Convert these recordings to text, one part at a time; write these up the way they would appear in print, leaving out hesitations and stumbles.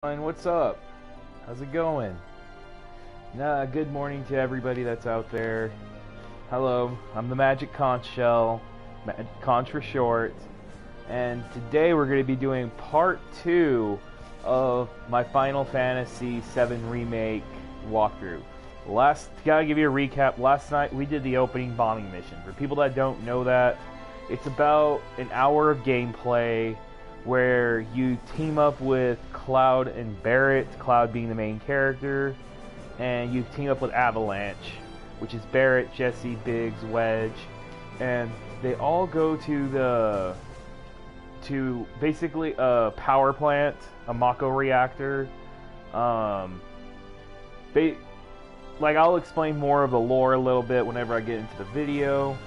What's up? How's it going? Good morning to everybody that's out there. Hello, I'm the Magic Conch Shell, Conch for short, and today we're going to be doing part 2 of my Final Fantasy VII Remake walkthrough. Gotta give you a recap. Last night we did the opening bombing mission. For people that don't know that, it's about an hour of gameplay where you team up with Cloud and Barrett, Cloud being the main character, and you team up with Avalanche, which is Barrett, Jesse, Biggs, Wedge, and they all go to basically a power plant, a Mako Reactor. I'll explain more of the lore a little bit whenever I get into the video,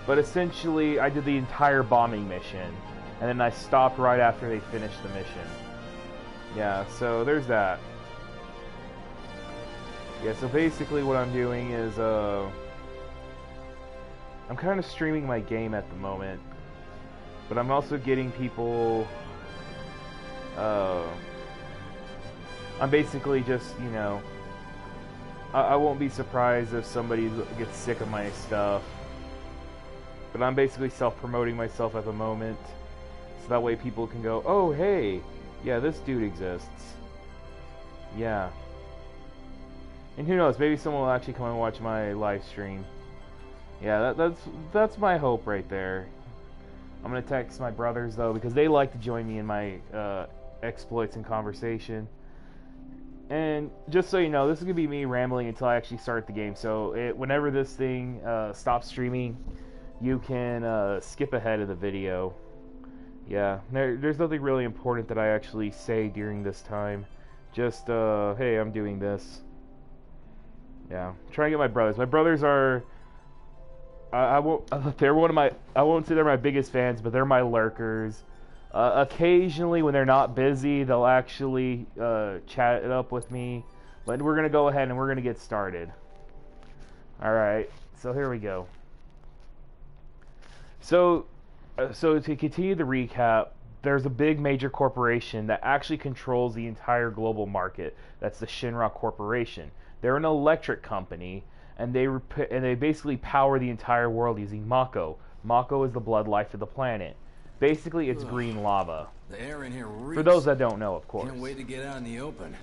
but essentially I did the entire bombing mission. And then I stopped right after they finished the mission. Yeah, so there's that. Yeah, so basically what I'm doing is, I'm kind of streaming my game at the moment. But I'm also getting people, I'm basically just, you know, I won't be surprised if somebody gets sick of my stuff. But I'm basically self-promoting myself at the moment. So that way people can go, oh, hey, yeah, this dude exists. Yeah. And who knows, maybe someone will actually come and watch my live stream. Yeah, that's my hope right there. I'm going to text my brothers, though, because they like to join me in my exploits and conversation. And just so you know, this is going to be me rambling until I actually start the game. So whenever this thing stops streaming, you can skip ahead of the video. Yeah, there's nothing really important that I actually say during this time. Just, hey, I'm doing this. Yeah, trying to get my brothers. My brothers are, I won't say they're my biggest fans, but they're my lurkers. Occasionally, when they're not busy, they'll actually chat it up with me. But we're going to go ahead and we're going to get started. Alright, so here we go. So to continue the recap, there's a big major corporation that actually controls the entire global market. That's the Shinra Corporation. They're an electric company, and they basically power the entire world using Mako. Mako is the blood life of the planet. Basically, it's green lava. The air in here reeks. For those that don't know, of course. Can't wait to get out in the open.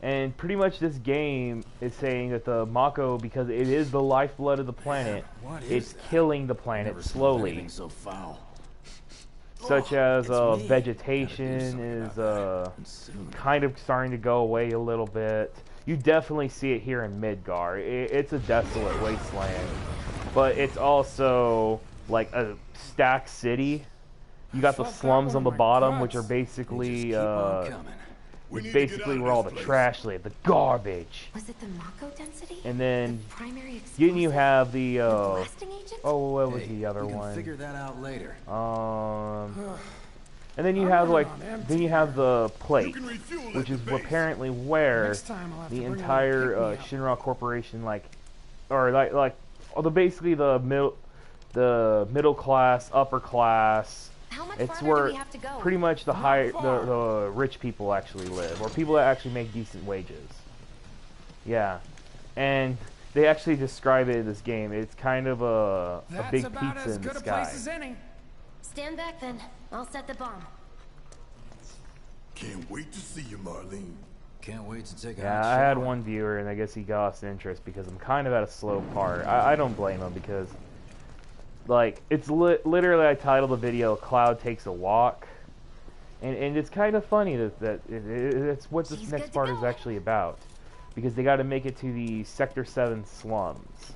And pretty much this game is saying that the Mako, because it is the lifeblood of the planet, it's killing the planet slowly. So foul. Such as vegetation is kind of starting to go away a little bit. You definitely see it here in Midgar. It's a desolate wasteland, but it's also like a stacked city. You got the slums on the bottom, which are basically it's basically where all the trash live, the garbage. Was it the Mako density? And then didn't you have the blasting agent? oh, what was the other one? Figure that out later. And then you have the plate, which is apparently where the entire Shinra Corporation basically the middle class, upper class. It's where pretty much the rich people actually live, or people that actually make decent wages. Yeah, and they actually describe it in this game. It's kind of a big pizza in the sky. Stand back then. I'll set the bomb. Can't wait to see you, Marlene. Can't wait to take a Yeah, I had one viewer, and I guess he lost interest because I'm kind of at a slow part. I don't blame him because, like, it's literally I titled the video "Cloud Takes a Walk," and it's kind of funny that it's what this next part is actually about, because they got to make it to the Sector 7 slums,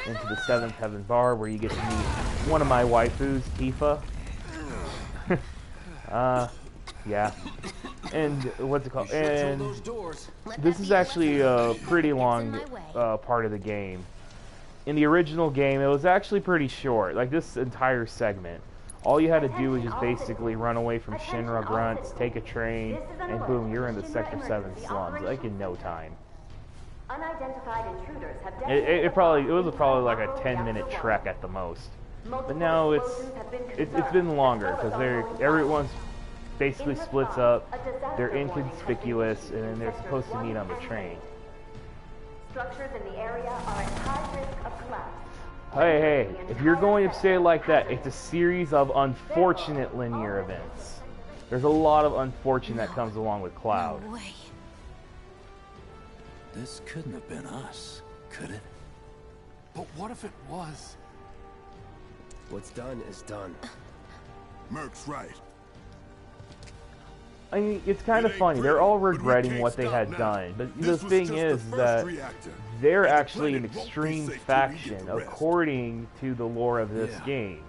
into the 7th Heaven Bar, where you get to meet one of my waifus, Tifa. Yeah. And what's it called? And this is actually a pretty long part of the game. In the original game, it was actually pretty short. Like this entire segment, all you had to do was just basically run away from Shinra grunts, take a train, and boom, you're in the Sector 7 slums, like in no time. Unidentified intruders have It was probably like a 10-minute trek at the most. But now it's been longer because everyone's basically splits up. They're inconspicuous, and then they're supposed to meet on the train. Structures in the area are at high risk of collapse. Hey, if you're going to say it like that, it's a series of unfortunate linear events. There's a lot of unfortunate that comes along with Cloud. No way. This couldn't have been us, could it? But what if it was? What's done is done. Merc's right. I mean, it's kind of funny. They're all regretting what they had done. But the thing is that they're actually an extreme faction according to the lore of this game.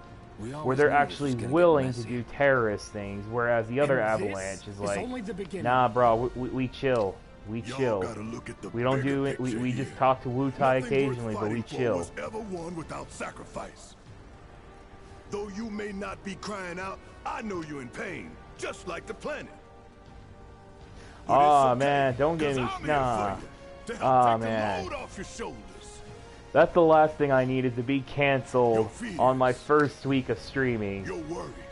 Where they're actually willing to do terrorist things, whereas the other Avalanche is like, nah, bro, we chill. We chill. We don't do it. We just talk to Wu-Tai occasionally, but we chill. Ever won without sacrifice. Though you may not be crying out, I know you're in pain, just like the planet. Oh man, don't get me. Nah. Oh man. That's the last thing I needed to be canceled on my first week of streaming.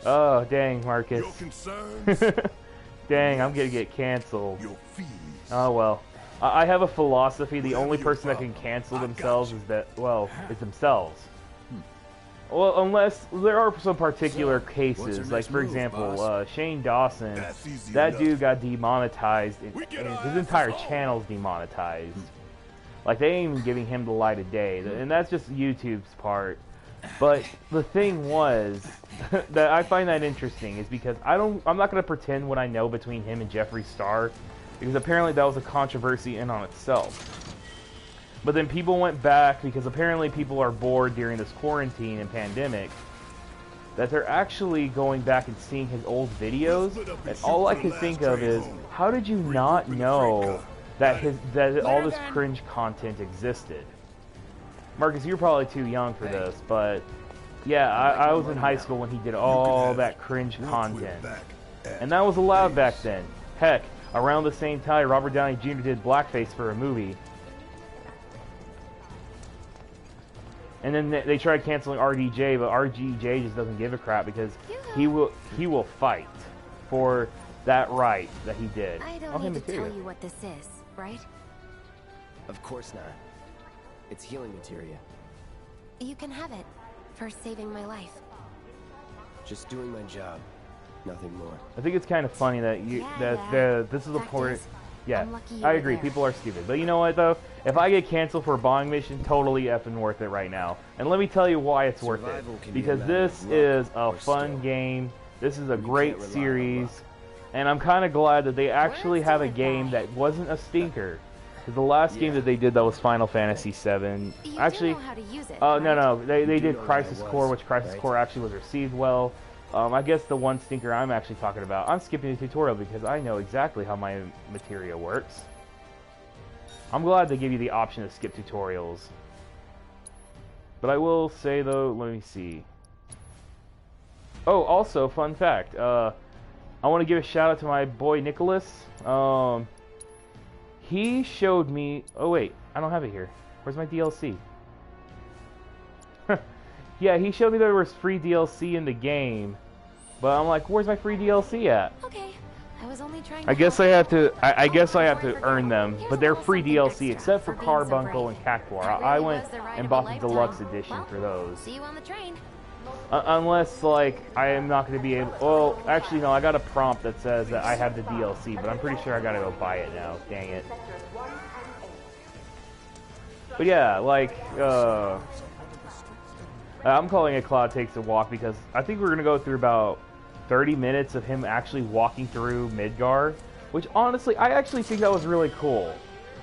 Oh dang, Marcus. Dang, I'm gonna get canceled. Oh well. I have a philosophy. The only person that can cancel themselves is themselves. Well, unless there are some particular cases, like for example, Shane Dawson, that dude got demonetized, and his entire channel's demonetized. Like, they ain't even giving him the light of day, and that's just YouTube's part. But the thing was, that I find that interesting, is because I'm not going to pretend what I know between him and Jeffree Star, because apparently that was a controversy in on itself. But then people went back, because apparently people are bored during this quarantine and pandemic, that they're actually going back and seeing his old videos, and all I could think of is, how did you not know that all this cringe content existed? Marcus, you're probably too young for this, but yeah, I was in high school when he did all that cringe content. And that was allowed back then. Heck, around the same time, Robert Downey Jr. did blackface for a movie. And then they tried canceling RDJ, but RDJ just doesn't give a crap because he will fight for that right that he did. I don't need to tell you what this is, right? Of course not. It's healing materia. You can have it for saving my life. Just doing my job, nothing more. I think it's kind of funny that this is a port. Yeah, I agree. People are stupid, but you know what though? If I get canceled for a bombing mission, totally effing worth it right now. And let me tell you why it's worth it. Because this is a fun game. This is a great series, and I'm kind of glad that they actually have a game that wasn't a stinker. Because the last game that they did that was Final Fantasy VII. Actually, no, they did Crisis Core, which Crisis Core actually was received well. I guess the one stinker I'm actually talking about, I'm skipping the tutorial because I know exactly how my materia works. I'm glad they give you the option to skip tutorials. But I will say though, let me see. Oh, also, fun fact. I want to give a shout out to my boy Nicholas. He showed me... Oh wait, I don't have it here. Where's my DLC? Yeah, he showed me there was free DLC in the game. But I'm like, where's my free DLC at? Okay, I was only trying. I guess I have to. I guess I have to earn them, but they're free DLC except for Carbuncle and Cactuar. I went and bought the deluxe edition for those. See you on the train. Unless like I am not going to be able. Well, actually no, I got a prompt that says that I have the DLC, but I'm pretty sure I got to go buy it now. Dang it. But yeah, like I'm calling it Cloud Takes a Walk because I think we're going to go through about 30 minutes of him actually walking through Midgar, which honestly, I actually think that was really cool.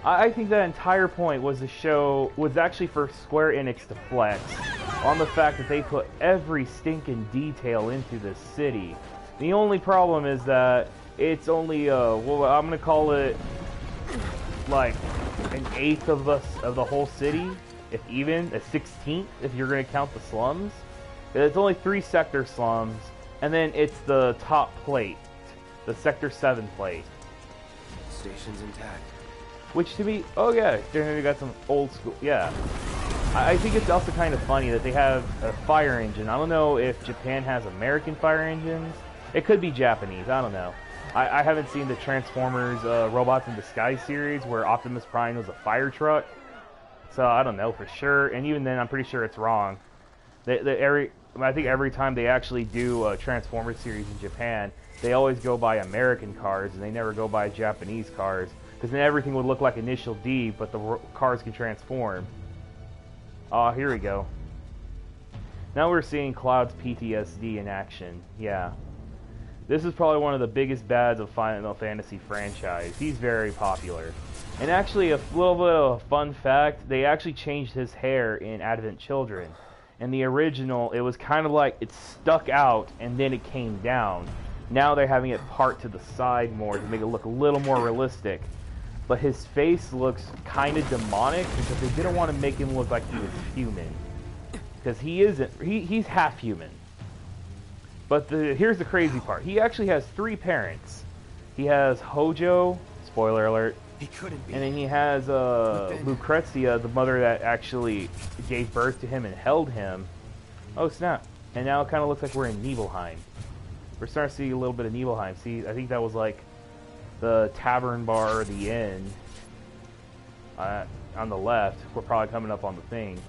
I think that entire point was actually for Square Enix to flex on the fact that they put every stinking detail into this city. The only problem is that it's only, well, I'm going to call it like an eighth of the whole city. If even, a 16th if you're going to count the slums. It's only 3 sector slums, and then it's the top plate, the Sector 7 plate. Station's intact. Which to me, oh yeah, they got some old school, yeah. I think it's also kind of funny that they have a fire engine. I don't know if Japan has American fire engines, It could be Japanese. I don't know. I haven't seen the Transformers Robots in Disguise series where Optimus Prime was a fire truck. So I don't know for sure. And even then, I'm pretty sure it's wrong. I think every time they actually do a Transformers series in Japan, they always go by American cars and they never go by Japanese cars. Because then everything would look like Initial D, but the cars can transform. Oh, here we go. Now we're seeing Cloud's PTSD in action. Yeah. This is probably one of the biggest bads of Final Fantasy franchise. He's very popular. And actually, a little bit of a fun fact, they actually changed his hair in Advent Children. In the original, it was kind of like it stuck out and then it came down. Now they're having it part to the side more to make it look a little more realistic. But his face looks kind of demonic because they didn't want to make him look like he was human. Because he isn't. He's half human. But here's the crazy part. He actually has 3 parents. He has Hojo, spoiler alert, He couldn't be. and then he has Lucrezia, the mother that actually gave birth to him and held him. Oh snap. And now it kind of looks like we're in Nibelheim. We're starting to see a little bit of Nibelheim. See, I think that was like the tavern bar or the inn on the left. We're probably coming up on the thing.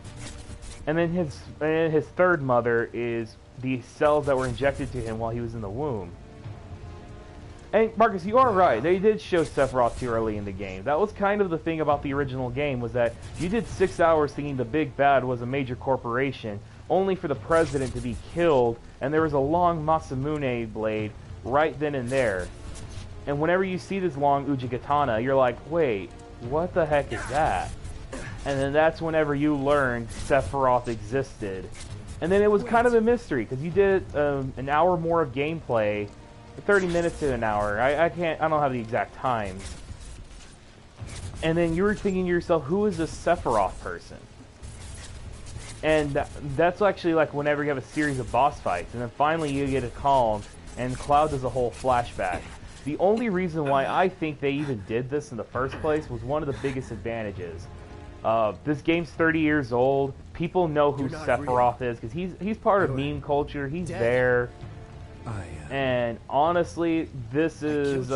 And then his third mother is the cells that were injected to him while he was in the womb. And Marcus, you are right. They did show Sephiroth too early in the game. That was kind of the thing about the original game, was that you did 6 hours thinking the big bad was a major corporation, only for the president to be killed, and there was a long Masamune blade right then and there. And whenever you see this long Ujigatana, you're like, wait, what the heck is that? And then that's whenever you learned Sephiroth existed. And then it was kind of a mystery, because you did an hour more of gameplay, 30 minutes to an hour. I don't have the exact times. And then you were thinking to yourself, who is this Sephiroth person? And that's actually like whenever you have a series of boss fights, and then finally you get a call, and Cloud does a whole flashback. The only reason why I think they even did this in the first place was one of the biggest advantages. This game's 30 years old. People know who Sephiroth is because he's part of meme culture. He's there. And honestly, this is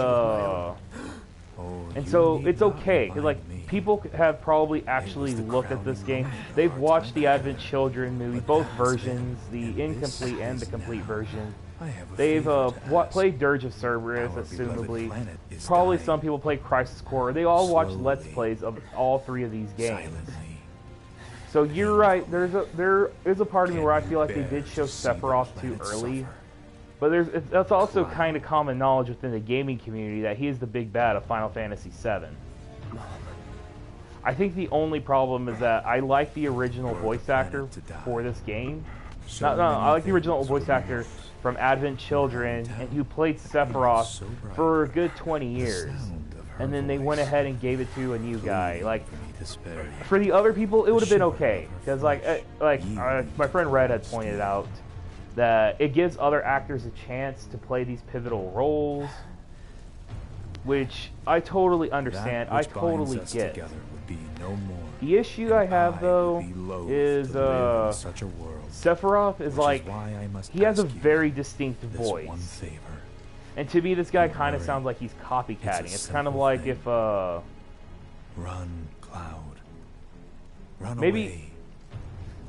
and so it's okay because like people have probably actually looked at this game. They've watched the Advent Children movie, both versions, the incomplete and the complete version. They've played Dirge of Cerberus, assumably. Probably some people played Crisis Core. They all watched Let's Plays of all 3 of these games. So you're right. There is a part of me where I feel like they did show Sephiroth too early. But that's also kind of common knowledge within the gaming community that he is the big bad of Final Fantasy VII. I think the only problem is that I like the original voice actor for this game. I like the original voice actor from Advent Children, and who played Sephiroth for a good 20 years. And then they went ahead and gave it to a new guy. Like, for the other people, it would have been okay. Because, my friend Red had pointed out that it gives other actors a chance to play these pivotal roles, which I totally understand. I totally get. The issue I have, though, is Sephiroth is like, he has a very distinct voice. And to me, this guy kind of sounds like he's copycatting. It's kind of like if, Run, Cloud. Run away.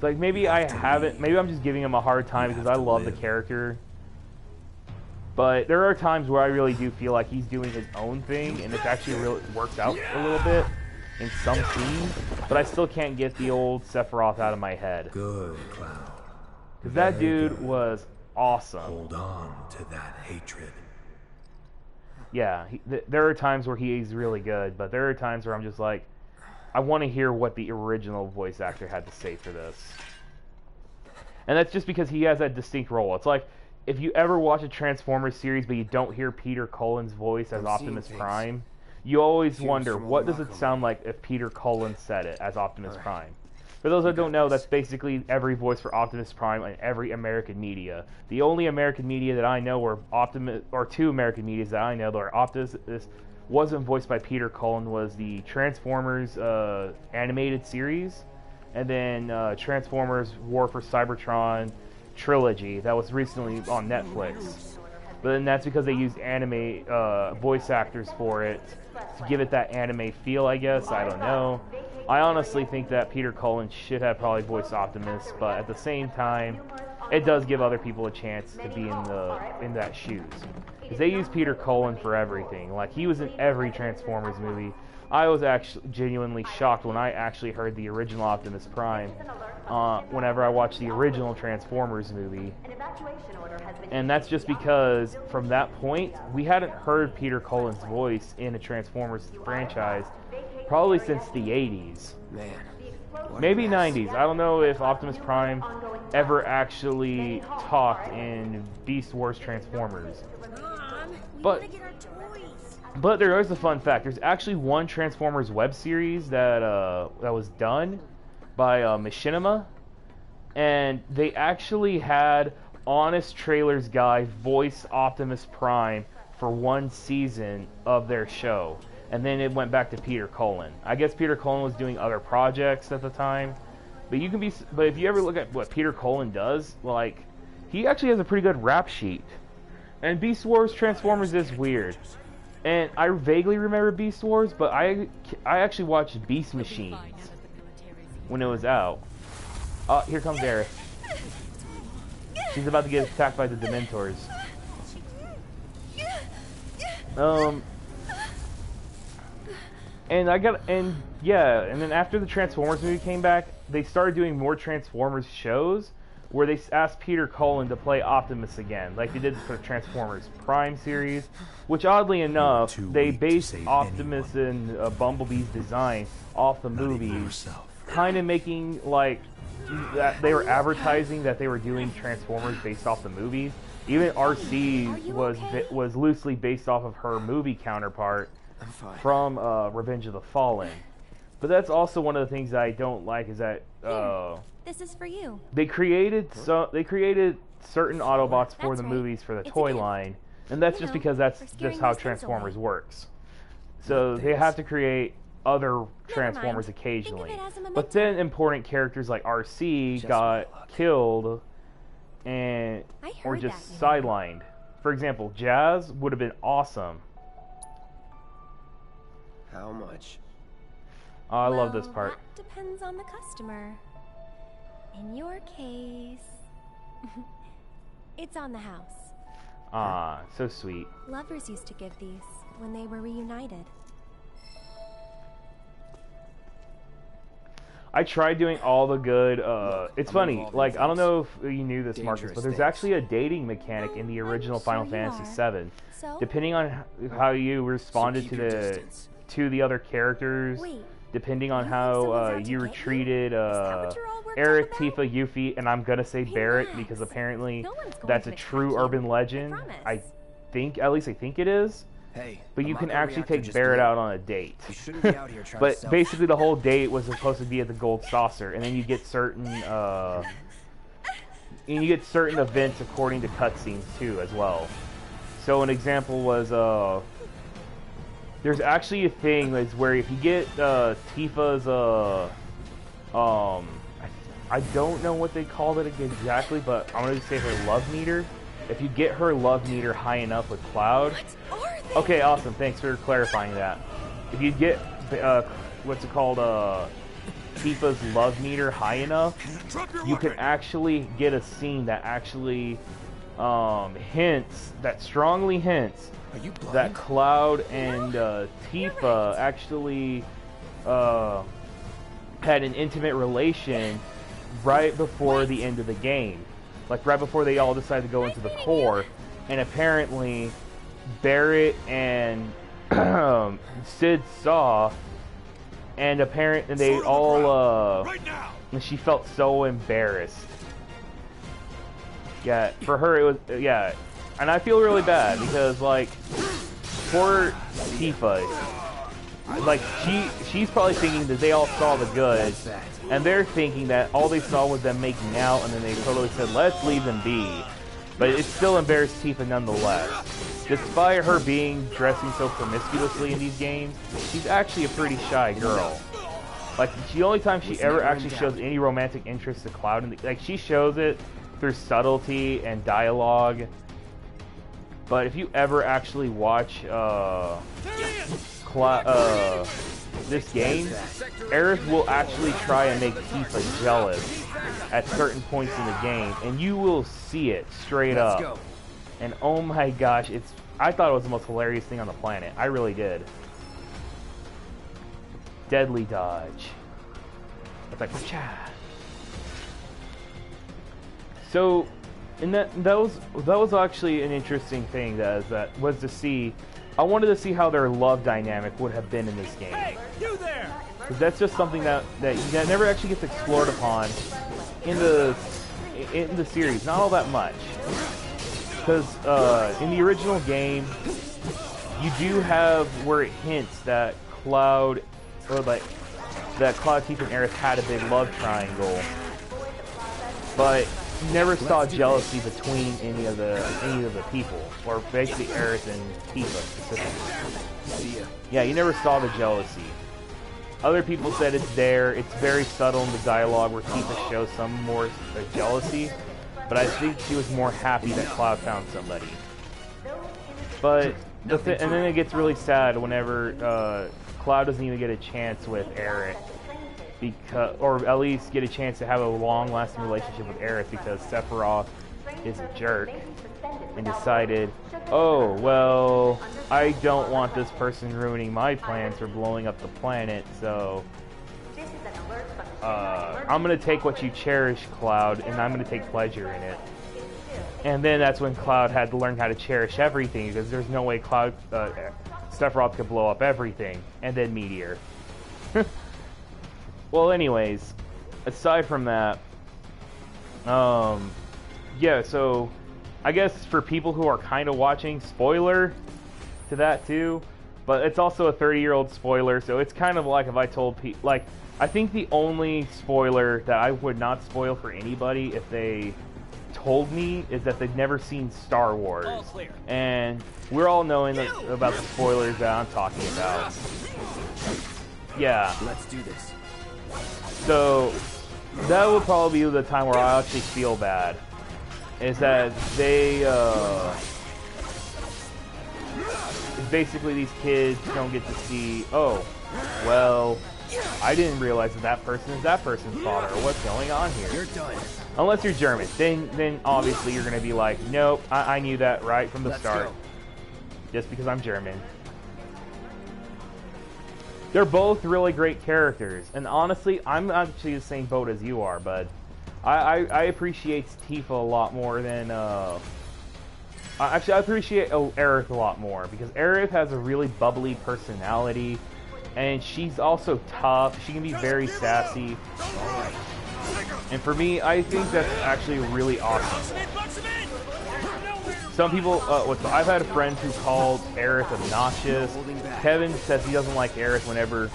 Like, maybe I'm just giving him a hard time because I love the character. But there are times where I really do feel like he's doing his own thing, and it's actually really worked out a little bit in some scenes. But I still can't get the old Sephiroth out of my head. Good, Cloud. Because that dude was awesome. Hold on to that hatred. Yeah, there are times where he is really good, but there are times where I'm just like, I want to hear what the original voice actor had to say for this. And that's just because he has that distinct role. It's like, if you ever watch a Transformers series but you don't hear Peter Cullen's voice as Optimus Prime, you always wonder, what does it sound like if Peter Cullen said it as Optimus Prime? For those that don't know, that's basically every voice for Optimus Prime in every American media. The only American media that I know where two American medias that I know where Optimus wasn't voiced by Peter Cullen was the Transformers animated series, and then Transformers War for Cybertron trilogy that was recently on Netflix. but then that's because they used anime voice actors for it to give it that anime feel, I guess. I don't know. I honestly think that Peter Cullen should have probably voiced Optimus, but at the same time, it does give other people a chance to be in that shoes. Because they use Peter Cullen for everything. Like, he was in every Transformers movie. I was actually genuinely shocked when I actually heard the original Optimus Prime whenever I watched the original Transformers movie. And that's just because from that point, we hadn't heard Peter Cullen's voice in a Transformers franchise probably since the 80s. Man. Maybe 90s. I don't know if Optimus Prime ever actually talked in Beast Wars Transformers. But there is a fun fact. There's actually one Transformers web series that was done by Machinima, and they actually had Honest Trailers guy voice Optimus Prime for one season of their show, and then it went back to Peter Cullen. I guess Peter Cullen was doing other projects at the time, but if you ever look at what Peter Cullen does, like, he actually has a pretty good rap sheet. And Beast Wars Transformers is weird. And I vaguely remember Beast Wars, but I actually watched Beast Machines when it was out. Oh, here comes Aerith. She's about to get attacked by the Dementors. And then after the Transformers movie came back, they started doing more Transformers shows where they asked Peter Cullen to play Optimus again, like they did for the Transformers Prime series, which oddly enough, they based Optimus and Bumblebee's design off the movies, kind of making like that they were advertising that they were doing Transformers based off the movies. Even RC was loosely based off of her movie counterpart from Revenge of the Fallen. But that's also one of the things that I don't like is that this is for you. They created certain Autobots for the movies for the toy line, and that's just because that's just how Transformers works. So they have to create other Transformers occasionally. But then important characters like RC got killed or just sidelined. For example, Jazz would have been awesome. How much? Oh, I love this part. That depends on the customer. In your case, it's on the house. Ah, so sweet. Lovers used to give these when they were reunited. I tried doing all the good, it's funny, like, I don't know if you knew this, Marcus, but there's actually a dating mechanic in the original Final Fantasy VII. Depending on how you responded to the other characters, depending on how you were treated, Eric, Tifa, Yuffie, and I'm gonna say Barrett because apparently that's a true urban legend. I think, at least I think it is. But you can actually take Barrett out on a date. But basically the whole date was supposed to be at the Gold Saucer, and then you get certain events according to cutscenes too as well. So an example was there's actually a thing that's where if you get Tifa's I don't know what they called it exactly, but I'm gonna say her love meter. If you get her love meter high enough with Cloud. Okay, awesome. Thanks for clarifying that. If you get what's it called, Tifa's love meter high enough, you can actually get a scene that actually strongly hints that Cloud and Tifa actually had an intimate relation right before the end of the game. Like right before they all decided to go into the core. And apparently Barrett and Sid saw, and they all and she felt so embarrassed. Yeah, for her it was and I feel really bad because like poor Tifa, like she's probably thinking that they all saw the good, and they're thinking that all they saw was them making out, and then they totally said let's leave them be. But it still embarrassed Tifa nonetheless. Despite her dressing so promiscuously in these games, she's actually a pretty shy girl. Like, the only time she ever actually shows any romantic interest to Cloud, like, she shows it through subtlety and dialogue. But if you ever actually watch this game, Aerith will actually try and make Tifa jealous at certain points in the game, and you will see it straight up. Go. And oh my gosh, I thought it was the most hilarious thing on the planet. I really did. Deadly dodge. It's like, cha. So, and that was actually an interesting thing that was to see. I wanted to see how their love dynamic would have been in this game. Hey, you there! Because that's just something that never actually gets explored upon in the series. Not all that much. Because in the original game, you do have where it hints that Cloud, Tifa, and Aerith had a big love triangle, but you never saw jealousy between any of the people, or basically Aerith and Tifa specifically. Yeah, you never saw the jealousy. Other people said it's there. It's very subtle in the dialogue where Tifa shows some more jealousy. But I think she was more happy that Cloud found somebody. But and then it gets really sad whenever Cloud doesn't even get a chance with Aerith, or at least get a chance to have a long-lasting relationship with Aerith, because Sephiroth is a jerk and decided, oh well, I don't want this person ruining my plans for blowing up the planet, so. I'm going to take what you cherish, Cloud, and I'm going to take pleasure in it. And then that's when Cloud had to learn how to cherish everything, because there's no way Sephiroth could blow up everything. And then Meteor. Well, anyways, aside from that, yeah, so I guess for people who are kind of watching, spoiler to that too, but it's also a 30-year-old spoiler, so it's kind of like if I told people, like, I think the only spoiler that I would not spoil for anybody if they told me is that they've never seen Star Wars. All clear. And we're all knowing about the spoilers that I'm talking about. Yeah. Let's do this. So, that would probably be the time where I actually feel bad. Is that they, basically these kids don't get to see, oh, well, I didn't realize that person is that person's father, or what's going on here. You're done. Unless you're German, then obviously you're going to be like, nope, I knew that right from the start. Go. Just because I'm German. They're both really great characters, and honestly, I'm actually the same boat as you are, bud. I appreciate Tifa a lot more than, actually, I appreciate Aerith a lot more, because Aerith has a really bubbly personality, and she's also tough. She can be very sassy. And for me, I think that's actually really awesome. Some people, I've had friends who called Aerith obnoxious. Kevin says he doesn't like Aerith whenever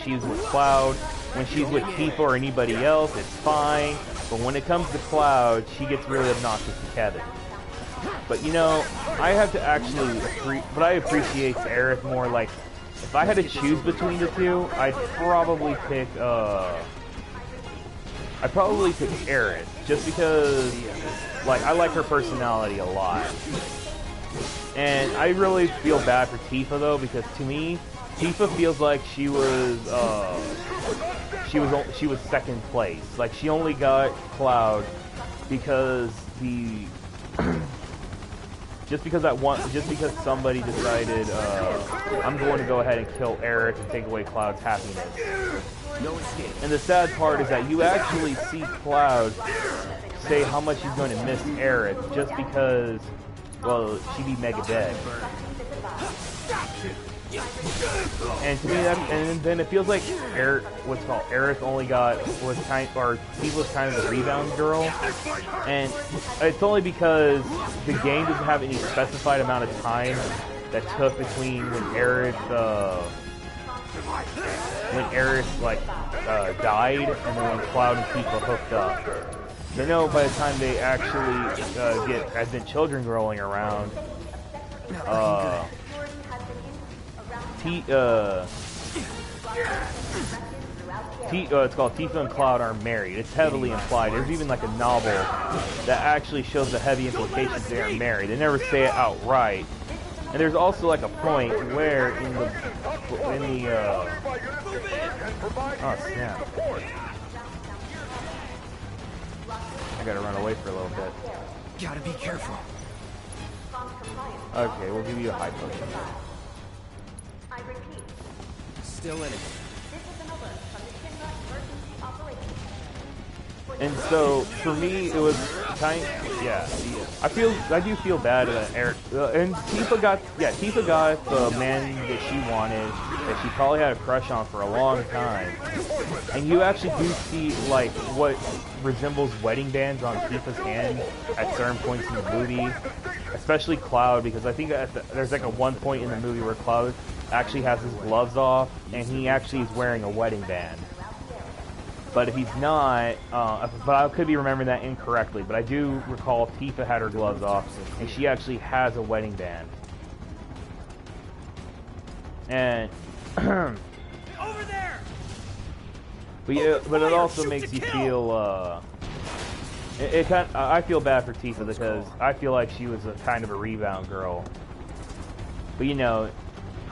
she's with Cloud. When she's with Tifa or anybody else, it's fine. But when it comes to Cloud, she gets really obnoxious to Kevin. But you know, I have to actually, but I appreciate Aerith more. Like, if I had to choose between the two, I'd probably pick Aerith, just because, like, I like her personality a lot. And I really feel bad for Tifa though, because to me, Tifa feels like she was second place. Like, she only got Cloud because just because somebody decided I'm going to go ahead and kill Aerith and take away Cloud's happiness. No escape. And the sad part is that you actually see Cloud say how much he's going to miss Aerith just because, well, she'd be mega dead. And to me, and then it feels like Aerith only was kind of the rebound girl, and it's only because the game doesn't have any specified amount of time that took between when Aerith died and then when Cloud and Tifa hooked up. So no, by the time they actually get advent children growing around, it's called Tifa and Cloud are married. It's heavily implied. There's even like a novel that actually shows the heavy implications they are married. They never say it outright. And there's also like a point where in the oh snap. I gotta run away for a little bit. Gotta be careful. Okay, we'll give you a high potion. I repeat, Still in it. this is an alert from the Shinra Emergency Operations Center. And so for me, it was kind. Yeah, I do feel bad that Eric and Tifa got the man that she wanted, that she probably had a crush on for a long time. And you actually do see like what resembles wedding bands on Tifa's hand at certain points in the movie, especially Cloud, because I think there's like a one point in the movie where Cloud actually has his gloves off and he actually is wearing a wedding band. But if he's not, but I could be remembering that incorrectly, but I do recall Tifa had her gloves off, and she actually has a wedding band. And Over there! but yeah, but it also makes you feel I feel bad for Tifa because I feel like she was a kind of a rebound girl. But you know,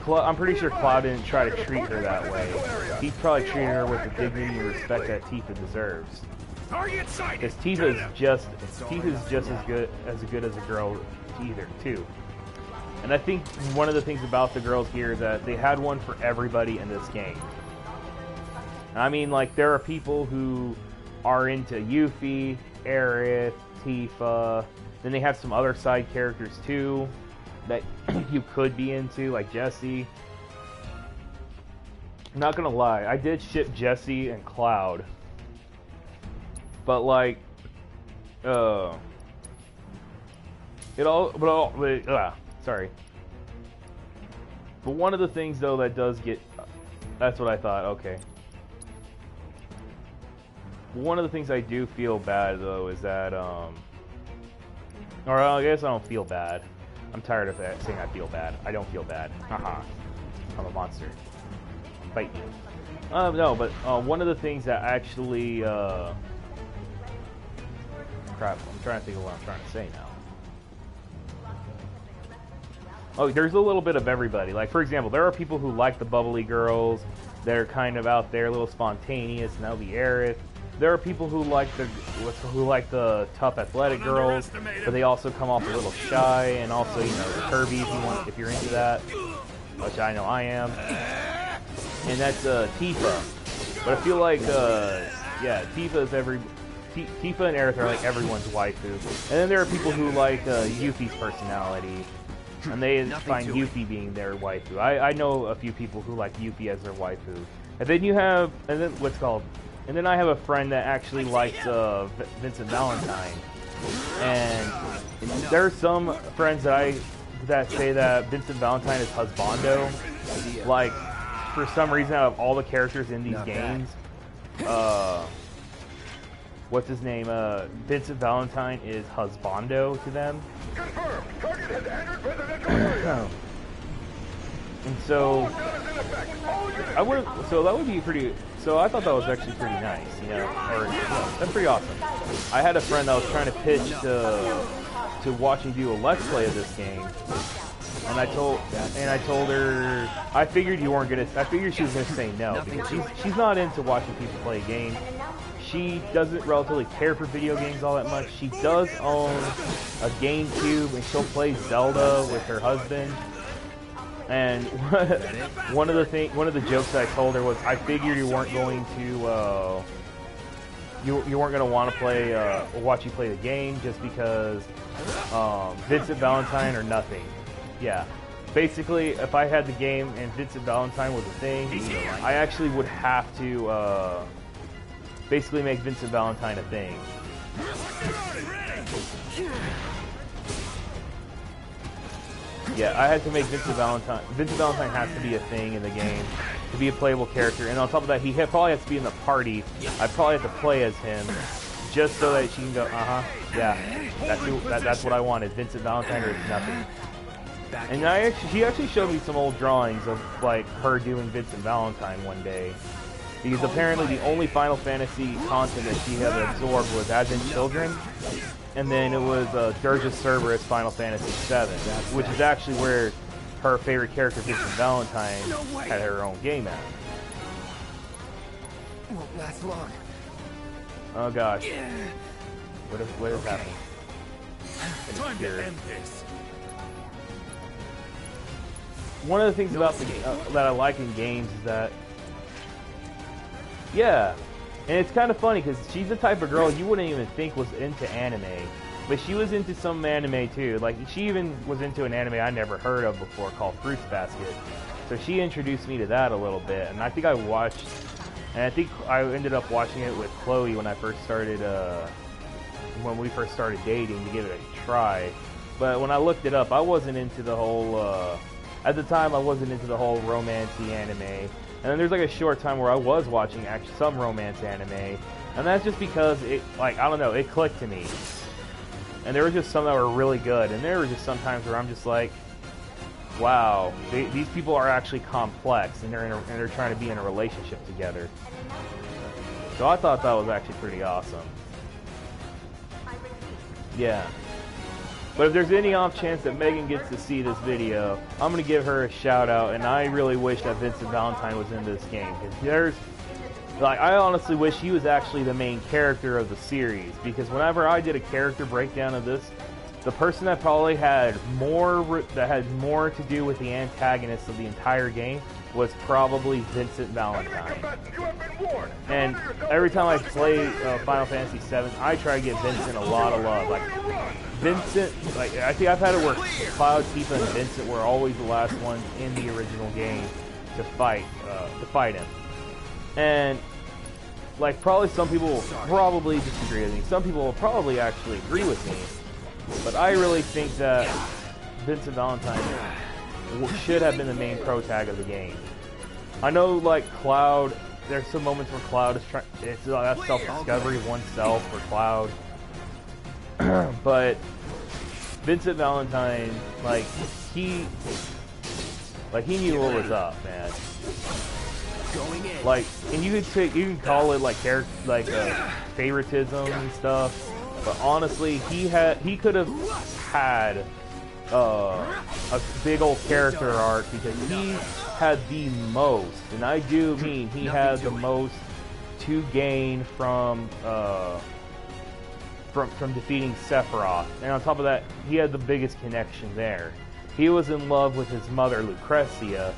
I'm pretty sure Cloud didn't try to treat her that way. He probably treated her with the dignity and respect that Tifa deserves. Because Tifa's just as good as a girl too. And I think one of the things about the girls here is that they had one for everybody in this game. I mean, like, there are people who are into Yuffie, Aerith, Tifa. Then they have some other side characters too that you could be into, like Jessie. I'm not gonna lie, I did ship Jessie and Cloud, but like, sorry. But one of the things though that does get, that's what I thought. Okay. One of the things I do feel bad though is that, or I guess I don't feel bad. I'm tired of that, saying I feel bad. I don't feel bad. Haha. I'm a monster. Fight me. No, but one of the things that actually, crap, I'm trying to think of what I'm trying to say now. Oh, there's a little bit of everybody. Like, for example, there are people who like the bubbly girls. They're kind of out there, a little spontaneous, and that'll be Aerith. There are people who like the tough athletic girls, but they also come off a little shy, and also, you know, the curvy if you're into that, which I know I am. And that's Tifa. But I feel like yeah, Tifa and Aerith are like everyone's waifu. And then there are people who like Yuffie's personality, and they find Yuffie being their waifu. I know a few people who like Yuffie as their waifu. And then you have, and then I have a friend that actually likes Vincent Valentine. And there are some friends that say that Vincent Valentine is husbando. Like, for some reason, out of all the characters in these games, what's his name? Vincent Valentine is husbando to them. And so that would be pretty. So I thought that was actually pretty nice, you know, or that's pretty awesome. I had a friend that was trying to pitch to watch me do a let's play of this game, and I told her I figured she was gonna say no because she's not into watching people play a game. She doesn't relatively care for video games all that much. She does own a GameCube and she'll play Zelda with her husband. And one of the jokes that I told her was, I figured you weren't going to you weren't going to want to play watch you play the game just because Vincent Valentine or nothing. Yeah, basically, if I had the game and Vincent Valentine was a thing, I actually would have to basically make Vincent Valentine a thing. Yeah, I had to make Vincent Valentine. Vincent Valentine has to be a thing in the game to be a playable character, and on top of that, he probably has to be in the party. I probably have to play as him, just so that she can go, yeah, that's what I wanted. Vincent Valentine or nothing. And she actually showed me some old drawings of like her doing Vincent Valentine one day, because apparently the only Final Fantasy content that she had absorbed was Advent Children, and then it was Dirge's Cerberus Final Fantasy VII, which is actually where her favorite character, Vincent Valentine, had her own game at. Won't last long. Oh gosh. What is happening? Time to end this. One of the things about that I like in games is that, yeah, and it's kind of funny because she's the type of girl you wouldn't even think was into anime, but she was into some anime too. Like, she even was into an anime I never heard of before called Fruits Basket. So she introduced me to that a little bit, and I think I watched, and I think I ended up watching it with Chloe when I first started, when we first started dating, to give it a try. But when I looked it up, I wasn't into the whole, at the time I wasn't into the whole romance-y anime. And then there's like a short time where I was watching actually some romance anime, and that's just because it, like, I don't know, it clicked to me. And there were just some that were really good, and there were just some times where I'm just like, wow, these people are actually complex, and they're trying to be in a relationship together. So I thought that was actually pretty awesome. Yeah. But if there's any off chance that Megan gets to see this video, I'm going to give her a shout out, and I really wish that Vincent Valentine was in this game. Because I honestly wish he was actually the main character of the series, because whenever I did a character breakdown of this, the person that probably had more to do with the antagonist of the entire game was probably Vincent Valentine. And every time I play Final Fantasy VII, I try to give Vincent a lot of love. Like, Vincent, like, I think I've had it where Cloud, Tifa, and Vincent were always the last ones in the original game to fight him. And like, probably some people will probably disagree with me. Some people will probably actually agree with me. But I really think that Vincent Valentine should have been the main protag of the game. I know, like, Cloud, there's some moments where Cloud is trying, it's that self-discovery of oneself for Cloud. But Vincent Valentine, like, he knew what was up, man. Like, and you can call it like favoritism and stuff, but honestly, he could have had a big old character arc, because he had the most, and I do mean he had the most to gain from defeating Sephiroth, and on top of that, he had the biggest connection there. He was in love with his mother, Lucretia,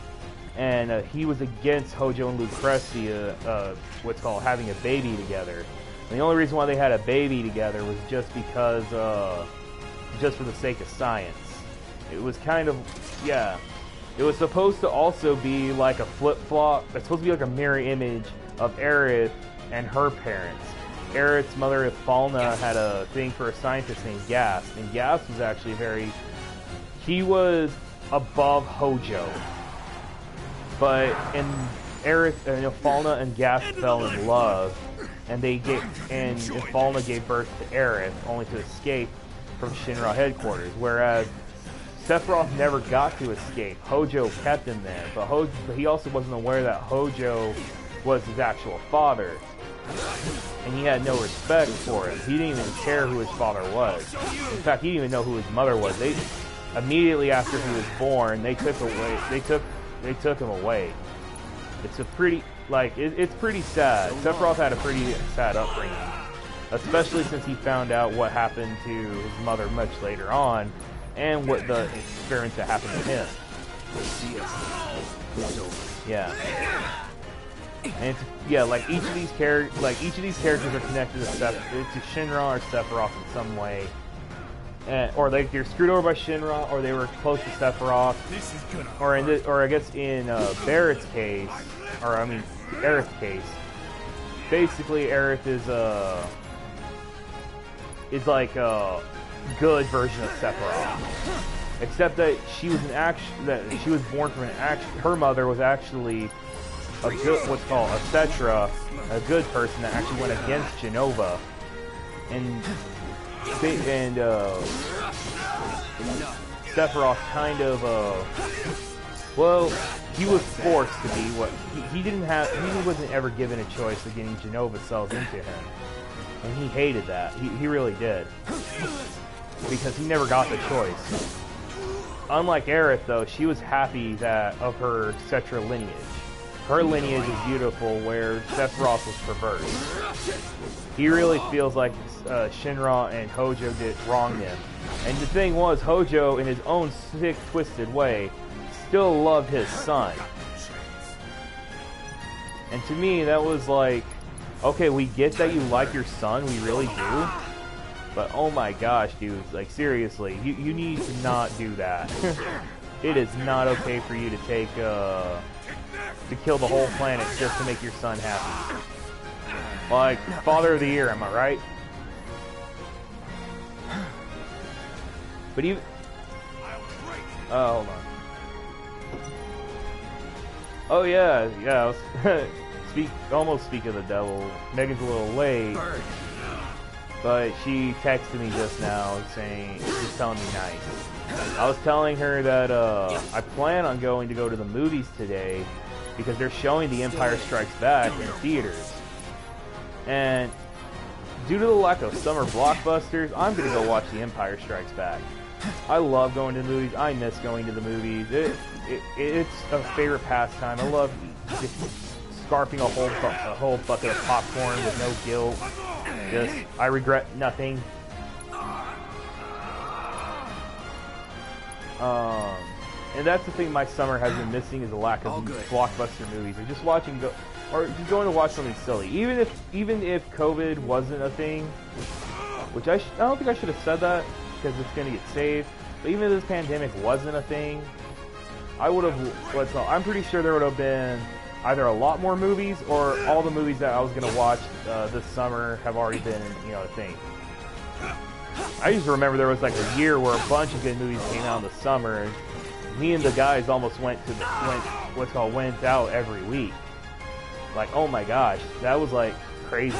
and he was against Hojo and Lucretia, what's called having a baby together. And the only reason why they had a baby together was just because, just for the sake of science. It was kind of, yeah. It was supposed to also be like a flip-flop. It's supposed to be like a mirror image of Aerith and her parents. Aerith's mother, Falna, had a thing for a scientist named Gas, and Gas was actually he was above Hojo. But Aerith, Falna and Gas fell in love, and Falna gave birth to Aerith, only to escape from Shinra headquarters. Whereas Sephiroth never got to escape. Hojo kept him there, but he also wasn't aware that Hojo was his actual father, and he had no respect for him. He didn't even care who his father was. In fact, he didn't even know who his mother was. They immediately after he was born, they took him away. It's a pretty, it's pretty sad. Sephiroth had a pretty sad upbringing, especially since he found out what happened to his mother much later on, and what the experience that happened to him. Yeah. And like each of these characters are connected to Shinra or Sephiroth in some way. Or they're screwed over by Shinra, or they were close to Sephiroth, or I guess in Barrett's case, or I mean Aerith's case, basically Aerith is like a good version of Sephiroth, except that she was born from her mother was actually a good, what's called a Cetra, a good person that actually went against Genova, and Sephiroth kind of, he was forced to be what he didn't have. He wasn't ever given a choice of getting Genova cells into him, and he hated that. He really did, because he never got the choice. Unlike Aerith, though, she was happy that of her Cetra lineage. Her lineage is beautiful, where Sephiroth was perverse. He really feels like Shinra and Hojo did wrong him. And the thing was, Hojo, in his own sick, twisted way, still loved his son. And to me, that was like, okay, we get that you like your son, we really do. But oh my gosh, dude, like seriously, you need to not do that. It is not okay for you to take, to kill the whole planet just to make your son happy. Like, Father of the Year, am I right? But even... Oh, hold on. Oh yeah, I was almost speak of the devil. Megan's a little late. But she texted me just now saying, just telling me nice. I was telling her that I plan on going to the movies today because they're showing The Empire Strikes Back in theaters. And due to the lack of summer blockbusters, I'm going to go watch The Empire Strikes Back. I love going to the movies. I miss going to the movies. It's a favorite pastime. I love just scarfing a whole bucket of popcorn with no guilt. Just, I regret nothing. And that's the thing my summer has been missing, is the lack of blockbuster movies, or just watching or just going to watch something silly. Even if COVID wasn't a thing, which I don't think I should have said that because it's going to get saved. But even if this pandemic wasn't a thing, I would have. I'm pretty sure there would have been either a lot more movies, or all the movies that I was going to watch this summer have already been, a thing. I used to remember there was like a year where a bunch of good movies came out in the summer, and me and the guys almost went out every week. Like, oh my gosh, that was like crazy.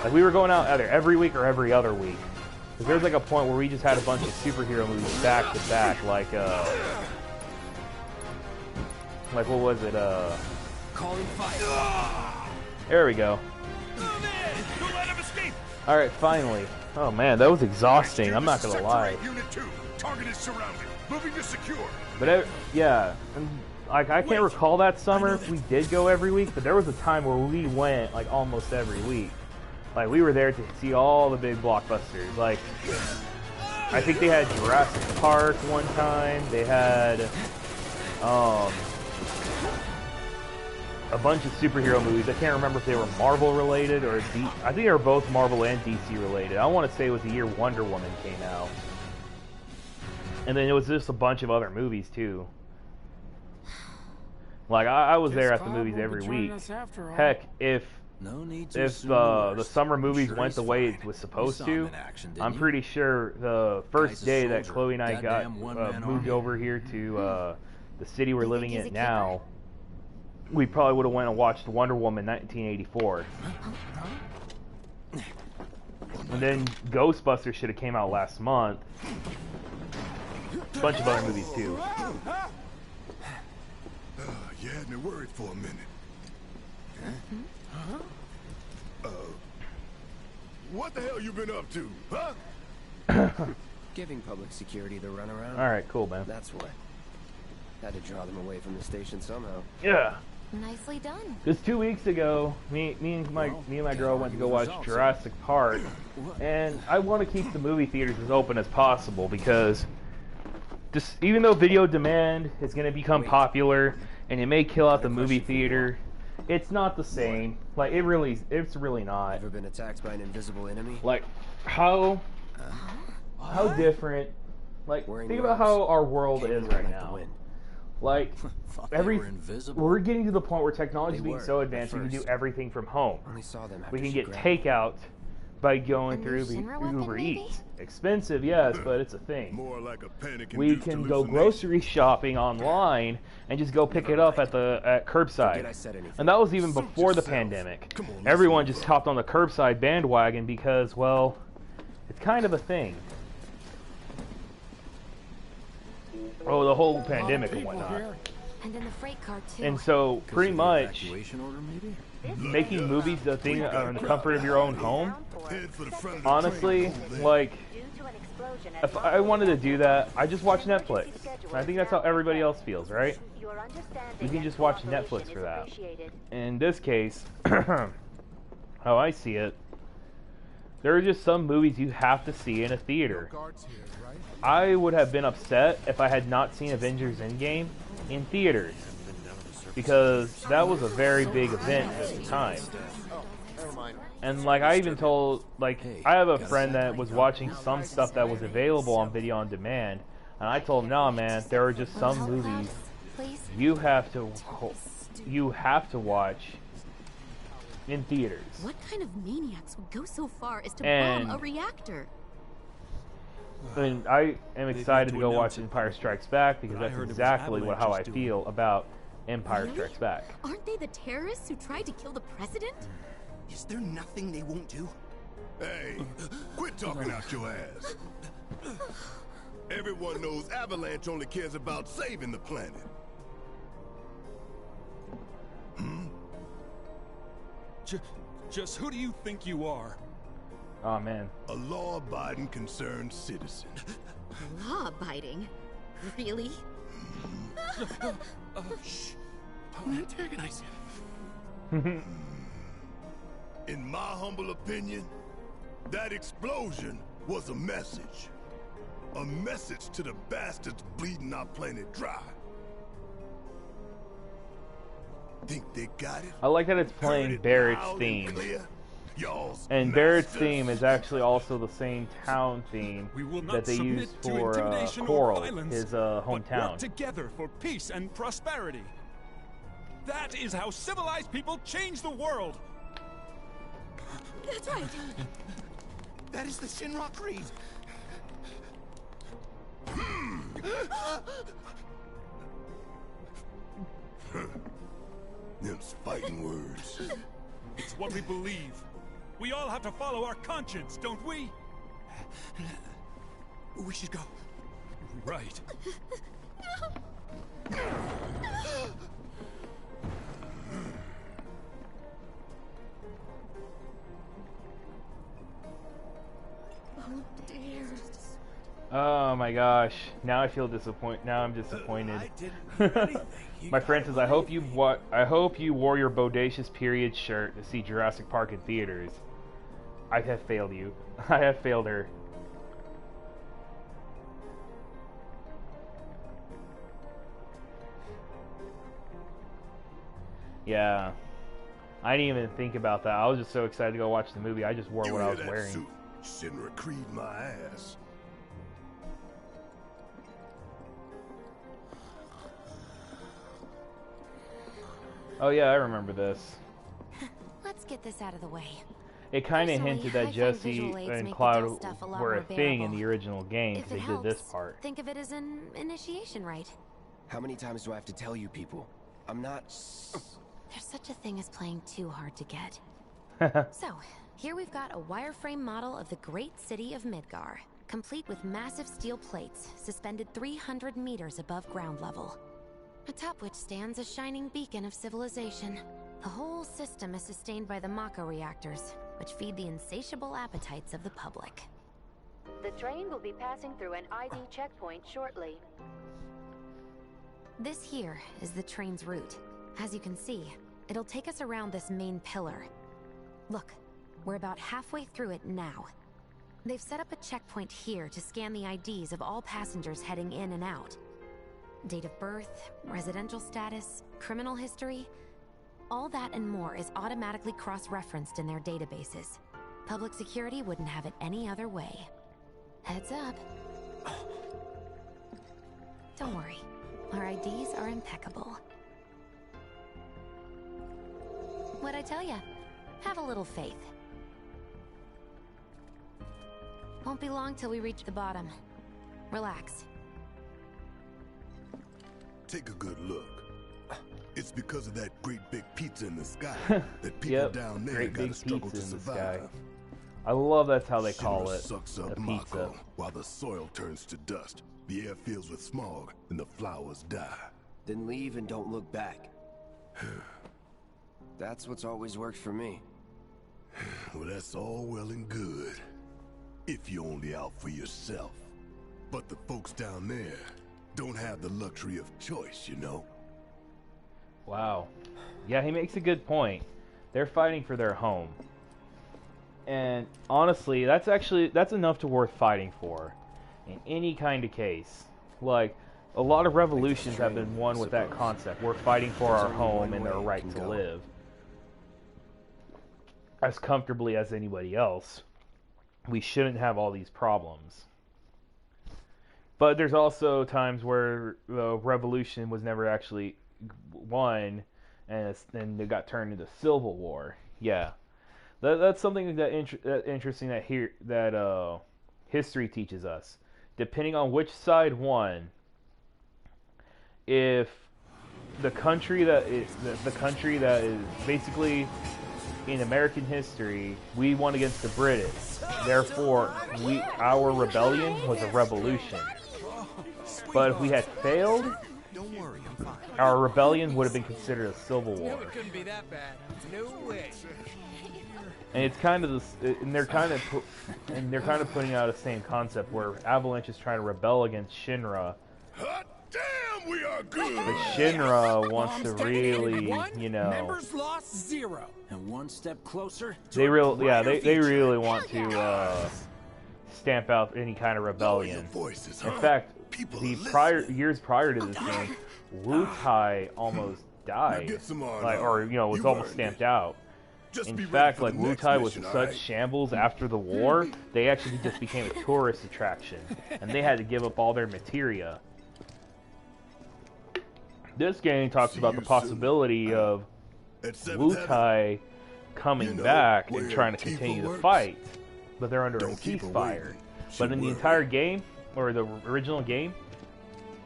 Like, we were going out either every week or every other week. Because there's like a point where we just had a bunch of superhero movies back to back, like what was it? Calling fire. There we go. All right, finally. Oh man, that was exhausting. I'm not gonna lie. Target is surrounded. Moving to secure. But yeah, like I can't recall that summer if we did go every week, but there was a time where we went like almost every week. Like, we were there to see all the big blockbusters. Like, I think they had Jurassic Park one time. They had a bunch of superhero movies. I can't remember if they were Marvel related or I think they were both Marvel and DC related. I want to say it was the year Wonder Woman came out. And then it was just a bunch of other movies too. Like, I was there at the movies every week. Heck, if the summer movies went the way it was supposed to, I'm pretty sure the first day that Chloe and I got moved over here to the city we're living in now, we probably would have went and watched Wonder Woman 1984. And then Ghostbusters should have came out last month. A bunch of other movies too. You had me worried for a minute. What the hell you been up to, huh? Giving public security the runaround. All right, cool, man. That's what. Had to draw them away from the station somehow. Yeah. Nicely done. Just 2 weeks ago, me and my girl went to go watch Jurassic Park, and I want to keep the movie theaters as open as possible because just even though video demand is going to become popular and it may kill out the movie theater, it's not the same. Like, it's really not. Ever been attacked by an invisible enemy? Like, how different. Like, think about how our world is right now. Like, we're getting to the point where technology is being so advanced we can do everything from home. We can get takeout by going through Uber Eats. Expensive, yes, but it's a thing. More like a panic. We can go grocery shopping online and just go pick it up at curbside. And that was even before the pandemic. Everyone just hopped on the curbside bandwagon because, well, it's kind of a thing. Oh, the whole pandemic and whatnot. And in the freight car too. And so, pretty much, Evacuation order, maybe? making movies the thing in the comfort of your own home, Head for the front of the honestly, train over there. like, Due to an explosion at if I wanted to do that, I just watch Netflix. And I think that's how everybody else feels, right? your understanding You can and just watch cooperation Netflix is for that. appreciated. In this case, how I see it, there are just some movies you have to see in a theater. I would have been upset if I had not seen Avengers Endgame in theaters, because that was a very big event at the time. And like I even told, like, I have a friend that was watching some stuff that was available on video on demand, and I told him, no man, there are just some movies Please? you have to watch in theaters. What kind of maniacs would go so far as to And- bomb a reactor? And I am excited to go watch Empire Strikes Back, because that's exactly how I feel about Empire Really? Strikes Back. Aren't they the terrorists who tried to kill the president? Is there nothing they won't do? Hey, quit talking out your ass. Everyone knows Avalanche only cares about saving the planet. Just who do you think you are? Oh man. A law-abiding, concerned citizen. Law-abiding? Really? Shh. Don't antagonize In my humble opinion, that explosion was a message. A message to the bastards bleeding our planet dry. Think they got it? I like that it's playing Heard it Barrett's loud and theme. clear? Y'all's And Barrett's masters. theme is actually also the same town theme We will not that they submit used to for intimidation or Coral, violence, his but work hometown. together for peace and prosperity. That is how civilized people change the world. That's right. That is the Shinra Creed. Them's fighting words. It's what we believe. We all have to follow our conscience, don't we? We should go. Right. Oh dear. Oh my gosh! Now I feel disappointed. Now I'm disappointed. I didn't do anything. You My got friend says, "I away. hope you wore your bodacious period shirt to see Jurassic Park in theaters." I have failed you. I have failed her. Yeah. I didn't even think about that. I was just so excited to go watch the movie. I just wore You what I hear was that wearing. suit? Shinra Creed my ass. Oh yeah, I remember this. Let's get this out of the way. It kind of Personally, hinted I that find Jesse visual aids and make the Cloud death stuff a lot were more a thing in bearable. the original game, If because it they did this helps, part. think of it as an initiation rite. How many times do I have to tell you people? I'm not... There's such a thing as playing too hard to get. So, here we've got a wireframe model of the great city of Midgar, complete with massive steel plates suspended 300 meters above ground level, atop which stands a shining beacon of civilization. The whole system is sustained by the Mako Reactors, which feed the insatiable appetites of the public. The train will be passing through an ID checkpoint shortly. This here is the train's route. As you can see, it'll take us around this main pillar. Look, we're about halfway through it now. They've set up a checkpoint here to scan the IDs of all passengers heading in and out. Date of birth, residential status, criminal history, all that and more is automatically cross-referenced in their databases. Public security wouldn't have it any other way. Heads up. Don't worry, our IDs are impeccable. What'd I tell ya? Have a little faith. Won't be long till we reach the bottom. Relax. Take a good look. It's because of that great big pizza in the sky that people Yep, down there great gotta big struggle to pizza in the survive. sky. I love that's how they call Shinra it. sucks A up pizza. Mako while the soil turns to dust. The air fills with smog and the flowers die. Then leave and don't look back. That's what's always worked for me. Well, that's all well and good. If you're only out for yourself. But the folks down there don't have the luxury of choice, you know? Wow. Yeah, he makes a good point. They're fighting for their home. And honestly, that's enough to worth fighting for. In any kind of case. Like, a lot of revolutions have been won with that concept. We're fighting for our home and our right to live. As comfortably as anybody else. We shouldn't have all these problems. But there's also times where the revolution was never actually won, and it got turned into civil war. Yeah, that's something that interesting that history teaches us. Depending on which side won, if the country that is basically in American history, we won against the British. Therefore, our rebellion was a revolution. But if we had failed, our rebellion would have been considered a civil war. It couldn't be that bad. No way. And it's kind of this, and they're kind of putting out the same concept where Avalanche is trying to rebel against Shinra. Hot damn, we are good. But Shinra wants to really, Members lost 0. And one step closer. They really want to stamp out any kind of rebellion. In fact, years prior to this game, Wu Tai almost died, was almost stamped out. In fact, like Wu Tai was such shambles after the war, they actually just became a tourist attraction, and they had to give up all their materia. This game talks about the possibility of Wu Tai coming back and trying to continue the fight, but they're under a ceasefire. But in the entire game, or the original game,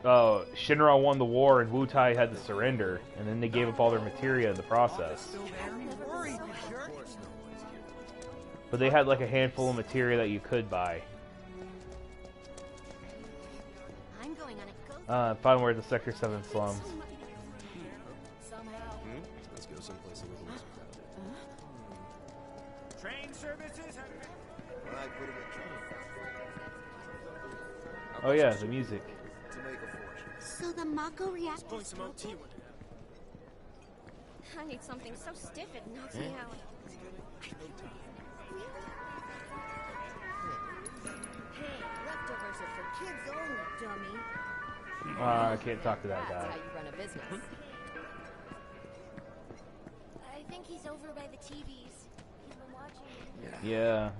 Shinra won the war and Wu Tai had to surrender, and then they gave up all their materia in the process. But they had like a handful of materia that you could buy. Find where the Sector 7 slums. Let's go someplace a little less crowded. Train services have... Oh yeah, the music. So the Mako Reactor. I need something so stiff it knocks me out. Hey, leftovers are for kids only, dummy. I can't talk to that That's guy. how you run a business. I think he's over by the TVs. He's been watching. Yeah.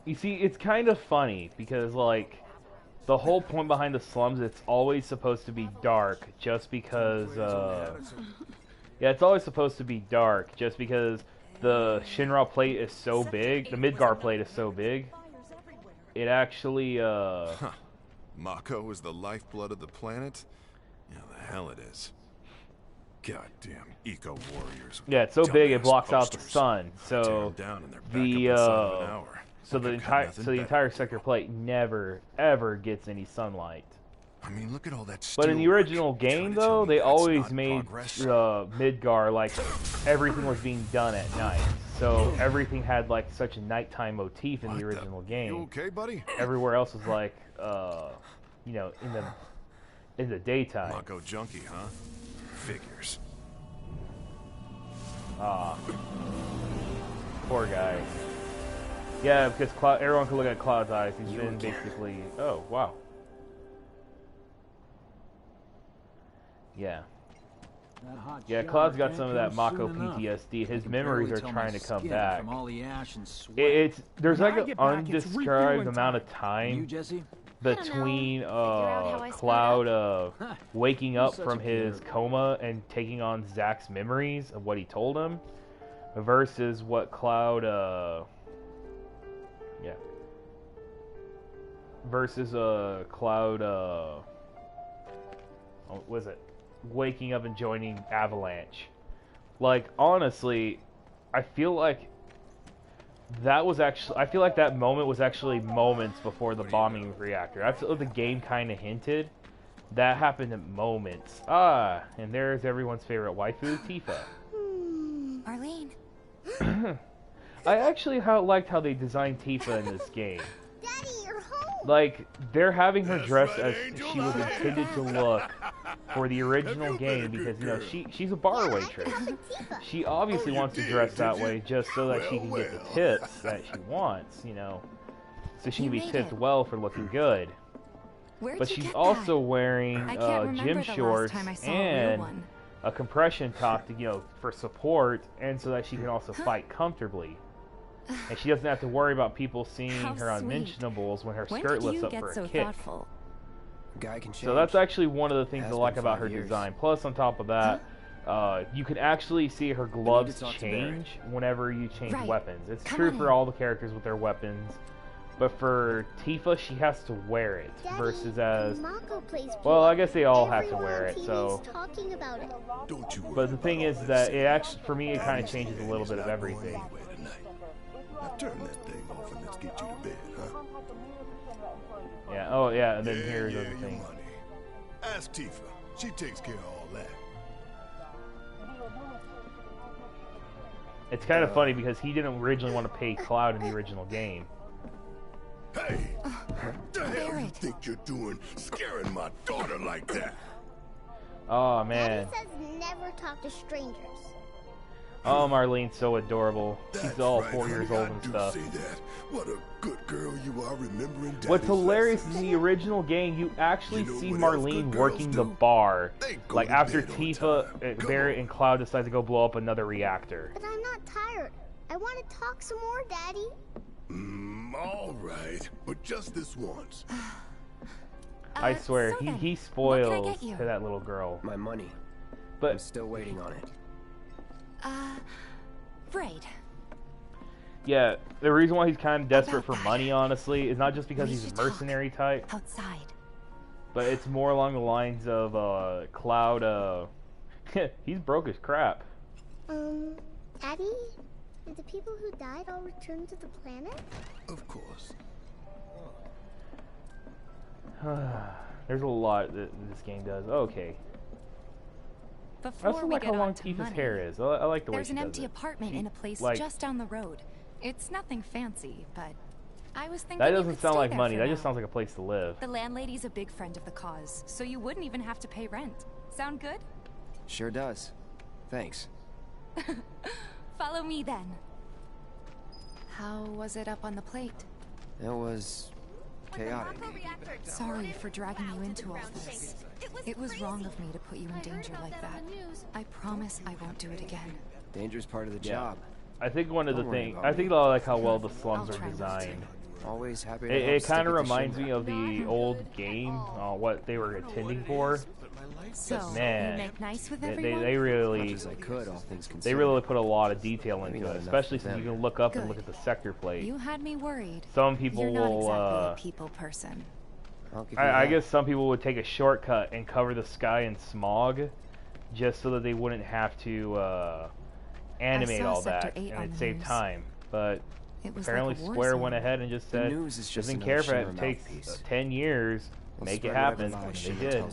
You see, it's kind of funny because, like, the whole point behind the slums, it's always supposed to be dark just because, yeah, it's always supposed to be dark just because the Shinra plate is so big, the Midgar plate is so big, it actually, Mako is the lifeblood of the planet? Yeah, the hell it is. Goddamn eco-warriors. Yeah, it's so big it blocks out the sun, so the entire sector plate never ever gets any sunlight. I mean, look at all that But in the original game, though, they always made Midgar like everything was being done at night, so everything had like such a nighttime motif in the original game. You okay, buddy? Everywhere else was like, in the daytime. Mako junkie, huh? Figures. Poor guy. Yeah, because everyone can look at Cloud's eyes. He's been basically... Oh, wow. Yeah. Yeah, Cloud's got some of that Mako PTSD. His memories are trying to come back. There's like an undescribed amount of time between Cloud waking up from his coma and taking on Zack's memories of what he told him versus what Cloud Cloud what was it? Waking up and joining Avalanche. Like, honestly, I feel like that moment was actually moments before the bombing reactor. That's what the game kind of hinted. That happened in moments. Ah, and there's everyone's favorite waifu, Tifa. Arlene. I actually liked how they designed Tifa in this game. Daddy, you're home. Like, they're having her dressed right, as Angel. she was intended to look for the original game because, you know, she's a bar waitress. She obviously wants to dress that way just so that she can get the tips that she wants, you know. So she can be tipped well for looking good. But she's also wearing gym shorts and a compression top to, you know, for support, and so that she can also fight comfortably. And she doesn't have to worry about people seeing her unmentionables when her skirt lifts up for a kick. Guy can change. So that's actually one of the things I like about her design. Plus, on top of that, you can actually see her gloves change whenever you change weapons. It's true for all the characters with their weapons. But for Tifa, she has to wear it, versus as... Well, I guess they all have to wear it, so... But the thing is that it actually, for me, it kind of changes a little bit of everything. Now turn that thing off and let's get you to bed, huh? Yeah, oh yeah, and then here's the other thing. Ask Tifa. She takes care of all that. It's kind of funny because he didn't originally want to pay Cloud in the original game. Hey! What the hell you think you're doing, scaring my daughter like that? Oh, man. Daddy says never talk to strangers. Oh, Marlene's so adorable. She's all 4 years old and stuff. Say that. What a good girl you are remembering Daddy's What's hilarious is lessons. in the original game, you actually see Marlene working the bar. Like after Tifa, Barrett, and Cloud decide to go blow up another reactor. But I'm not tired. I want to talk some more, Daddy. All right, but just this once. I swear, he spoils that little girl. My money. But I'm still waiting on it. Braid. Yeah, the reason why he's kind of desperate for money, honestly, is not just because he's a mercenary type. Outside. But it's more along the lines of Cloud. He's broke as crap. Daddy, did the people who died all return to the planet? Of course. There's a lot that this game does. Okay. I also like how long Tifa's hair is. I like the way she does it. There's an empty apartment in a place just down the road. It's nothing fancy, but I was thinking that doesn't sound like money. That just sounds like a place to live. The landlady's a big friend of the cause, so you wouldn't even have to pay rent. Sound good? Sure does. Thanks. Follow me then. How was it up on the plate? It was chaotic. Sorry for dragging you into all this. It was wrong of me to put you in danger like that. I promise I won't do it again. Danger's part of the job. I think one of the things, I think I like how well the slums are designed. Always happy to It kind of reminds me of the old game, what they were intending for. So, man, you make nice with everyone? they really, as I could, all things considered. they really put a lot of detail into it, especially since you can look up and look at the sector plate. You had me worried. Some people You're not will, exactly a people person. I guess some people would take a shortcut and cover the sky in smog, just so that they wouldn't have to animate all that, and it'd save time. But apparently like Square went ahead and just said, doesn't care if it takes 10 years, make it happen, and they did.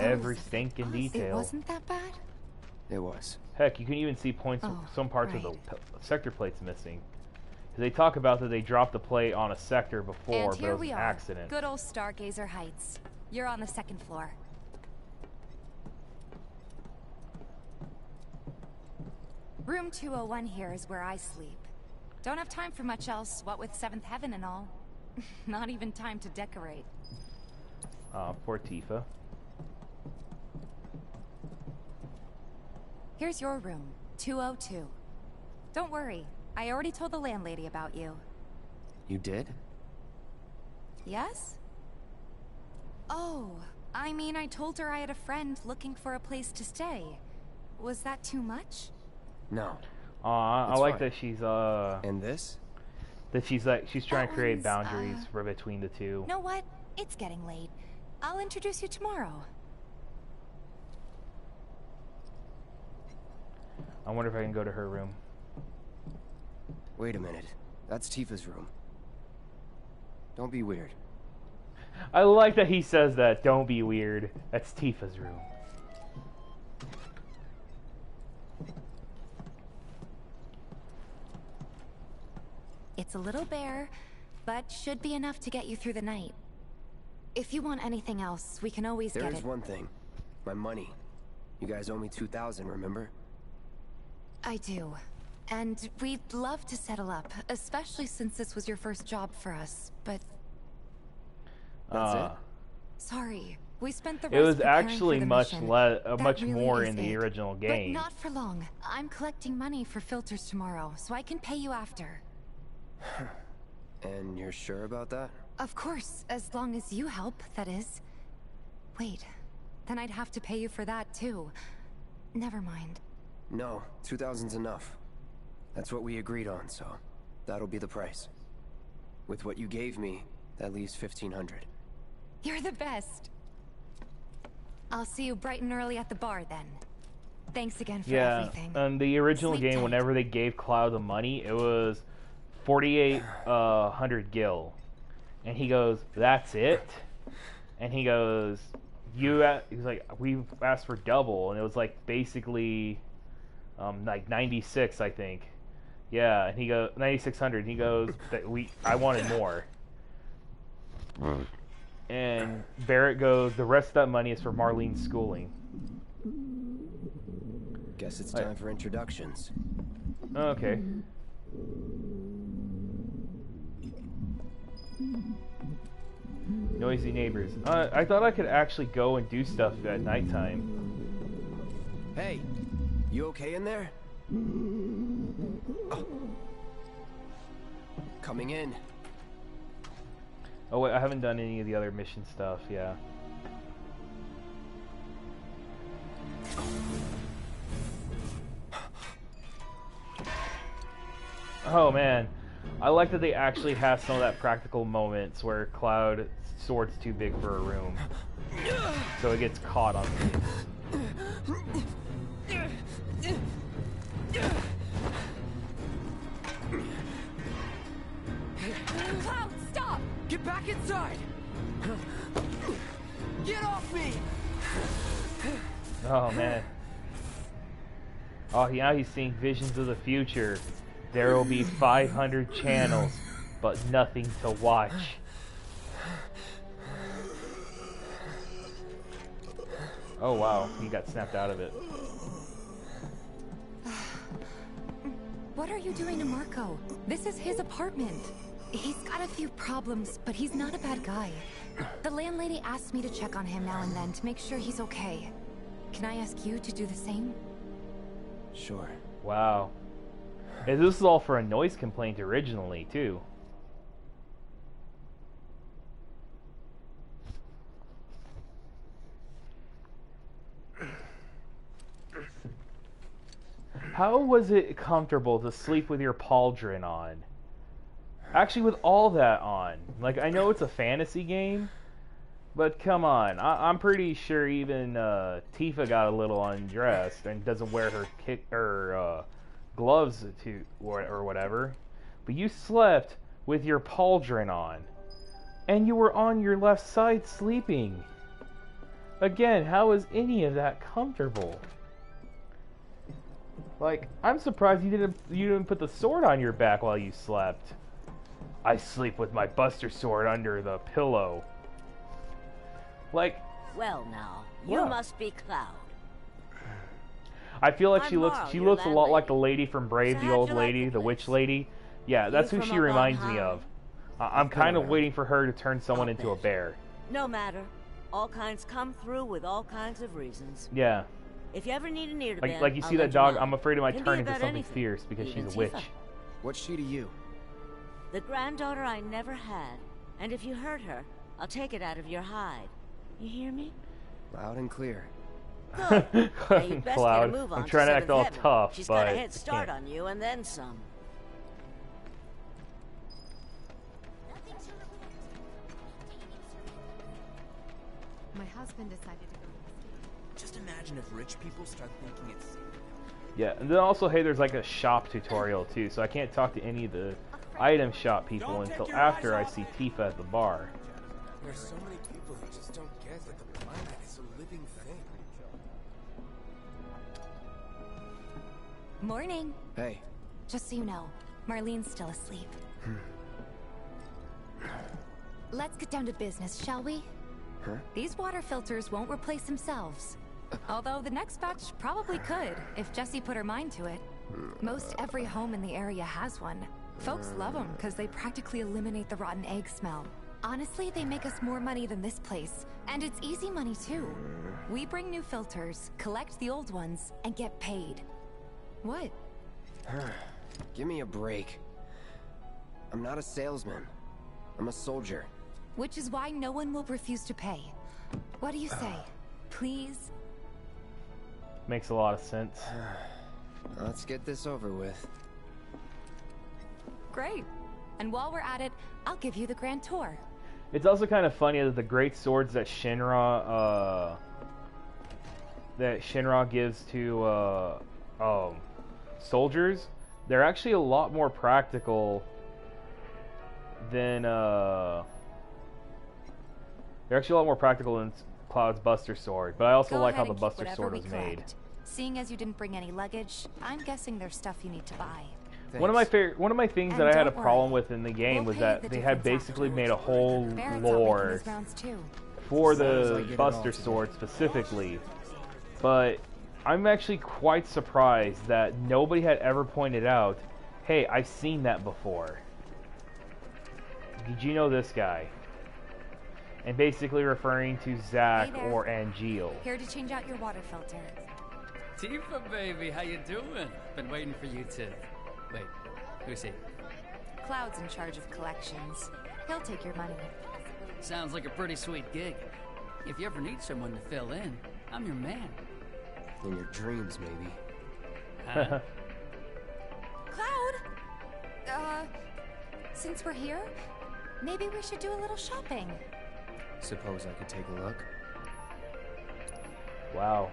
Every stinking detail. It wasn't that bad? It was. Heck, you can even see some parts of the sector plates missing. They talk about that they dropped the plate on a sector before, but it was an accident. Good old Stargazer Heights. You're on the second floor. Room 201 here is where I sleep. Don't have time for much else, what with 7th Heaven and all. Not even time to decorate. Poor Tifa. Here's your room, 202. Don't worry, I already told the landlady about you. You did? Yes? Oh, I mean, I told her I had a friend looking for a place to stay. Was that too much? No. I like that she's And this? That she's trying to create boundaries for between the two. Know what? It's getting late. I'll introduce you tomorrow. I wonder if I can go to her room. Wait a minute. That's Tifa's room. Don't be weird. I like that he says that. Don't be weird. That's Tifa's room. It's a little bare, but should be enough to get you through the night. If you want anything else, we can always get it. There's one thing. My money. You guys owe me 2,000, remember? I do. And we'd love to settle up, especially since this was your first job for us, but... That's it? Sorry. We spent the It was rest preparing actually for the much mission. much That really more is in the it. original game. But not for long. I'm collecting money for filters tomorrow, so I can pay you after. And you're sure about that? Of course, as long as you help, that is. Wait, then I'd have to pay you for that too. Never mind. No, 2,000's enough. That's what we agreed on, so that'll be the price. With what you gave me, that leaves 1,500. You're the best. I'll see you bright and early at the bar then. Thanks again for everything. Yeah, in the original Sleep game, tight. whenever they gave Cloud the money, it was 4,800 gil. And he goes, that's it? And he goes, he's like, we asked for double. And it was like basically like 96, I think. Yeah, and he goes, 9,600. And he goes, I wanted more. And Barrett goes, the rest of that money is for Marlene's schooling. Guess it's time for introductions. Okay. Noisy neighbors. I thought I could actually go and do stuff at nighttime. Hey, you okay in there? Oh. Coming in. Oh wait, I haven't done any of the other mission stuff, yeah. Oh man, I like that they actually have some of that practical moments where Cloud's sword's too big for a room. So it gets caught on things. Cloud, stop! Get back inside! Get off me! Oh man. Oh, now he's seeing visions of the future. There will be 500 channels, but nothing to watch. Oh wow, he got snapped out of it. What are you doing to Marco? This is his apartment. He's got a few problems, but he's not a bad guy. The landlady asked me to check on him now and then to make sure he's okay. Can I ask you to do the same? Sure. Wow. And this is all for a noise complaint originally, too. How was it comfortable to sleep with your pauldron on? Actually, with all that on. Like, I know it's a fantasy game, but come on. I'm pretty sure even Tifa got a little undressed and doesn't wear her gloves or whatever. But you slept with your pauldron on. And you were on your left side sleeping. Again, how is any of that comfortable? Like, I'm surprised you didn't put the sword on your back while you slept. I sleep with my buster sword under the pillow. Like, well now, you must be Cloud. I feel like I'm she looks Marl, your a lot like the lady from Brave, the old lady, the witch lady. Yeah, that's who she reminds me of. I'm kind of waiting for her to turn someone into a bear. No matter. All kinds come through with all kinds of reasons. Yeah. If you ever need an ear to bend, Like you see that dog, I'm afraid it might turn into something fierce because she's a witch. What's she to you? The granddaughter I never had. And if you hurt her, I'll take it out of your hide. You hear me? Loud and clear. Good. Now you best Cloud, get a move on I'm trying to act all Heaven. tough, She's but got a head start I can't. on you and then some. My husband decided to go. Just imagine if rich people start thinking it's safe. Yeah, and then also, hey, there's like a shop tutorial too, so I can't talk to any of the item shop people until after I see Tifa at the bar. There's so many people who just don't get that the planet is a living thing. Morning. Hey. Just so you know, Marlene's still asleep. Let's get down to business, shall we? Huh? These water filters won't replace themselves. Although the next batch probably could, if Jessie put her mind to it. Most every home in the area has one. Folks love them because they practically eliminate the rotten egg smell. Honestly, they make us more money than this place. And it's easy money too. We bring new filters, collect the old ones, and get paid. What? Give me a break. I'm not a salesman. I'm a soldier. Which is why no one will refuse to pay. What do you say? Please? Makes a lot of sense. Let's get this over with. Great. And while we're at it, I'll give you the grand tour. It's also kind of funny that the great swords that Shinra gives to soldiers, they're actually a lot more practical than Cloud's Buster Sword. But I also like how the Buster Sword was made. Seeing as you didn't bring any luggage, I'm guessing there's stuff you need to buy. Thanks. One of my things that I had a problem with in the game was that they had basically made a whole lore for the Buster Sword specifically. But I'm actually quite surprised that nobody had ever pointed out, hey, I've seen that before. Did you know this guy? And basically referring to Zack or Angeal. Here to change out your water filter. Tifa, baby, how you doing? Been waiting for you to... Wait, who's he? Cloud's in charge of collections. He'll take your money. Sounds like a pretty sweet gig. If you ever need someone to fill in, I'm your man. In your dreams, maybe. Huh? Cloud! Since we're here, maybe we should do a little shopping. Suppose I could take a look? Wow.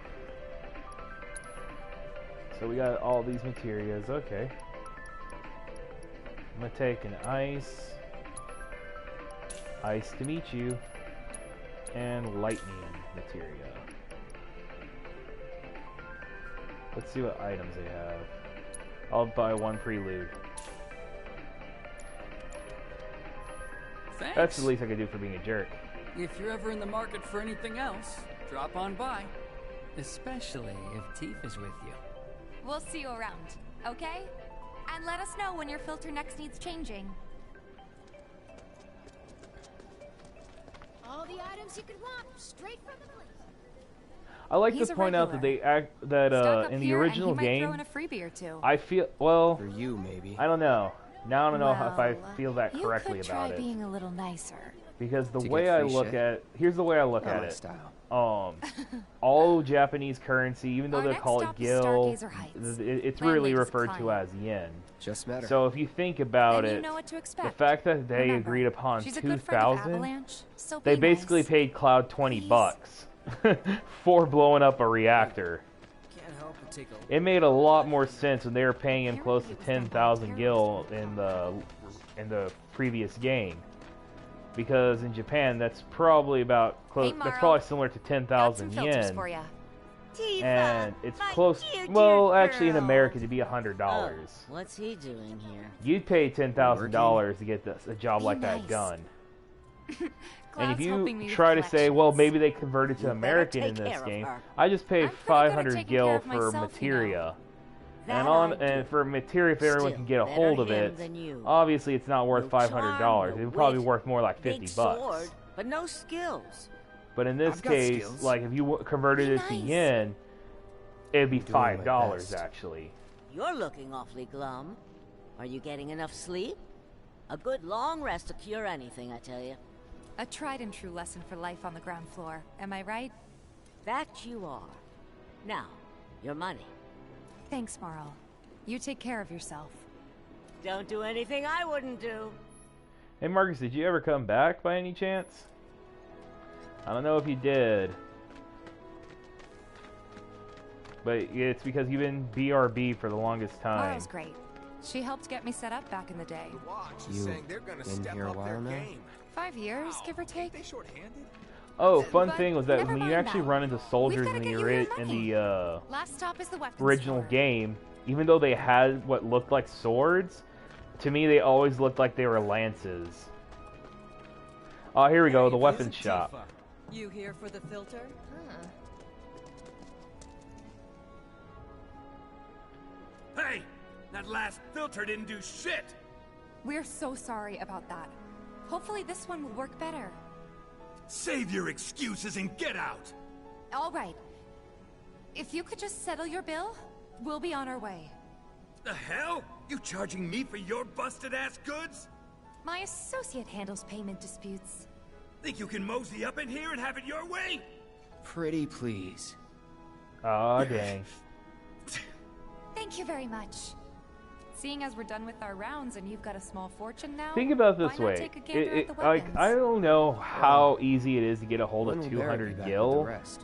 So we got all these materials, okay. I'm gonna take an ice to meet you, and lightning materia. Let's see what items they have. I'll buy one prelude. Thanks. That's the least I could do for being a jerk. If you're ever in the market for anything else, drop on by. Especially if Tifa's with you. We'll see you around, okay? And let us know when your filter next needs changing. All the items you could want, straight from the place. I like to point out that they in the original game, throw in a freebie or two. I feel, well, For you, maybe. I don't know. Now I don't know if I feel that correctly you could about try it. being a little nicer. Because the To way get I free look shit? at, here's the way I look Not at my it. style. All Japanese currency, even though Our they next call it stop is gil, Stargazer Heights. it's Land really Lake's referred to client. as yen. Just met her. So if you think about Then you it, know what to the expect. fact that they Remember, agreed upon she's a good friend of 2,000, Avalanche, so they be basically nice. paid Cloud 20 Please. bucks for blowing up a reactor. Can't help but take a It made a lot more sense when they were paying him close to 10,000 gil in the previous game. Because in Japan, that's probably about close. Hey, That's Morrow. probably similar to Got 10,000 some filters yen, for ya. Tifa, and it's my close. dear, Well, dear actually, in girl. America, to be $100. Oh, what's he doing here? You'd pay $10,000 to get a job Be like nice. that done. And Cloud's if helping you me with try to say, well, collections. maybe they converted to You better American in take this care of game, her. I just paid I'm pretty good at 500 taking gil care of for myself, materia. That And I and do. for materia, if everyone Still can get a better hold of him it, than you. obviously it's not worth No $500. charm, It no would probably be wit, worth more like 50 big bucks. sword, but no skills. But in this I've got case, skills. like if you converted Be it to nice. yen, it'd be I'm doing my $5 best. actually. You're looking awfully glum. Are you getting enough sleep? A good long rest to cure anything, I tell you. A tried and true lesson for life on the ground floor. Am I right? That you are. Now, your money. Thanks, Marl. You take care of yourself. Don't do anything I wouldn't do. Hey Marcus, did you ever come back by any chance? I don't know if you did. But it's because you've been BRB for the longest time. Marl's great. She helped get me set up back in the day. The watch is You saying they're gonna been step here a up their while now? game. 5 years, give or take. Oh, fun But thing was that never when you mind actually that. run into soldiers We've in gotta the, get you your in the Last stop is the weapons original store. game, even though they had what looked like swords, to me they always looked like they were lances. Oh, here we go, the weapons shop. You here for the filter? Hey! That last filter didn't do shit! We're so sorry about that. Hopefully this one will work better. Save your excuses and get out! All right. If you could just settle your bill, we'll be on our way. The hell? You charging me for your busted-ass goods? My associate handles payment disputes. Think you can mosey up in here and have it your way? Pretty please. Aw, dang. Thank you very much. Seeing as we're done with our rounds and you've got a small fortune now, Think about it this why not way. take a gander at the Like, weapons? I don't know how easy it is to get a hold of When will Barrett be 200 back with gil. the rest?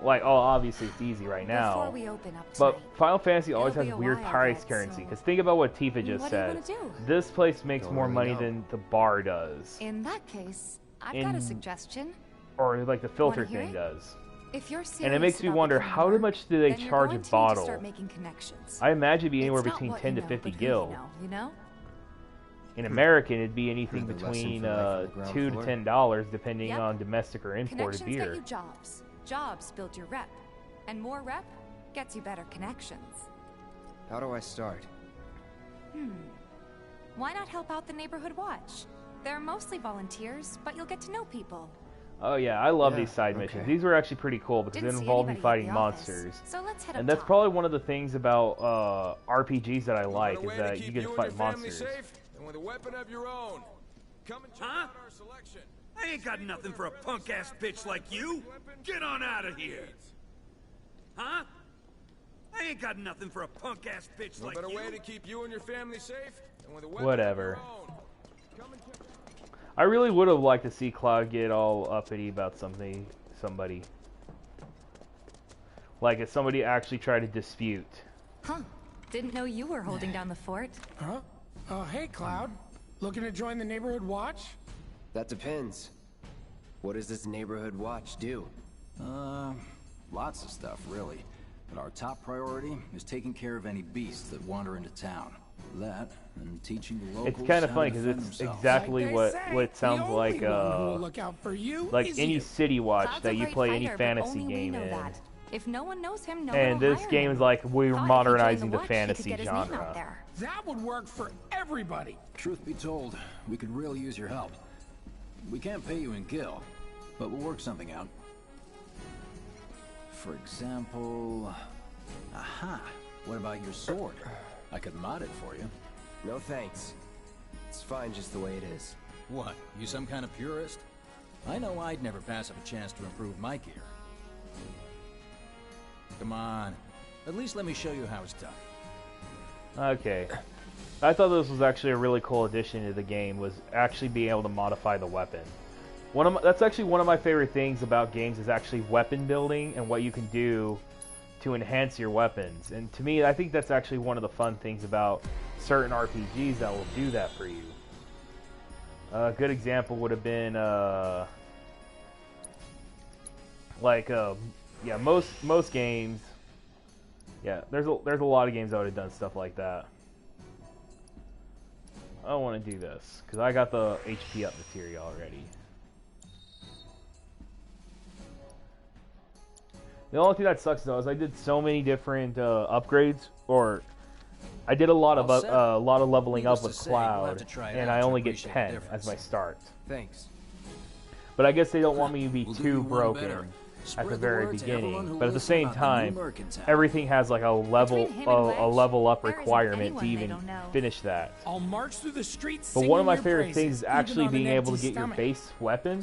Like, oh, obviously it's easy right now. Before we open up But tonight, Final Fantasy always it'll has be a weird while price yet, currency. so- Because think about what Tifa just What do you said. wanna do? This place makes Don't more really money know. than the bar does. in that case, I've got a In- suggestion. Or like the filter Wanna hear thing it? does. If you're serious And it makes me about wonder, becoming how more, much do they then you're charge a going to need to bottle? start making connections. I imagine it'd be anywhere It's not between what 10 you to know, 50 but who gil. you know? In American, it'd be anything Another lesson between for life on the ground $2 to floor. $10, depending Yep. on domestic or imported Connections beer. get you jobs. Jobs build your rep. And more rep gets you better connections. How do I start? Why not help out the neighborhood watch? They're mostly volunteers, but you'll get to know people. Oh yeah, I love Yeah, these side okay. missions. These were actually pretty cool because Didn't they see involve me anybody at fighting the office. monsters. So let's head And up that's top. probably one of the things about RPGs that I like is that you get to fight monsters. And with a weapon of your own. Come and check Huh? out our selection. I ain't got nothing for a punk-ass bitch like you! Get on out of here! Huh? I ain't got nothing for a punk-ass bitch No like better you! way to keep you and your family safe than with a weapon Whatever. of your own. Come and check I really would have liked to see Cloud get all uppity about somebody. Like if somebody actually tried to dispute. Huh. Didn't know you were holding down the fort. Huh? Oh, hey, Cloud. Looking to join the neighborhood watch? That depends. What does this neighborhood watch do? Lots of stuff, really. But our top priority is taking care of any beasts that wander into town. That, and teaching the locals It's kind of how funny to because defend it's themselves. exactly Like what they say, it sounds the like. only one who will look out for you Like is any you. city watch Cloud's that a you great play fighter, any but fantasy only we game know in. that. If no one knows him, no And one will this hire game him. is like we're Thought if he joined modernizing the watch, he could fantasy get his name out genre. there. That would work for everybody. Truth be told, we could really use your help. We can't pay you in gil, but we'll work something out. For example... Aha! What about your sword? I could mod it for you. No thanks. It's fine just the way it is. What, you some kind of purist? I know I'd never pass up a chance to improve my gear. Come on. At least let me show you how it's done. Okay. I thought this was actually a really cool addition to the game, was actually being able to modify the weapon. That's actually one of my favorite things about games is actually weapon building and what you can do to enhance your weapons. And to me, I think that's actually one of the fun things about certain RPGs that will do that for you. A good example would have been, yeah, most games. Yeah, there's a lot of games that would have done stuff like that. I don't want to do this because I got the HP up material already. The only thing that sucks though is I did so many different upgrades, or I did a lot of leveling up with Cloud, and I only get 10 as my start. Thanks. But I guess they don't want me to be too broken at the very beginning. But at the same time, everything has like a level up requirement to even finish that. I'll march through the streets. But one of my favorite things is actually being able to get your base weapon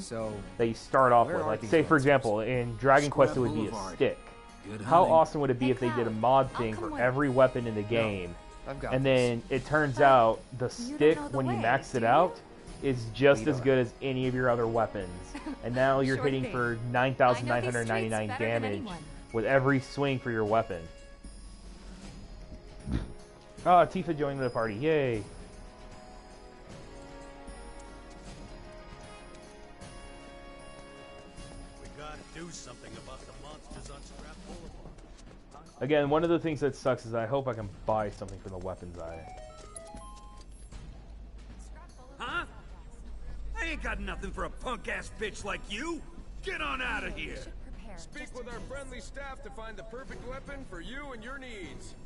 that you start off with. Like, say for example, in Dragon Quest it would be a stick. How awesome would it be if they did a mod thing for every weapon in the game, and then it turns out the stick, when you max it out, is just as good as any of your other weapons. And now you're hitting for 9,999 damage with every swing for your weapon. Oh, Tifa joined the party. Yay. Again, one of the things that sucks is I hope I can buy something from the weapons eye. Huh? I ain't got nothing for a punk-ass bitch like you. Get on out of here. Speak with our friendly staff to find the perfect weapon for you and your needs.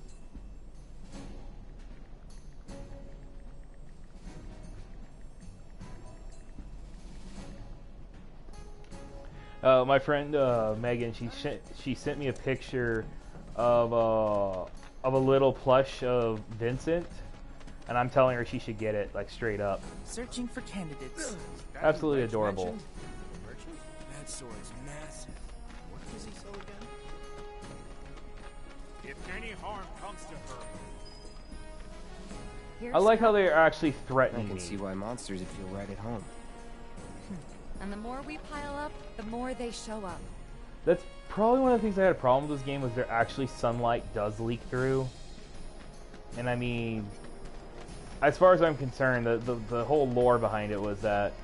My friend Megan, she sent me a picture of a little plush of Vincent, and I'm telling her she should get it, like, straight up. Searching for candidates. Absolutely adorable. Merchant? That sword's massive. What does he sell again? If any harm comes to her. I like how they're actually threatening I can me. see why monsters would feel right at home. And the more we pile up, the more they show up. That's probably one of the things I had a problem with this game, was there actually sunlight does leak through. And I mean, as far as I'm concerned, the whole lore behind it was that,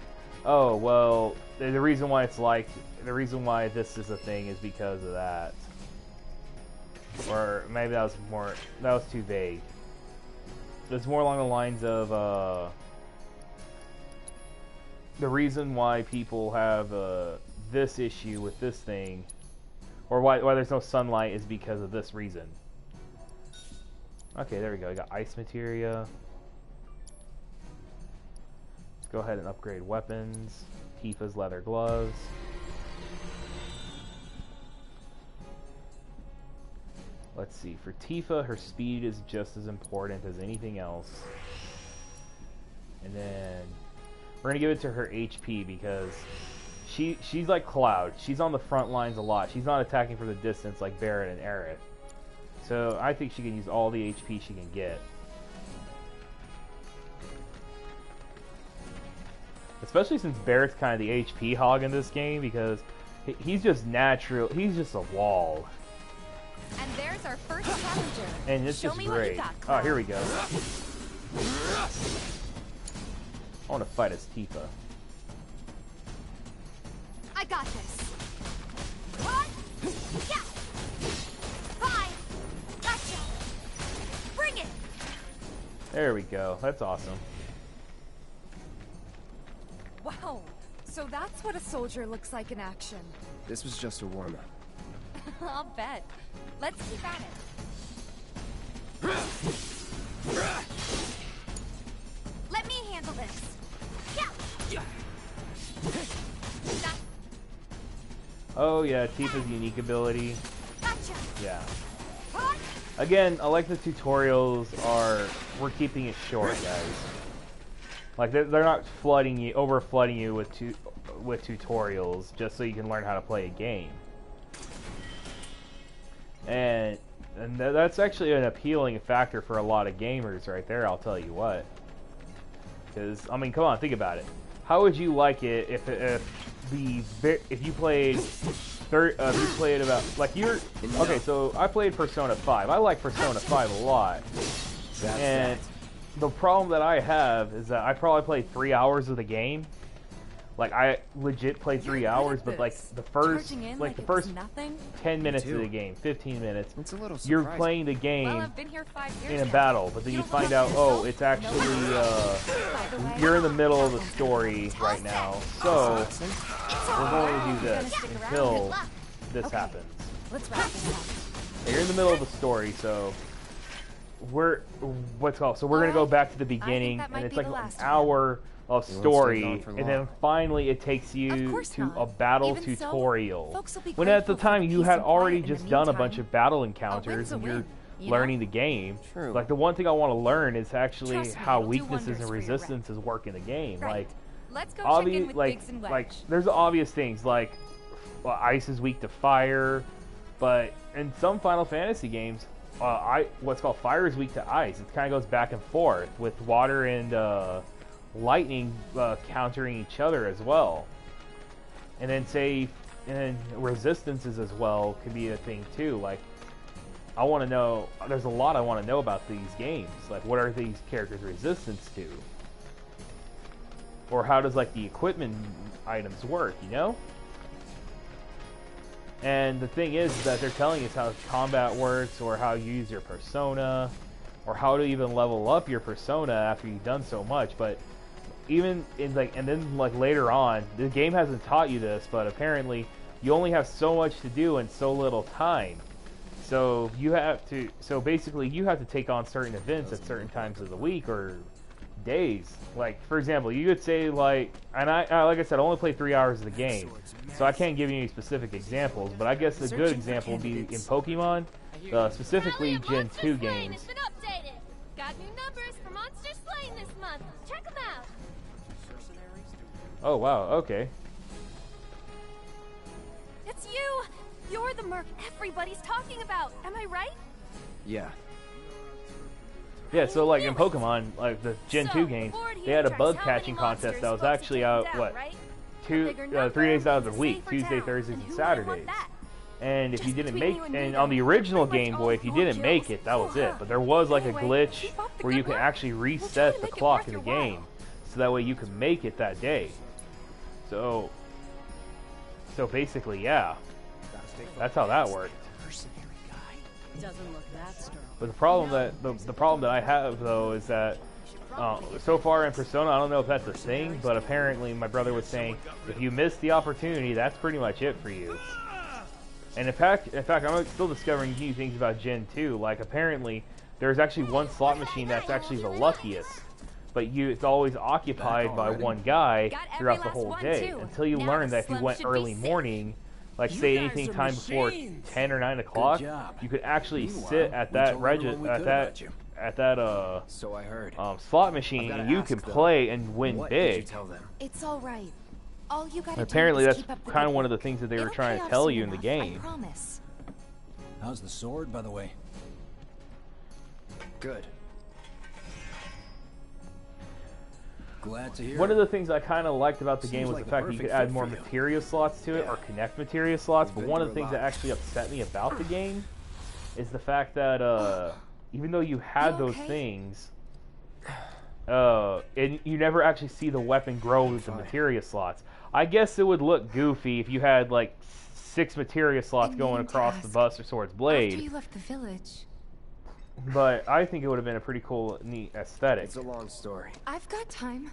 oh, well, the reason why it's like, the reason why this is a thing is because of that. Or maybe that was too vague. It's more along the lines of, the reason why people have this issue with this thing, or why there's no sunlight, is because of this reason. Okay, there we go. I got ice materia. Let's go ahead and upgrade weapons. Tifa's leather gloves. Let's see. For Tifa, her speed is just as important as anything else. And then we're gonna give it to her HP because she's like Cloud. She's on the front lines a lot. She's not attacking from the distance like Barret and Aerith. So I think she can use all the HP she can get. Especially since Barret's kind of the HP hog in this game, because he's just natural. He's just a wall. And there's our first challenger. And it's just great. Oh, here we go. I want to fight as Tifa. I got this. What? Yeah. Fine. Gotcha. Bring it. There we go. That's awesome. Wow. So that's what a soldier looks like in action. This was just a warm-up. I'll bet. Let's keep at it. Let me handle this. Yeah. Oh yeah, Tifa's unique ability. Gotcha. Yeah. Again, I like the tutorials we're keeping it short, guys. Like they're not over flooding you with tutorials just so you can learn how to play a game. And that's actually an appealing factor for a lot of gamers right there, I'll tell you what. Because I mean, come on, think about it. How would you like it if you played about, like, okay, so I played Persona 5. I like Persona 5 a lot. And the problem that I have is that I probably played 3 hours of the game. Like, I legit played 3 hours, but like the first 10 minutes of the game, 15 minutes, you're playing the game in a battle, but then you find out, oh, it's actually, you're in the middle of the story right now, so we're going to do this until this happens. Let's wrap this up. You're in the middle of the story, so we're going to go back to the beginning, and it's like an hour of story, and then finally it takes you to a battle tutorial. When at the time you had already just done a bunch of battle encounters and you're learning the game. Like, the one thing I want to learn is actually how weaknesses and resistances work in the game. Like, there's obvious things like ice is weak to fire, but in some Final Fantasy games, what's called fire is weak to ice. It kind of goes back and forth with water and lightning countering each other as well. And then resistances as well could be a thing too. Like, I want to know, there's a lot I want to know about these games. Like, what are these characters' resistance to? Or how does, like, the equipment items work, you know? And the thing is that they're telling us how combat works, or how you use your persona, or how to even level up your persona after you've done so much. But even in and then later on, the game hasn't taught you this, but apparently you only have so much to do in so little time. So basically you have to take on certain events at certain times of the week or days. Like, for example, you could say like I said, I only played 3 hours of the game, so I can't give you any specific examples, but I guess a good example would be in Pokemon, specifically Gen 2 games. Got new numbers for monster slaying this month. Check them out. Oh wow, okay. It's you. You're the merc everybody's talking about. Am I right? Yeah. Yeah, so like in Pokemon, like the Gen 2 games, they had a bug catching contest that was actually out, 3 days out of the week, Tuesday, Thursdays, and Saturdays. And if you didn't make, and on the original Game Boy, if you didn't make it, that was it. But there was like a glitch where you can actually reset the clock in the game, so that way you can make it that day. So basically, yeah, that's how that worked. Doesn't look that strong. But the problem that I have though is that so far in Persona, I don't know if that's a thing, but apparently my brother was saying if you miss the opportunity, that's pretty much it for you. And in fact, I'm still discovering new things about Gen 2. Like apparently, there's actually one slot machine that's actually the luckiest, but it's always occupied by one guy throughout the whole day until you learn that if you went early morning. Like say anything time before 10 or 9 o'clock, you could actually sit at that so I heard. Slot machine, and you can play and win big. It's all right. All you gotta apparently, do is that's keep up the kind of good one of the work. things that they were It'll trying pay to off tell soon you in the enough, game. I promise. How's the sword, by the way? Good. Glad to hear. One of the things I kind of liked about the game was like the fact that you could add more materia slots to it, or connect materia slots. But one of the things that actually upset me about the game is the fact that even though you had those things, and you never actually see the weapon grow with the materia slots. I guess it would look goofy if you had like 6 materia slots going across the Buster Sword's blade. After you left the village. But I think it would have been a pretty cool, neat aesthetic. It's a long story. I've got time.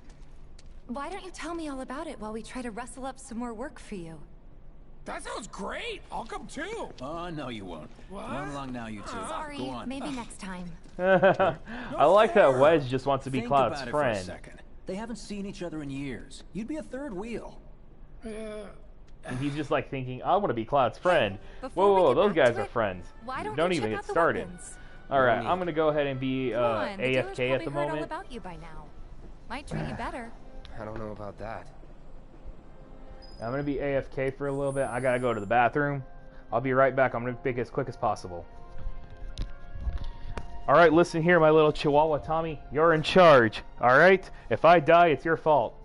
Why don't you tell me all about it while we try to rustle up some more work for you? That sounds great. I'll come too. Oh, no, you won't. What? Run along now, you two. Sorry, Go on. maybe next time. I like that Wedge just wants to be Think Cloud's about it friend. For a second. They haven't seen each other in years. You'd be a third wheel. And he's just like thinking, I want to be Cloud's friend. Before we Whoa, get those back guys to are it, friends. Why don't Don't you even check get out the started. weapons? Alright, I'm gonna go ahead and be Come on, the dealer's AFK at the probably heard all moment. about you by now. Might treat you better. I don't know about that. I'm gonna be AFK for a little bit. I gotta go to the bathroom. I'll be right back. I'm gonna make it as quick as possible. Alright, listen here, my little Chihuahua Tommy. You're in charge. Alright? If I die, it's your fault.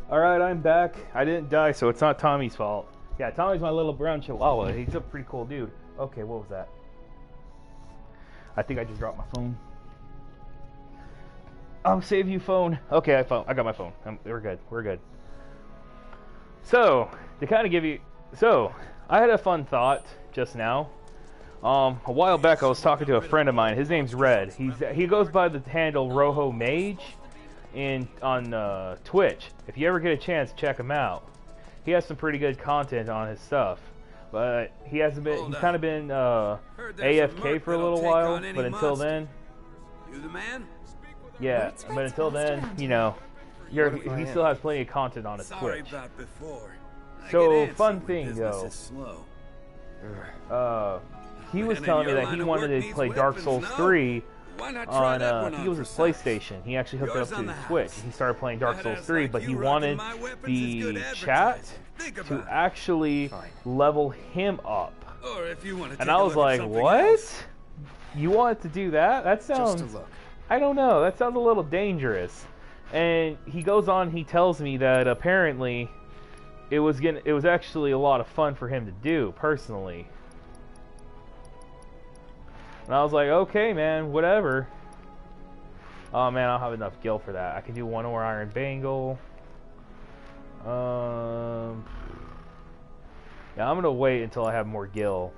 Alright, I'm back. I didn't die, so it's not Tommy's fault. Yeah, Tommy's my little brown chihuahua. He's a pretty cool dude. Okay, what was that? I think I just dropped my phone. Save you phone. Okay, I got my phone. We're good. We're good. So, to kind of give you... So, I had a fun thought just now. A while back, I was talking to a friend of mine. His name's Red. He goes by the handle Rojo Mage. on Twitch. If you ever get a chance, check him out. He has some pretty good content on his stuff. But he hasn't been. He's kind of been AFK for a little while. But until then, you the man? Yeah. But until then, you know, he still has plenty of content on his Twitch. So fun thing though. He was telling me that he wanted to play Dark Souls 3 on I think it was his PlayStation. He actually hooked it up to his Switch. He started playing Dark Souls 3, but he wanted the chat to actually level him up. And I was like, what? You want to do that? That sounds... I don't know. That sounds a little dangerous. And he goes on, he tells me that apparently it was actually a lot of fun for him to do, personally. And I was like, okay, man, whatever. Oh, man, I don't have enough gil for that. I can do 1 ore iron bangle. Yeah, I'm going to wait until I have more gil.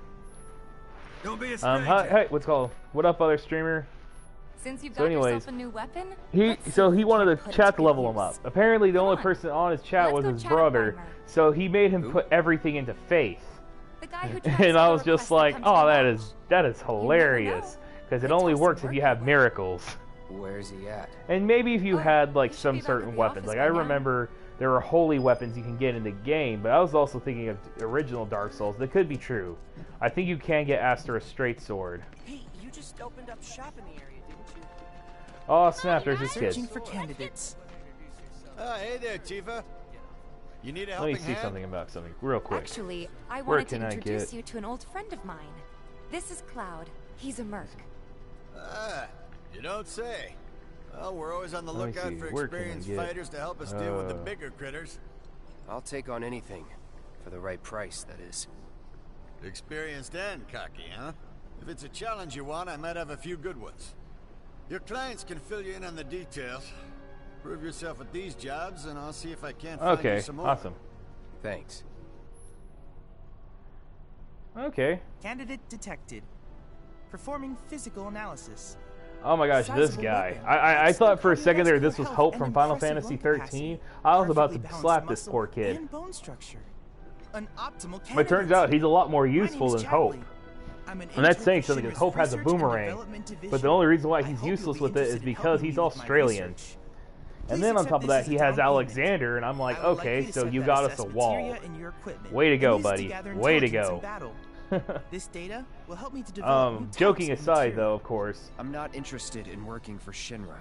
Don't be a stranger. Hey, what's called? What up, other streamer? Since you've got yourself a new weapon, he wanted the chat to level him up. Apparently, the only person on his chat was his brother, so he made him put everything into faith. And I was just like, oh, that is hilarious, because it only works if you have miracles. Where's he at? And maybe if you had like some certain weapons. Like I remember there were holy weapons you can get in the game, but I was also thinking of the original Dark Souls. That could be true. I think you can get Aster a straight sword. Hey, you just opened up shop in the area, didn't you? Oh snap! There's this kid. Searching for candidates. Hey there, Tifa. You need a Let helping me see hand? something about something real quick. Actually, I Where wanted to can I introduce get... you to an old friend of mine. This is Cloud. He's a merc. You don't say. Well, we're always on the Let me lookout see, for where can I experienced get- fighters to help us deal with the bigger critters. I'll take on anything. For the right price, that is. Experienced and cocky, huh? If it's a challenge you want, I might have a few good ones. Your clients can fill you in on the details. Prove yourself at these jobs, and I'll see if I can't find you some more. Awesome. Thanks. Okay. Candidate detected. Performing physical analysis. Oh my gosh, this guy. I thought for a second there this was Hope from Final Fantasy 13. I was about to slap this poor kid. And bone structure. An optimal But it turns out he's a lot more useful than Hope. I'm an And that's saying intern something, for because Hope has a Shinra's Research and boomerang. Development Division. But the only reason why I he's hope useless you'll with be it is interested in because helping he's me with my Australian. research. And Please then on accept top of this that, as he a has down payment. Alexander, and I'm like, I would like okay, you to so set you that got us a assessment wall. area in your equipment. Way to go, Use it buddy. gather Way to intelligence in go. battle. This data will help me to develop new Joking types of aside, material. though, of course. I'm not interested in working for Shinra.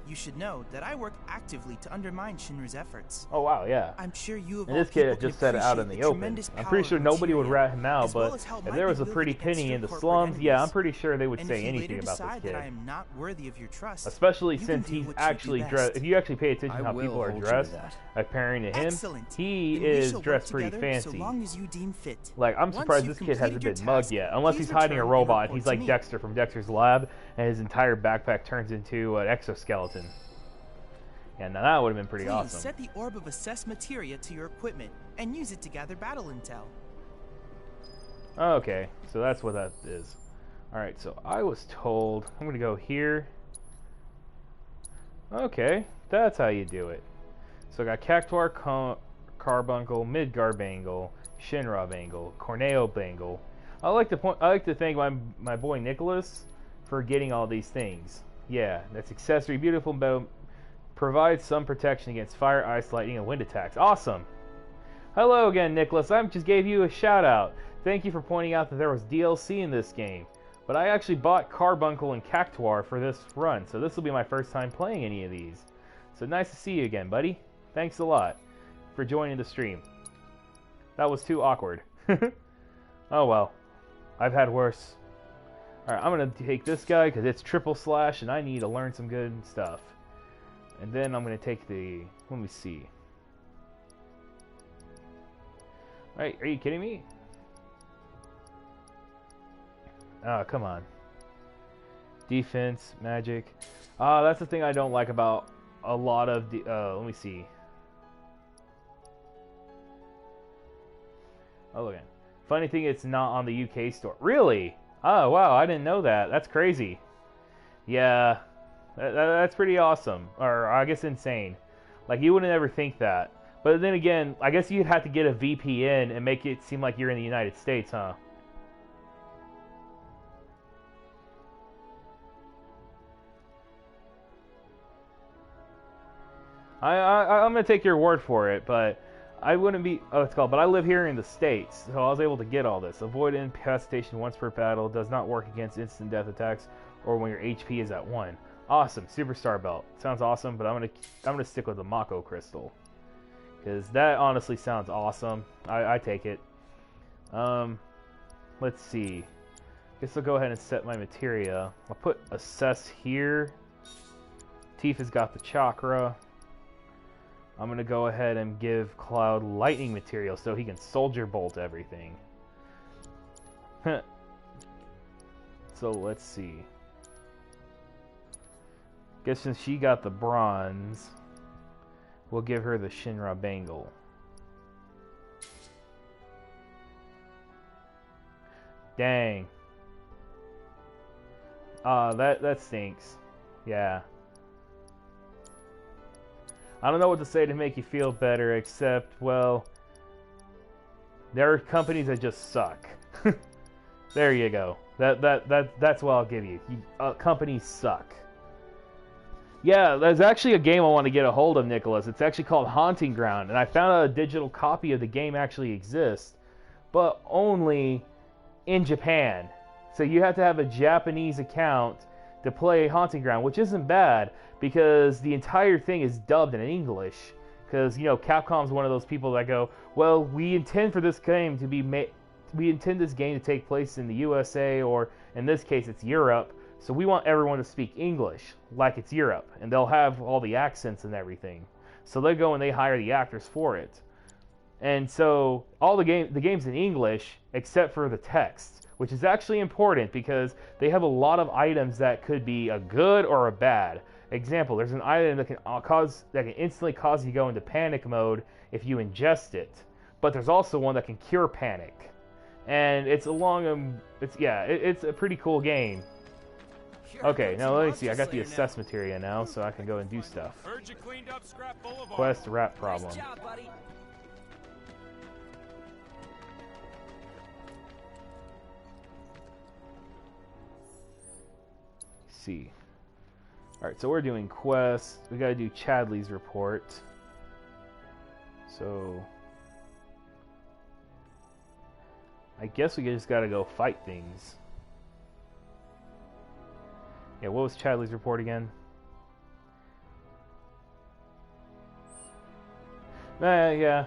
You should know that I work actively to undermine Shinra's efforts. Oh wow, yeah. I'm sure you of And all this kid people had can just said it out in appreciate the the open. tremendous I'm power pretty sure of nobody would materia, rat him out, as well but as how it if might there be was a wielded pretty against penny your in the corporate slums, yeah, I'm enemies. pretty sure they would And say if you anything later about this decide kid. that I am not worthy of your trust, Especially you can since do he's what you do actually best. dressed. If you actually pay attention I to how will people are hold you to dressed, that. comparing to him, Excellent. he Then we is shall work dressed pretty together fancy. So long as you deem fit. Like, I'm Once surprised you've this kid hasn't completed been your mugged task, yet. Unless please he's hiding a return and robot. report He's to like me. Dexter from Dexter's Lab, and his entire backpack turns into an exoskeleton. Yeah, now that would have been pretty Please awesome. set the orb of assessed materia to your equipment and use it to gather battle intel. Okay, so that's what that is. Alright, so I was told I'm going to go here. Okay, that's how you do it. So I got Cactuar Carbuncle, Midgar Bangle, Shinra Bangle, Corneo Bangle. I like to thank my boy Nicholas for getting all these things. Yeah, that's accessory, beautiful bow, provides some protection against fire, ice, lightning, and wind attacks. Awesome. Hello again, Nicholas. I just gave you a shout out. Thank you for pointing out that there was DLC in this game. But I actually bought Carbuncle and Cactuar for this run, so this will be my first time playing any of these. So nice to see you again, buddy. Thanks a lot for joining the stream. That was too awkward. Oh well. I've had worse. Alright, I'm going to take this guy because it's triple slash and I need to learn some good stuff. And then I'm going to take the... Let me see. Alright, are you kidding me? Oh, come on. Defense, magic. That's the thing I don't like about a lot of the... let me see. Oh, look at it. Funny thing, it's not on the UK store. Really? Oh, wow, I didn't know that. That's crazy. Yeah. That's pretty awesome. Or, I guess insane. Like, you wouldn't ever think that. But then again, I guess you'd have to get a VPN and make it seem like you're in the United States, huh? I'm gonna take your word for it, but I wouldn't be. Oh, it's called. But I live here in the States, so I was able to get all this. Avoid incapacitation once per battle. Does not work against instant death attacks or when your HP is at 1. Awesome, superstar belt. Sounds awesome, but I'm gonna stick with the Mako crystal because that honestly sounds awesome. I take it. Let's see. Guess I'll go ahead and set my materia. I'll put assess here. Tifa's got the chakra. I'm going to go ahead and give Cloud lightning material so he can soldier bolt everything. So let's see. Guess since she got the bronze, we'll give her the Shinra bangle. Dang. That stinks. Yeah. I don't know what to say to make you feel better, except, well, there are companies that just suck. There you go. That's what I'll give you. Companies suck. Yeah, there's actually a game I want to get a hold of, Nicholas. It's actually called Haunting Ground, and I found out a digital copy of the game actually exists, but only in Japan. So you have to have a Japanese account to play Haunting Ground, which isn't bad because the entire thing is dubbed in English. Because, you know, Capcom's one of those people that go, well, we intend for this game to be we intend this game to take place in the USA, or in this case it's Europe, so we want everyone to speak English like it's Europe, and they'll have all the accents and everything. So they go and they hire the actors for it. And so all the game's in English except for the text, which is actually important because they have a lot of items that could be a good or a bad. Example, there's an item that can instantly cause you to go into panic mode if you ingest it. But there's also one that can cure panic. And it's it's a pretty cool game. Okay, now let me see. I got the assess materia now, so I can go and do stuff. Quest rat problem. See. Alright, so we're doing quests. We gotta do Chadley's report. So I guess we just gotta go fight things. Yeah, what was Chadley's report again? Yeah.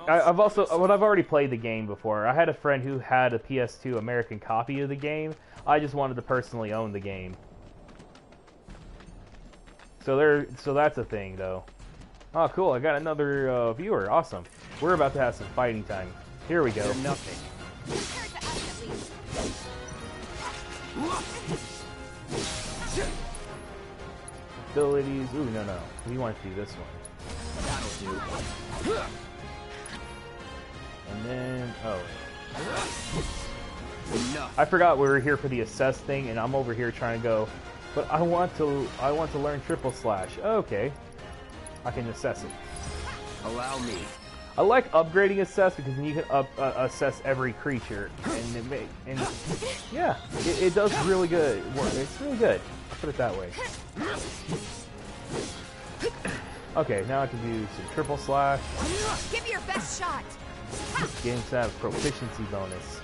I've already played the game before. I had a friend who had a PS2 American copy of the game. I just wanted to personally own the game. So that's a thing, though. Oh, cool! I got another viewer. Awesome. We're about to have some fighting time. Here we go. Nothing. Abilities. Ooh, no. We want to do this one. That'll do. And then, I forgot we were here for the assess thing, and I'm over here trying to go. But I want to learn triple slash. Okay, I can assess it. Allow me. I like upgrading assess because then you can assess every creature, and yeah, it does really good work. It's really good. I'll put it that way. Okay, now I can do some triple slash. Give your best shot. Games have proficiency bonus.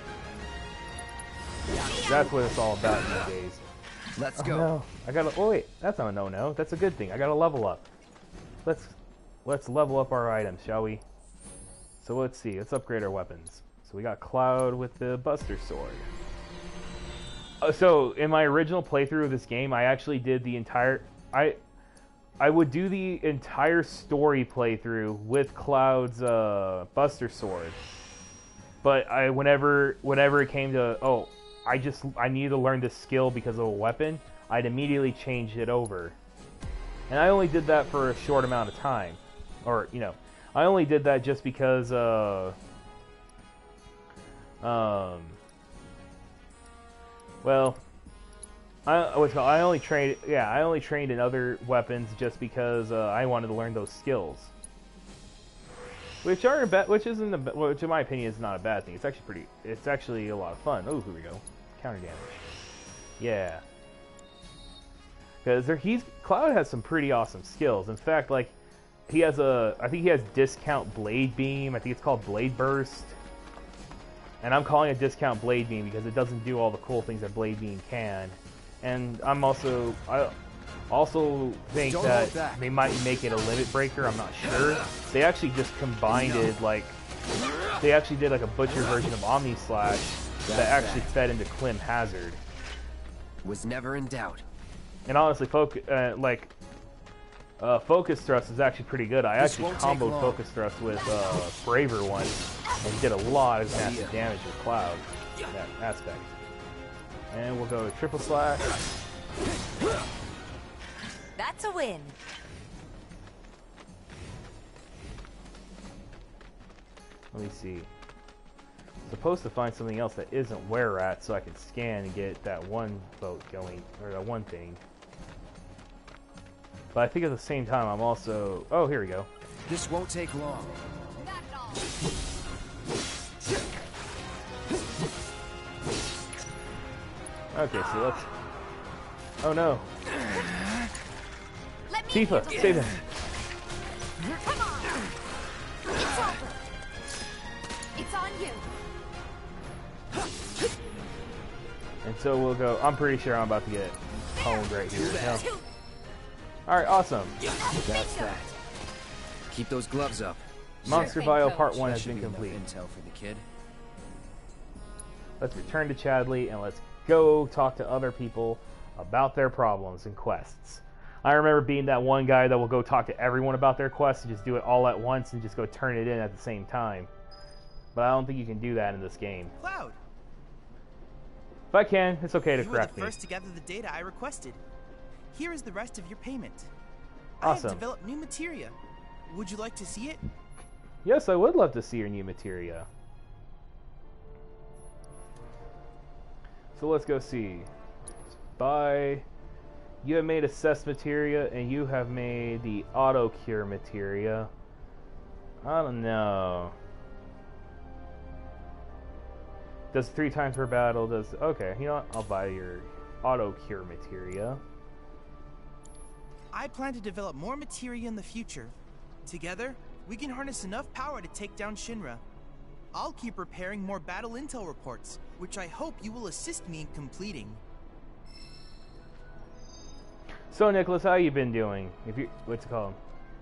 That's what it's all about these days. Let's go. No. I gotta. Oh wait, that's not a no. That's a good thing. I gotta level up. Let's level up our items, shall we? So let's see. Let's upgrade our weapons. So we got Cloud with the Buster Sword. So in my original playthrough of this game, I actually did the entire. I would do the entire story playthrough with Cloud's Buster Sword. But whenever it came to I needed to learn this skill because of a weapon, I'd immediately change it over. And I only did that for a short amount of time. Or, you know, I only did that just because, well, I only trained in other weapons just because I wanted to learn those skills, which in my opinion is not a bad thing. It's actually a lot of fun. Oh, here we go, counter damage. Yeah, because Cloud has some pretty awesome skills. In fact, like I think he has discount blade beam. I think it's called blade burst. And I'm calling it discount blade beam because it doesn't do all the cool things that blade beam can. And I also think that they might make it a limit breaker. I'm not sure. They actually just combined it, like they actually did like a butcher version of Omni Slash that actually fed into Clem Hazard. Was never in doubt. And honestly, Focus Thrust is actually pretty good. I actually comboed Focus Thrust with Braver once and did a lot of massive damage with Cloud in that aspect. And we'll go to Triple Slash. That's a win. Let me see. I'm supposed to find something else that isn't Were-Rat so I can scan and get that one boat going, or that one thing. But I think at the same time I'm also... Oh, here we go. This won't take long. Okay, so let's... Oh no. Tifa, save him. Come on. It's over. It's on you. And so we'll go... I'm pretty sure I'm about to get honed right here. No. Alright, awesome. That's that. Keep those gloves up. Monster Bio Part 1 has been complete. Intel for the kid. Let's return to Chadley and let's go talk to other people about their problems and quests. I remember being that one guy that will go talk to everyone about their quests and just do it all at once and just go turn it in at the same time. But I don't think you can do that in this game. Cloud! If I can, it's okay to correct me. You were the first to gather the data I requested. Here is the rest of your payment. Awesome. I have developed new materia. Would you like to see it? Yes, I would love to see your new materia. So let's go see. Buy. You have made assess materia, and you have made the auto cure materia. I don't know. Does 3 times per battle. Does okay? You know what? I'll buy your auto cure materia. I plan to develop more materia in the future. Together, we can harness enough power to take down Shinra. I'll keep preparing more battle intel reports, which I hope you will assist me in completing. So Nicholas, how you been doing? What's it called?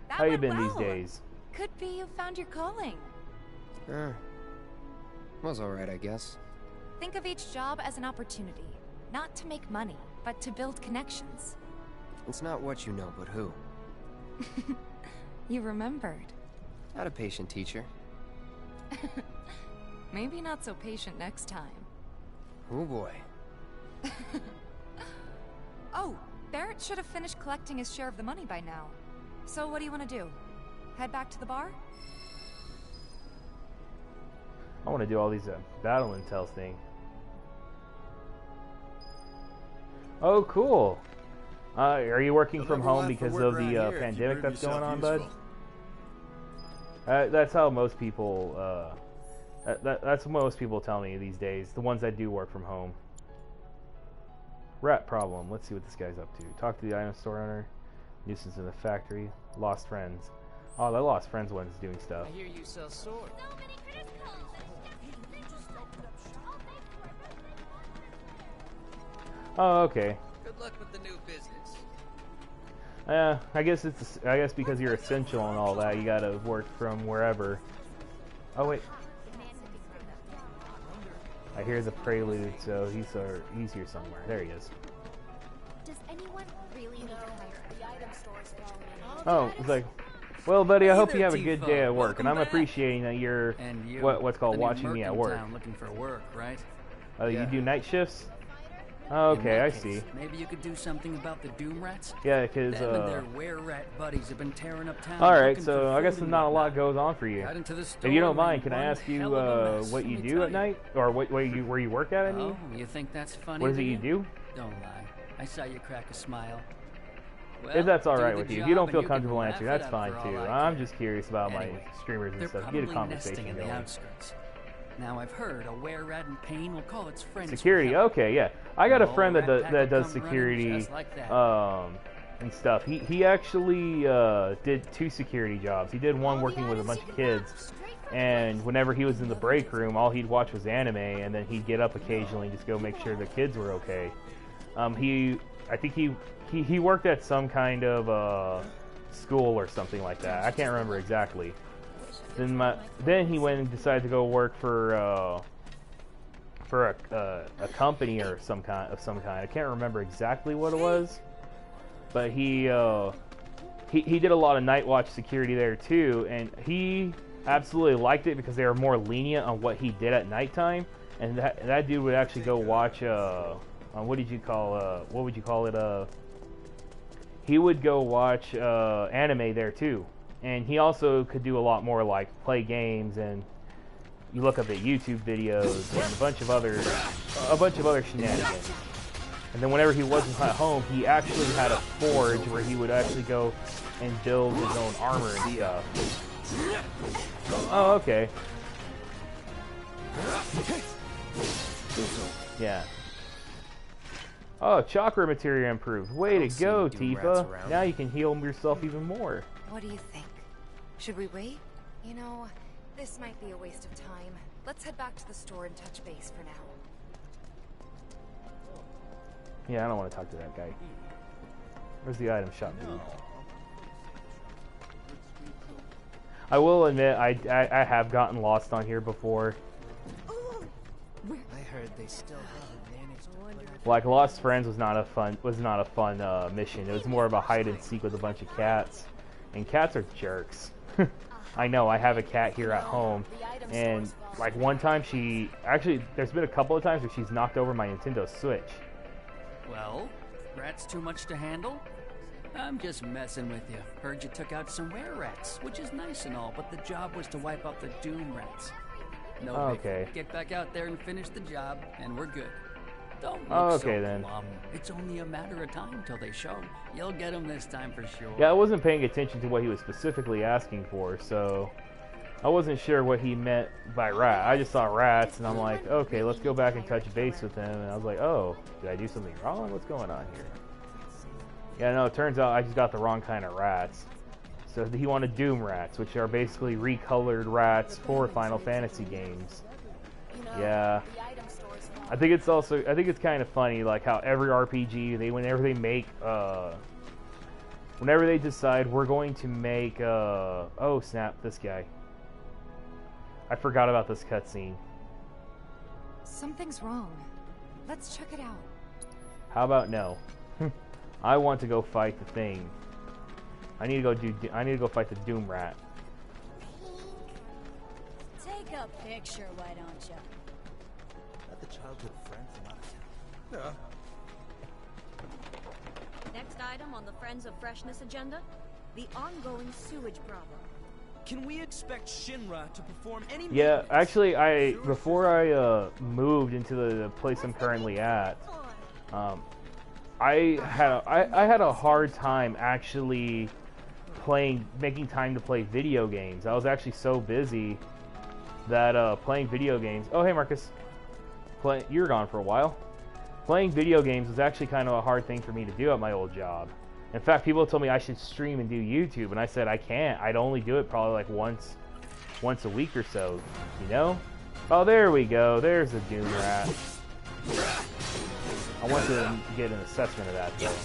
How you been these days? Could be you found your calling. Was alright, I guess. Think of each job as an opportunity, not to make money, but to build connections. It's not what you know, but who. You remembered. Not a patient teacher. Maybe not so patient next time. Oh boy. Oh, Barrett should have finished collecting his share of the money by now. So what do you want to do? Head back to the bar? I want to do all these battle intel thing. Oh, cool. Are you working from home because of the pandemic that's going on, bud? That's how most people. That's what most people tell me these days. The ones that do work from home. Rat problem. Let's see what this guy's up to. Talk to the item store owner. Nuisance in the factory. Lost friends. Oh, that lost friends one's doing stuff. I hear you sell swords. Oh, okay. Good luck with the new business. I guess because you're essential and all that, you gotta work from wherever. Oh wait. I hear the prelude, so he's here somewhere. There he is. Does anyone really need to hire the item stores? Oh, it's like, well, buddy, I hope you have a good day at work, and I'm appreciating that you're what's called watching me at work. Looking for work, right? Oh, you do night shifts? Oh, okay, I see. Maybe you could do something about the Doom Rats? Yeah, because Them and their were-rat buddies have been tearing up town. Alright, so I guess not a lot goes on for you. Out into the If store you don't and mind, can I one ask you hell of a mess, what let you me do tell at you. night? Or where you work at, I mean? Oh, you think that's funny? What is it do you do? Don't lie. I saw you crack a smile. Well, If that's all do right the with you. If job you don't and feel can comfortable laugh answering, it that's up fine for too. all I I'm care. just curious about my Anyway, streamers and they're stuff. Get a probably nesting conversation in the going. outskirts. Now I've heard a were-rat in pain will call its friends. Security, okay, yeah. I got a friend that rat pack that will does come running security, just like that. and stuff. He actually did 2 security jobs. He did one working with a bunch of kids, and whenever he was in the break room, all he'd watch was anime, and then he'd get up occasionally and just go make sure the kids were okay. I think he worked at some kind of school or something like that. I can't remember exactly. Then he went and decided to go work for a company or some kind. I can't remember exactly what it was, but he did a lot of night watch security there too, and he absolutely liked it because they were more lenient on what he did at nighttime. And that dude would actually go watch what would you call it? He would go watch anime there too, and he also could do a lot more like play games, and you look up at YouTube videos and a bunch of other shenanigans. And then whenever he wasn't at home, he actually had a forge where he would actually go and build his own armor and stuff. Oh, okay. Yeah. Oh, chakra materia improved. Way to go, Tifa. Now you can heal yourself even more. What do you think? Should we wait? You know, this might be a waste of time. Let's head back to the store and touch base for now. Yeah, I don't want to talk to that guy. Where's the item shop, dude? I will admit, I have gotten lost on here before. I heard they still haven't managed to put out Like Lost Friends was not a fun mission. It was more of a hide and seek with a bunch of cats, and cats are jerks. I know. I have a cat here at home, and like one time there's been a couple of times where she's knocked over my Nintendo Switch. Well, rats too much to handle? I'm just messing with you. Heard you took out some were-rats, which is nice and all, but the job was to wipe out the Doom rats. No okay. big. Get back out there and finish the job, and we're good. Don't look Okay, so then. glum. It's only a matter of time till they show. You'll get them this time for sure. Yeah, I wasn't paying attention to what he was specifically asking for, so I wasn't sure what he meant by rat. I just saw rats, and I'm like, okay, let's go back and touch base with him. And I was like, oh, did I do something wrong? What's going on here? Yeah, no, it turns out I just got the wrong kind of rats. So he wanted Doom rats, which are basically recolored rats for Final Fantasy games. Yeah. I think it's kind of funny, like how every RPG, whenever they decide we're going to make, oh snap, this guy. I forgot about this cutscene. Something's wrong. Let's check it out. How about no? I want to go fight the thing. I need to go fight the Doom rat. Take a picture, why don't you? Not the childhood friend from out of town. Next item on the Friends of Freshness agenda, the ongoing sewage problem. Can we expect Shinra to perform any? Yeah, actually, before I moved into the place I'm currently at, I had a hard time actually making time to play video games. I was actually so busy that playing video games. Oh, hey Marcus, you were gone for a while. Playing video games was actually kind of a hard thing for me to do at my old job. In fact, people told me I should stream and do YouTube, and I said I can't. I'd only do it probably like once a week or so, you know? Oh, there we go. There's the Doom rat. I want to get an assessment of that, though.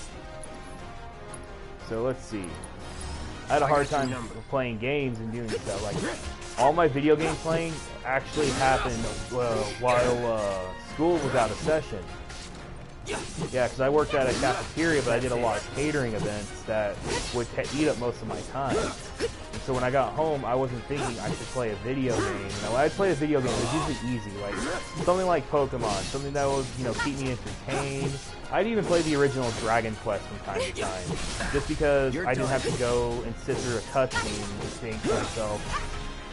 So let's see. I had a hard time playing games and doing stuff. Like, all my video game playing actually happened while school was out of session. Yeah, because I worked at a cafeteria, but I did a lot of catering events that would eat up most of my time. And so when I got home, I wasn't thinking I should play a video game. And when I'd play a video game, it was usually easy, like something like Pokemon, something that would, keep me entertained. I'd even play the original Dragon Quest from time to time, just because I didn't have to go and sit through a cutscene and think to myself,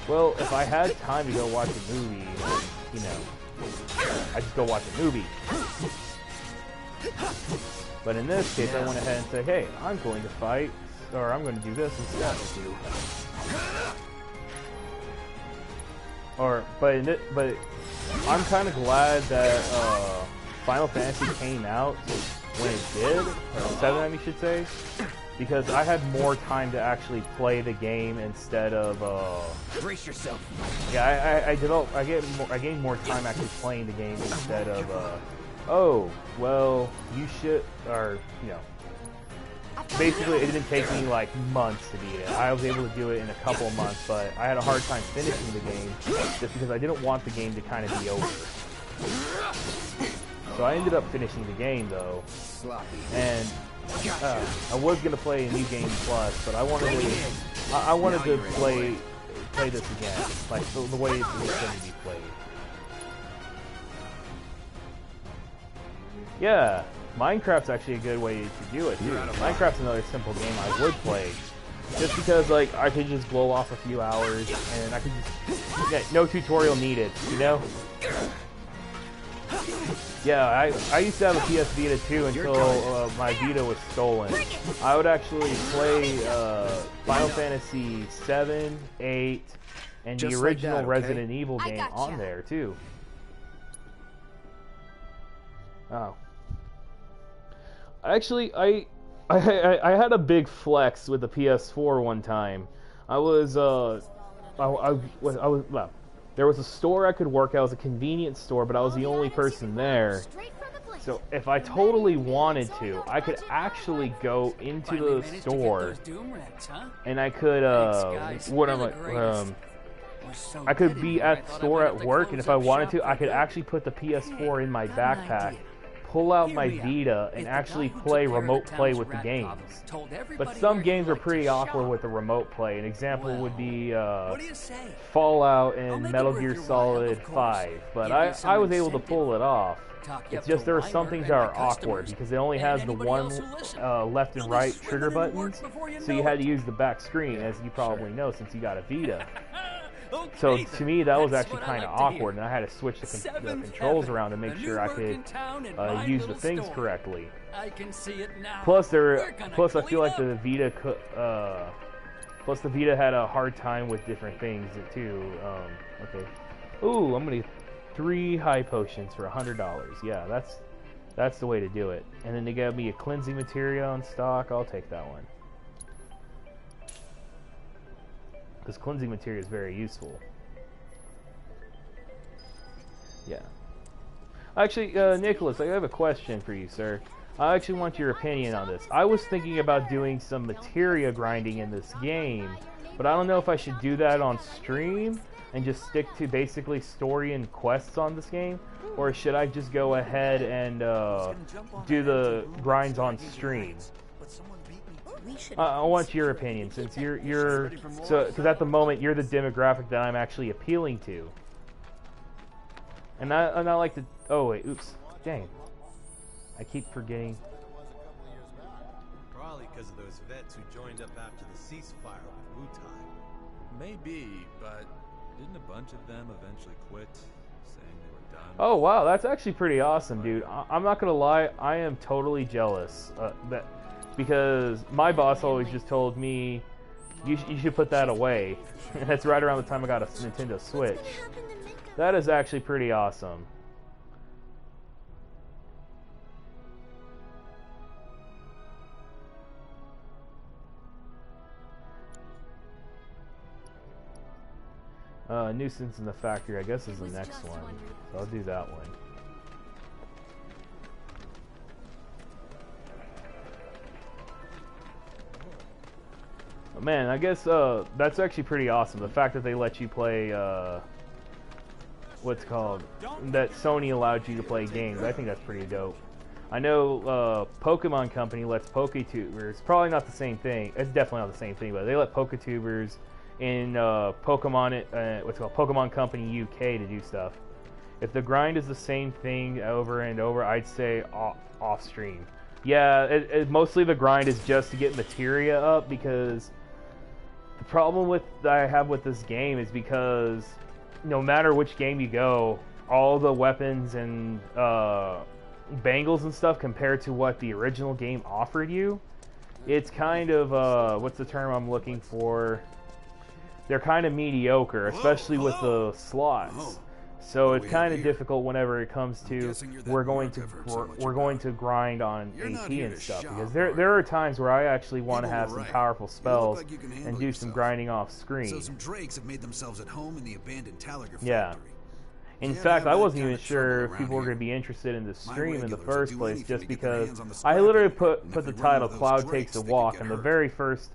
well, if I had time to go watch a movie, I'd just go watch a movie. But in this case, I went ahead and said, hey, I'm going to fight, or I'm going to do this instead. But I'm kind of glad that Final Fantasy came out when it did, or 7 I should say, because I had more time to actually play the game instead of brace yourself. Yeah, I gained more time actually playing the game instead of oh, well, you should, or, you know, basically it didn't take me like months to beat it. I was able to do it in a couple of months, but I had a hard time finishing the game just because I didn't want the game to kind of be over. So I ended up finishing the game though, and I was gonna play a New Game Plus, but I wanted to play this again, like the way it was going to be played. Yeah, Minecraft's actually a good way to do it too. Minecraft's another simple game I would play, just because like I could just blow off a few hours and I could just no tutorial needed, you know. Yeah, I used to have a PS Vita too until my Vita was stolen. I would actually play Final Fantasy 7, 8, and the original Resident Evil game on there too. Oh. Actually, I had a big flex with the PS4 one time. There was a store I could work at. It was a convenience store, but I was the only person there. So if I totally wanted to, I could actually go into the store, and I could I could be at the store at work, and if I wanted to, I could actually put the PS4 in my backpack, pull out my Vita, and actually play remote play with the games. But some games are pretty awkward with the remote play. An example would be Fallout and Metal Gear Solid 5. But I was able to pull it off. It's just there are some things that are awkward because it only has the one left and right trigger buttons. So you had to use the back screen, as you probably know, since you got a Vita. So to me, that was actually kind of awkward, and I had to switch the controls around to make sure I could use the things correctly. Plus, I feel like the Vita had a hard time with different things too. Okay. Ooh, I'm gonna get 3 high potions for $100. Yeah, that's the way to do it. And then they gave me a cleansing material in stock. I'll take that one. Because cleansing material is very useful. Yeah. Actually, Nicholas, I have a question for you, sir. I actually want your opinion on this. I was thinking about doing some materia grinding in this game, but I don't know if I should do that on stream and just stick to basically story and quests on this game, or should I just go ahead and do the grinds on stream? I want your opinion, since because at the moment you're the demographic that I'm actually appealing to, and I like to. Oh wait, oops, dang, I keep forgetting. Probably because of those vets who joined up after the ceasefire with Wu-Tai. Maybe, but didn't a bunch of them eventually quit, saying they were done? Oh wow, that's actually pretty awesome, dude. I'm not gonna lie, I am totally jealous because my boss always just told me, you should put that away. That's right around the time I got a Nintendo Switch. That is actually pretty awesome. Nuisance in the Factory, I guess, is the next one. So I'll do that one. Man, I guess that's actually pretty awesome. The fact that they let you play, what's called, that Sony allowed you to play games. I think that's pretty dope. I know Pokemon Company lets PokeTubers, probably not the same thing. It's definitely not the same thing, but they let PokeTubers in Pokemon Company UK to do stuff. If the grind is the same thing over and over, I'd say off stream. Yeah, mostly the grind is just to get materia up, because the problem that I have with this game is because no matter which game you go, all the weapons and bangles and stuff compared to what the original game offered you, it's kind of what's the term I'm looking for? They're kind of mediocre, especially with the slots. So it's kind of difficult whenever it comes to we're going to grind on AP and stuff, because there are times where I actually want to have some powerful spells and do some grinding off screen. So some drakes have made themselves at home in the abandoned Talaga Yeah. factory. In fact, I wasn't even sure if people were going to be interested in the stream in the first place, just because I literally put the title "Cloud Takes a Walk," and the very first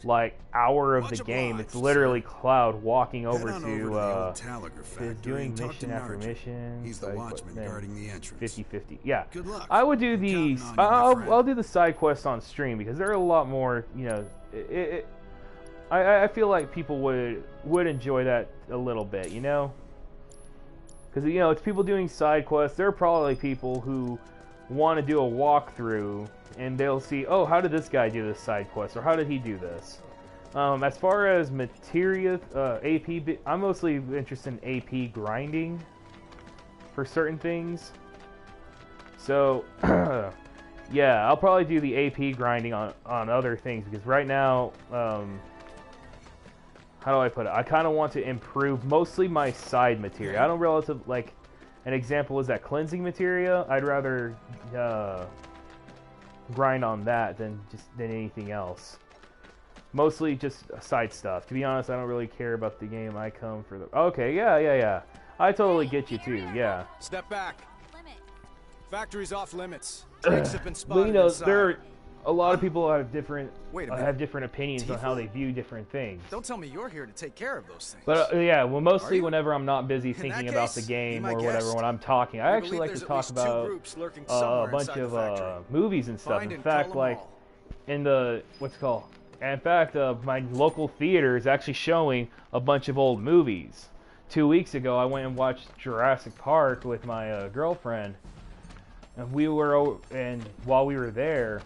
like hour of the game, it's literally Cloud walking over to doing mission after mission. He's the watchman guarding the entrance. 50-50. Yeah, Good luck. I would do the I'll do the side quests on stream because they're a lot more. You know, I feel like people would enjoy that a little bit. You know. Because, you know, it's people doing side quests. There are probably people who want to do a walkthrough, and they'll see, oh, how did this guy do this side quest, or how did he do this? As far as materia, AP, I'm mostly interested in AP grinding for certain things. So, yeah, I'll probably do the AP grinding on other things, because right now, how do I put it? I kind of want to improve mostly my side materia. I don't realize, like, an example is that cleansing materia. I'd rather grind on that than anything else. Mostly just side stuff. To be honest, I don't really care about the game. I come for the... Okay, yeah. I totally get you too, yeah. Step back. Factory's off limits. Drakes have been spotted But, you know, inside. there are a lot of people have different Wait a minute. opinions on how they view different things. Don't tell me you're here to take care of those things. But yeah, well, mostly whenever I'm not busy thinking about the game or whatever, when I'm talking, I actually like to talk about a bunch of movies and stuff. In fact, like in the in fact, my local theater is actually showing a bunch of old movies. 2 weeks ago, I went and watched Jurassic Park with my girlfriend, and while we were there,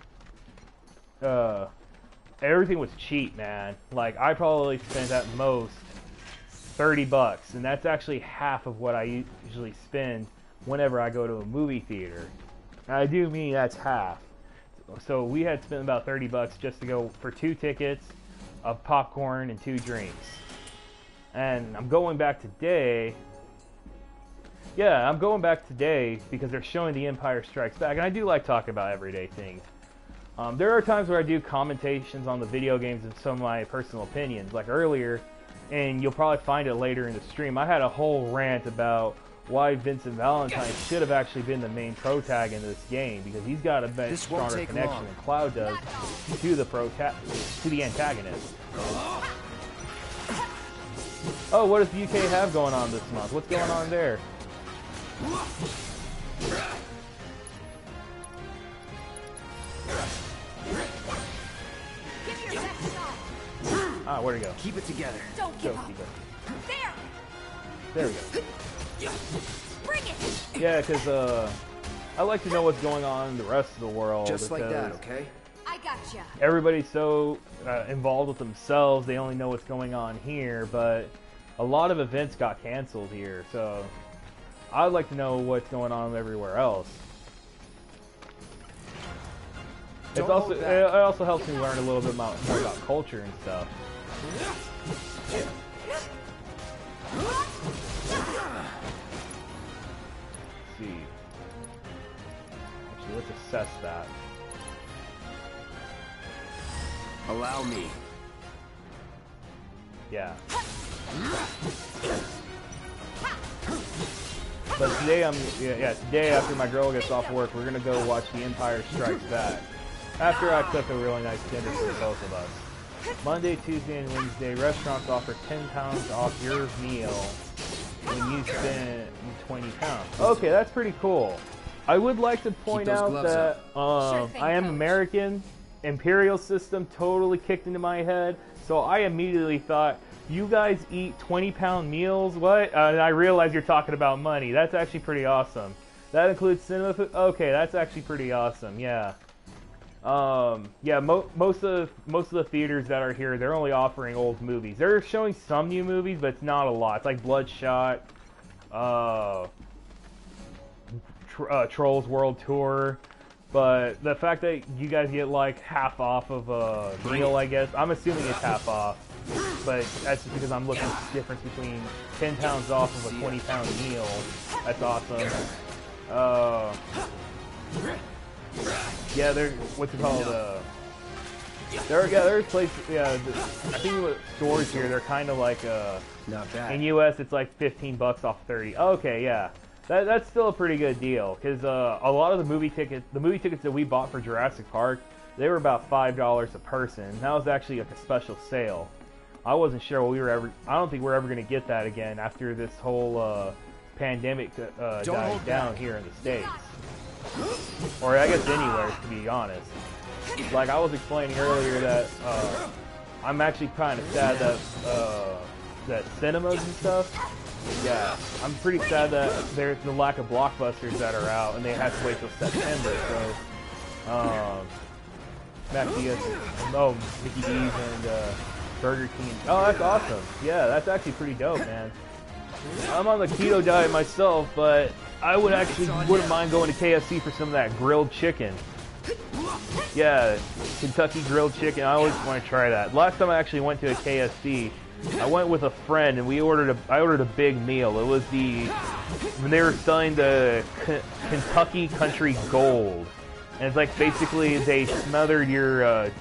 everything was cheap, man. Like, I probably spent at most $30, and that's actually half of what I usually spend whenever I go to a movie theater. And I do mean that's half. So we had spent about $30 just to go for 2 tickets, of popcorn, and 2 drinks. And I'm going back today. Yeah, I'm going back today because they're showing The Empire Strikes Back, and I do like talking about everyday things. There are times where I do commentations on the video games and some of my personal opinions, like earlier, and you'll probably find it later in the stream. I had a whole rant about why Vincent Valentine should have actually been the main protag in this game, because he's got a better, stronger connection than Cloud does to the antagonist. Oh, what does the UK have going on this month? What's going on there? Ah, where'd it go? Keep it together. Don't give up. There. There we go. Bring it. Yeah, because I like to know what's going on in the rest of the world. Just like that, okay? I gotcha. Everybody's so involved with themselves, they only know what's going on here, but a lot of events got canceled here, so I'd like to know what's going on everywhere else. It also helps me learn a little bit more about culture and stuff. Let's see. Actually, let's assess that. Allow me. Yeah. But today today after my girl gets off work, we're gonna go watch The Empire Strikes Back. After I cook a really nice dinner for both of us. Monday, Tuesday, and Wednesday, restaurants offer £10 off your meal when you spend £20. Okay, that's pretty cool. I would like to point out that I am American. Imperial system totally kicked into my head, so I immediately thought, you guys eat 20-pound meals? What? And I realized you're talking about money. That's actually pretty awesome. That includes cinema food? Okay, that's actually pretty awesome, yeah. Yeah, most of the theaters that are here, they're only offering old movies. They're showing some new movies, but it's not a lot. It's like Bloodshot, Trolls World Tour. But the fact that you guys get like half off of a meal, I guess, I'm assuming it's half off. But that's just because I'm looking at the difference between 10 pounds off of a 20-pound meal. That's awesome. Yeah, there's what's it called? There's places. Yeah, I think with stores here, they're kind of like not bad. In US, it's like $15 off 30. Okay, yeah. That's still a pretty good deal, because a lot of the movie tickets that we bought for Jurassic Park, they were about $5 a person. That was actually like a special sale. I wasn't sure I don't think we're ever going to get that again after this whole pandemic died down here in the States. Or I guess anywhere, to be honest. Like I was explaining earlier that I'm actually kind of sad that cinemas and stuff, yeah, I'm pretty sad that there's the lack of blockbusters that are out, and they have to wait till September. So, Mickey D's and Burger King. Oh, that's awesome. Yeah, that's actually pretty dope, man. I'm on the keto diet myself, but I wouldn't mind going to KFC for some of that grilled chicken. Yeah, Kentucky grilled chicken. I always want to try that. Last time I actually went to a KFC, I went with a friend and I ordered a big meal. It was when they were selling the Kentucky Country Gold, and it's like basically they smothered your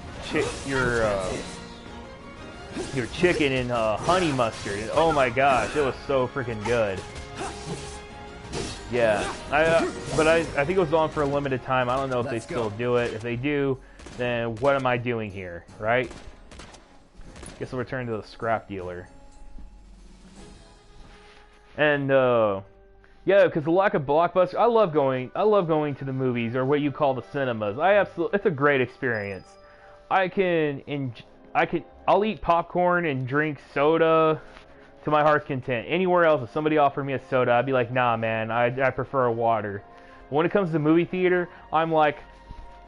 chicken in honey mustard. And, oh my gosh, it was so freaking good. Yeah, but I think it was on for a limited time. I don't know if they still do it. If they do, then what am I doing here, right? Guess we'll return to the scrap dealer. And yeah, because the lack of blockbuster, I love going to the movies, or what you call the cinemas. It's a great experience. I'll eat popcorn and drink soda to my heart's content. Anywhere else, if somebody offered me a soda, I'd be like, nah, man, I prefer a water. But when it comes to the movie theater, I'm like,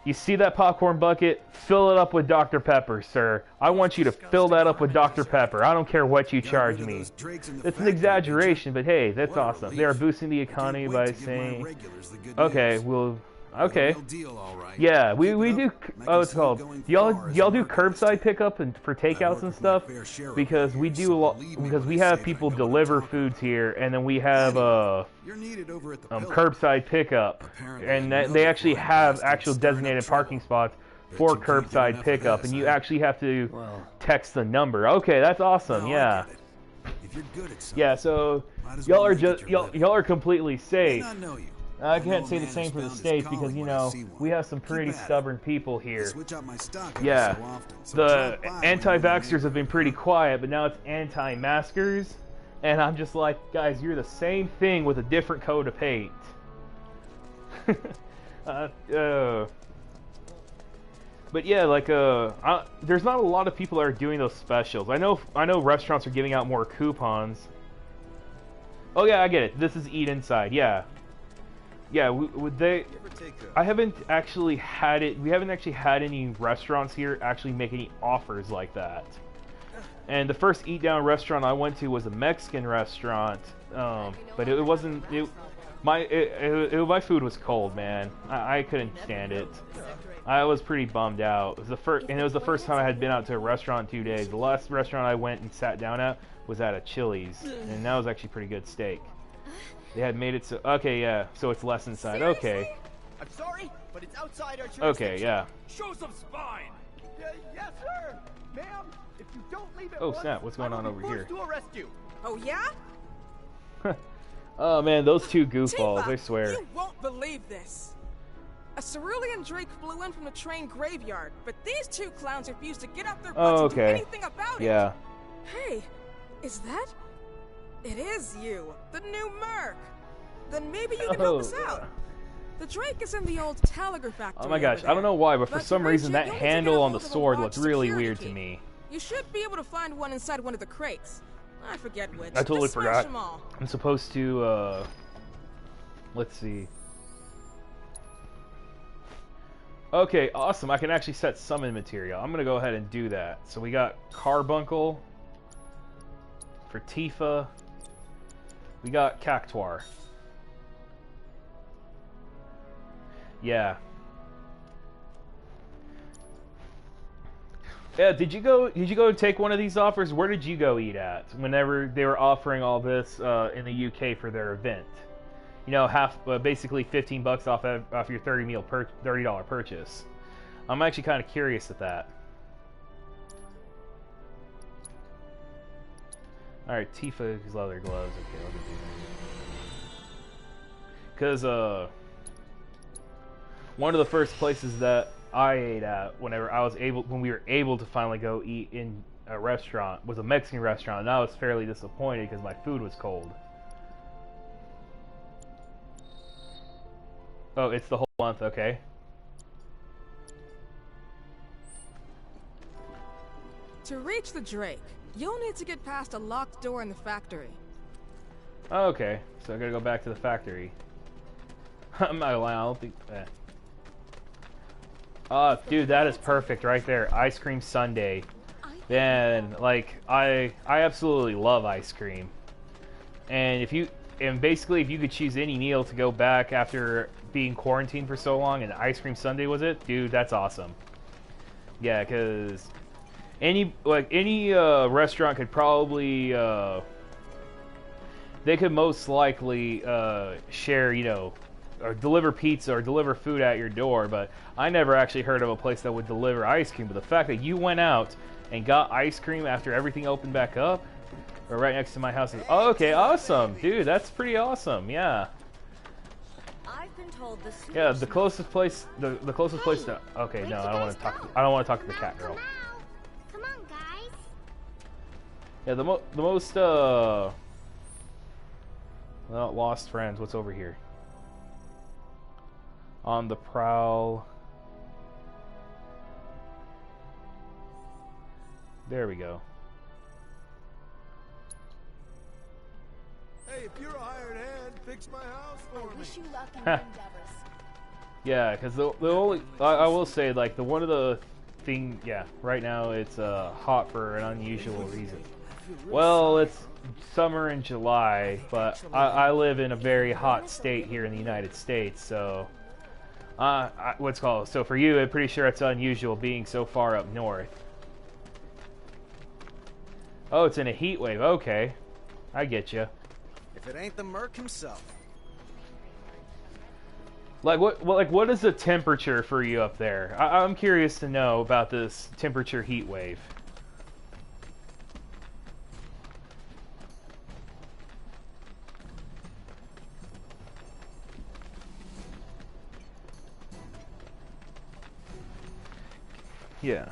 you see that popcorn bucket? Fill it up with Dr. Pepper, sir. I want you to fill that up with Dr. Pepper. I don't care what you charge me. It's an exaggeration, but hey, that's awesome. They are boosting the economy by saying, okay, yeah, we do. Oh, it's called. Y'all do curbside pickup and for takeouts and stuff, because we do because we have people deliver foods here, and then we have curbside pickup, and they actually have actual designated parking spots for curbside pickup, and you actually have to text the number. Okay, that's awesome. Yeah. Yeah. So y'all are completely safe. I can't say the same for the States because, you know, we have some pretty stubborn people here. Yeah, the anti-vaxxers have been pretty quiet, but now it's anti-maskers, and I'm just like, guys, you're the same thing with a different coat of paint. But yeah, like, there's not a lot of people that are doing those specials. I know restaurants are giving out more coupons. Oh yeah, I get it. This is Eat Inside, yeah. Yeah, I haven't actually had it. We haven't actually had any restaurants here actually make any offers like that. And the first Eat Down restaurant I went to was a Mexican restaurant, but it wasn't. My food was cold, man. I couldn't stand it. I was pretty bummed out. It was the first time I had been out to a restaurant in 2 days. The last restaurant I went and sat down at was at a Chili's, and that was actually pretty good steak. They had made it so. Okay, yeah. So it's less inside. Seriously? Okay. I'm sorry, but it's outside our jurisdiction. Okay, yeah. Show some spine. Yes, sir. Ma'am, if you don't leave it. Oh snap! What's going on over here? To arrest you. Oh yeah? Oh man, those two goofballs! Tifa, I swear. You won't believe this. A cerulean drake flew in from the train graveyard, but these two clowns refused to get off their butts and do anything about it. Yeah. Hey, is that? It is you, the new Merc. Then maybe you can help us out. The Drake is in the old telegraph factory. Oh my gosh, I don't know why, but for some reason that handle on the sword looked really weird to me. You should be able to find one inside one of the crates. I forget which. I totally Just smash forgot. them all. I'm supposed to, let's see. Okay, awesome. I can actually set summon material. I'm gonna go ahead and do that. So we got Carbuncle for Tifa. We got Cactuar. Yeah. Yeah, did you go take one of these offers? Where did you go eat at whenever they were offering all this in the UK for their event? You know, basically $15 off your $30 purchase. I'm actually kind of curious at that. All right, Tifa's leather gloves. Okay, let me do that. Because one of the first places that I ate at when we were able to finally go eat in a restaurant was a Mexican restaurant, and I was fairly disappointed because my food was cold. Oh, it's the whole month, okay. To reach the Drake, you'll need to get past a locked door in the factory. Oh, okay, so I gotta go back to the factory. I'm not gonna lie, I don't think... Oh, dude, that is perfect right there. Ice cream sundae. Man, like, I absolutely love ice cream. And basically if you could choose any meal to go back after being quarantined for so long and ice cream sundae was it, dude, that's awesome. Yeah, because any restaurant could probably they could most likely share, you know, or deliver pizza or deliver food at your door, but I never actually heard of a place that would deliver ice cream. But the fact that you went out and got ice cream after everything opened back up, or right next to my house, is okay, awesome, dude, that's pretty awesome. Yeah. I've been told Yeah, the closest place to. Okay, no, I don't want to talk. I don't want to talk to the cat girl. Come on, guys. Yeah, the most well, lost friends. What's over here? On the prowl. There we go. Hey, if you're a hired hand, fix my house for me. Wish you luck in your endeavors. Yeah, because the only I will say, like, the one of the thing, yeah, right now it's hot for an unusual reason. Well, it's summer in July, but I live in a very hot state here in the United States, so so for you, I'm pretty sure it's unusual being so far up north. Oh, it's in a heat wave. Okay, I get you. If it ain't the Merc himself. Like what is the temperature for you up there? I'm curious to know about this temperature heat wave. Yeah.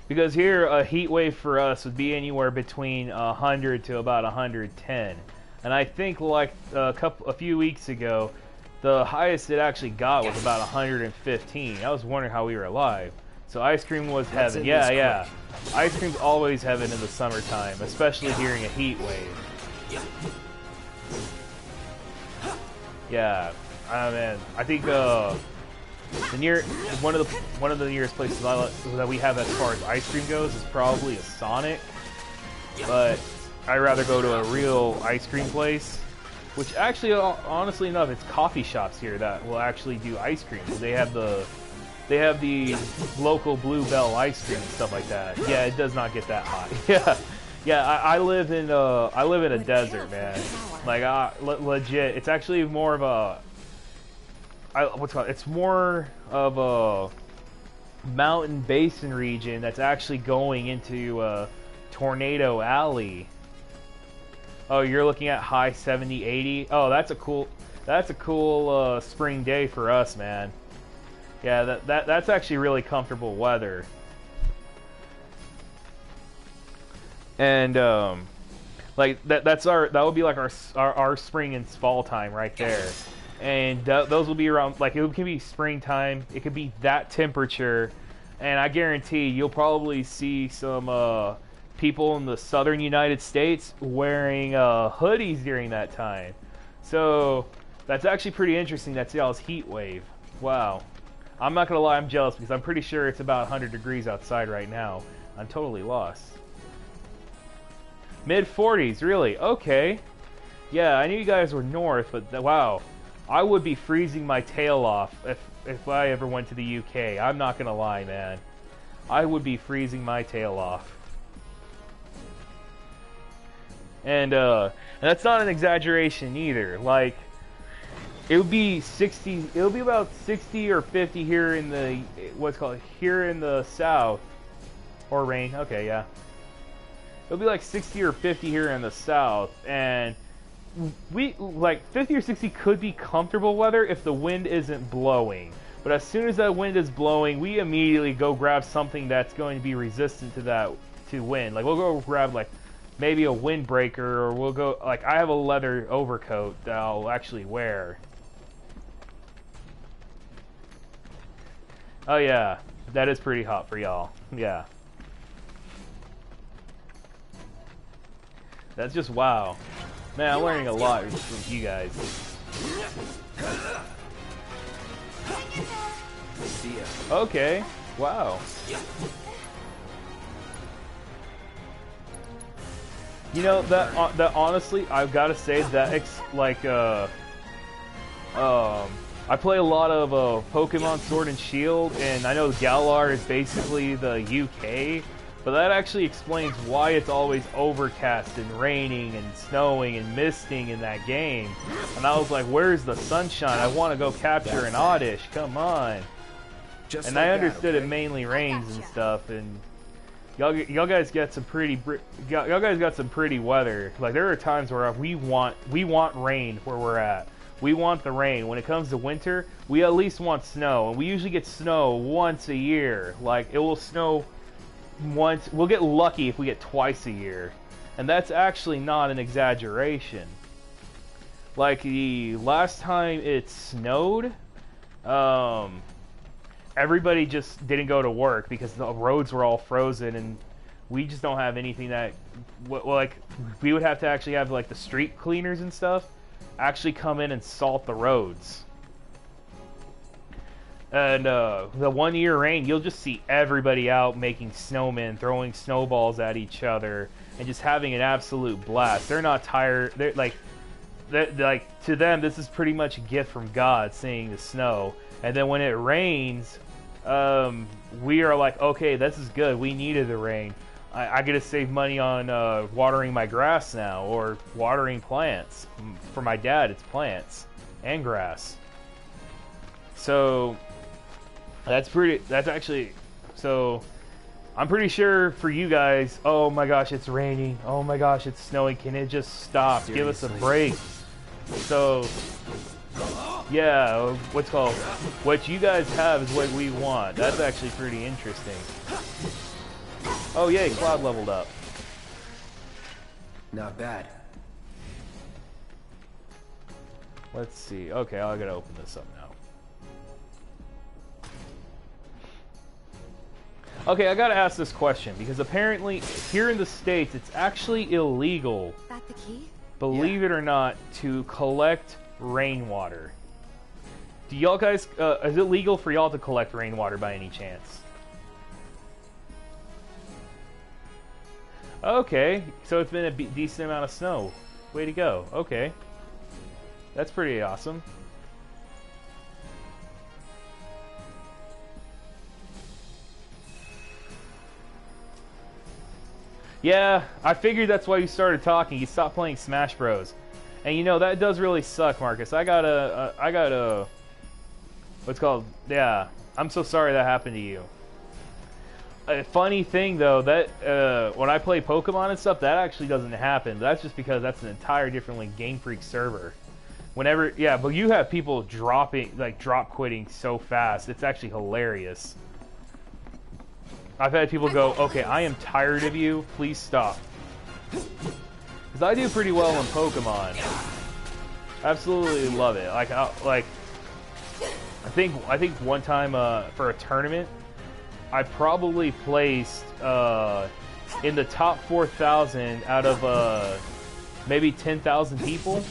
Because here, a heat wave for us would be anywhere between 100 to about 110. And I think, like, a few weeks ago, the highest it actually got was about 115. I was wondering how we were alive. So ice cream was heaven. Yeah, yeah. Ice cream's always heaven in the summertime, especially during a heat wave. Yeah. Man, I think one of the nearest places that we have as far as ice cream goes is probably a Sonic, but I'd rather go to a real ice cream place, which actually, honestly enough, it's coffee shops here that will actually do ice cream. They have the local Bluebell ice cream and stuff like that. Yeah, it does not get that hot. Yeah, yeah. I live in a desert, man. Like, legit, it's actually more of a it's more of a mountain basin region that's actually going into Tornado Alley. Oh, you're looking at high 70, 80. Oh, that's a cool spring day for us, man. Yeah, that's actually really comfortable weather. And like that would be like our spring and fall time right there. And those will be around, like, it can be springtime, it could be that temperature, and I guarantee you'll probably see some people in the southern United States wearing hoodies during that time. So that's actually pretty interesting. That's y'all's heat wave. Wow. I'm not gonna lie, I'm jealous because I'm pretty sure it's about 100 degrees outside right now. I'm totally lost. Mid 40s, really? Okay. Yeah, I knew you guys were north, but wow. I would be freezing my tail off if I ever went to the UK. I'm not gonna lie, man. I would be freezing my tail off. And that's not an exaggeration either. Like, it would be 60. It'll be about 60 or 50 here in the here in the south, or rain. Okay, yeah. It'll be like 60 or 50 here in the south, and we like 50 or 60 could be comfortable weather if the wind isn't blowing. But as soon as that wind is blowing, we immediately go grab something that's going to be resistant to wind. Like, we'll go grab like maybe a windbreaker, or we'll go like, I have a leather overcoat that I'll actually wear. Oh yeah, that is pretty hot for y'all. Yeah. That's just wow. Man, I'm learning a lot from you guys. Okay. Wow. You know, that honestly, I've got to say that I play a lot of Pokemon Sword and Shield, and I know Galar is basically the UK. But that actually explains why it's always overcast and raining and snowing and misting in that game. And I was like, where's the sunshine? I want to go capture an Oddish. Come on. Just and like I understood that, okay? it mainly rains and stuff. And y'all guys got some pretty weather. Like, there are times where we want rain where we're at. We want the rain. When it comes to winter, we at least want snow. And we usually get snow once a year. Like, it will snow once. We'll get lucky if we get twice a year, and that's actually not an exaggeration. Like, the last time it snowed, everybody just didn't go to work because the roads were all frozen, and we just don't have anything that, like, we would have to actually have like the street cleaners and stuff actually come in and salt the roads. And the 1 year rain, you'll just see everybody out making snowmen, throwing snowballs at each other, and just having an absolute blast. They're not tired. They're like to them, this is pretty much a gift from God, seeing the snow. And then when it rains, we are like, okay, this is good. We needed the rain. I get to save money on watering my grass now, or watering plants. For my dad, it's plants and grass. So that's actually, so I'm pretty sure for you guys, oh my gosh, it's raining, oh my gosh, it's snowing, can it just stop? Seriously? Give us a break. So yeah, what you guys have is what we want. That's actually pretty interesting. Oh yay, Cloud leveled up. Not bad. Let's see. Okay, I gotta open this up now. Okay, I gotta ask this question, because apparently here in the States it's actually illegal, That the key? believe it or not, to collect rainwater. Do y'all guys, is it legal for y'all to collect rainwater by any chance? Okay, so it's been a decent amount of snow. Way to go. Okay. That's pretty awesome. Yeah, I figured that's why you started talking. You stopped playing Smash Bros. And you know, that does really suck, Marcus. I got a what's called, yeah, I'm so sorry that happened to you. A funny thing though, that when I play Pokemon and stuff, that actually doesn't happen. That's just because that's an entire different like Game Freak server. Whenever, yeah, but you have people drop quitting so fast. It's actually hilarious. I've had people go, okay, I am tired of you, please stop. Because I do pretty well in Pokemon. Absolutely love it. I think one time for a tournament, I probably placed in the top 4,000 out of maybe 10,000 people.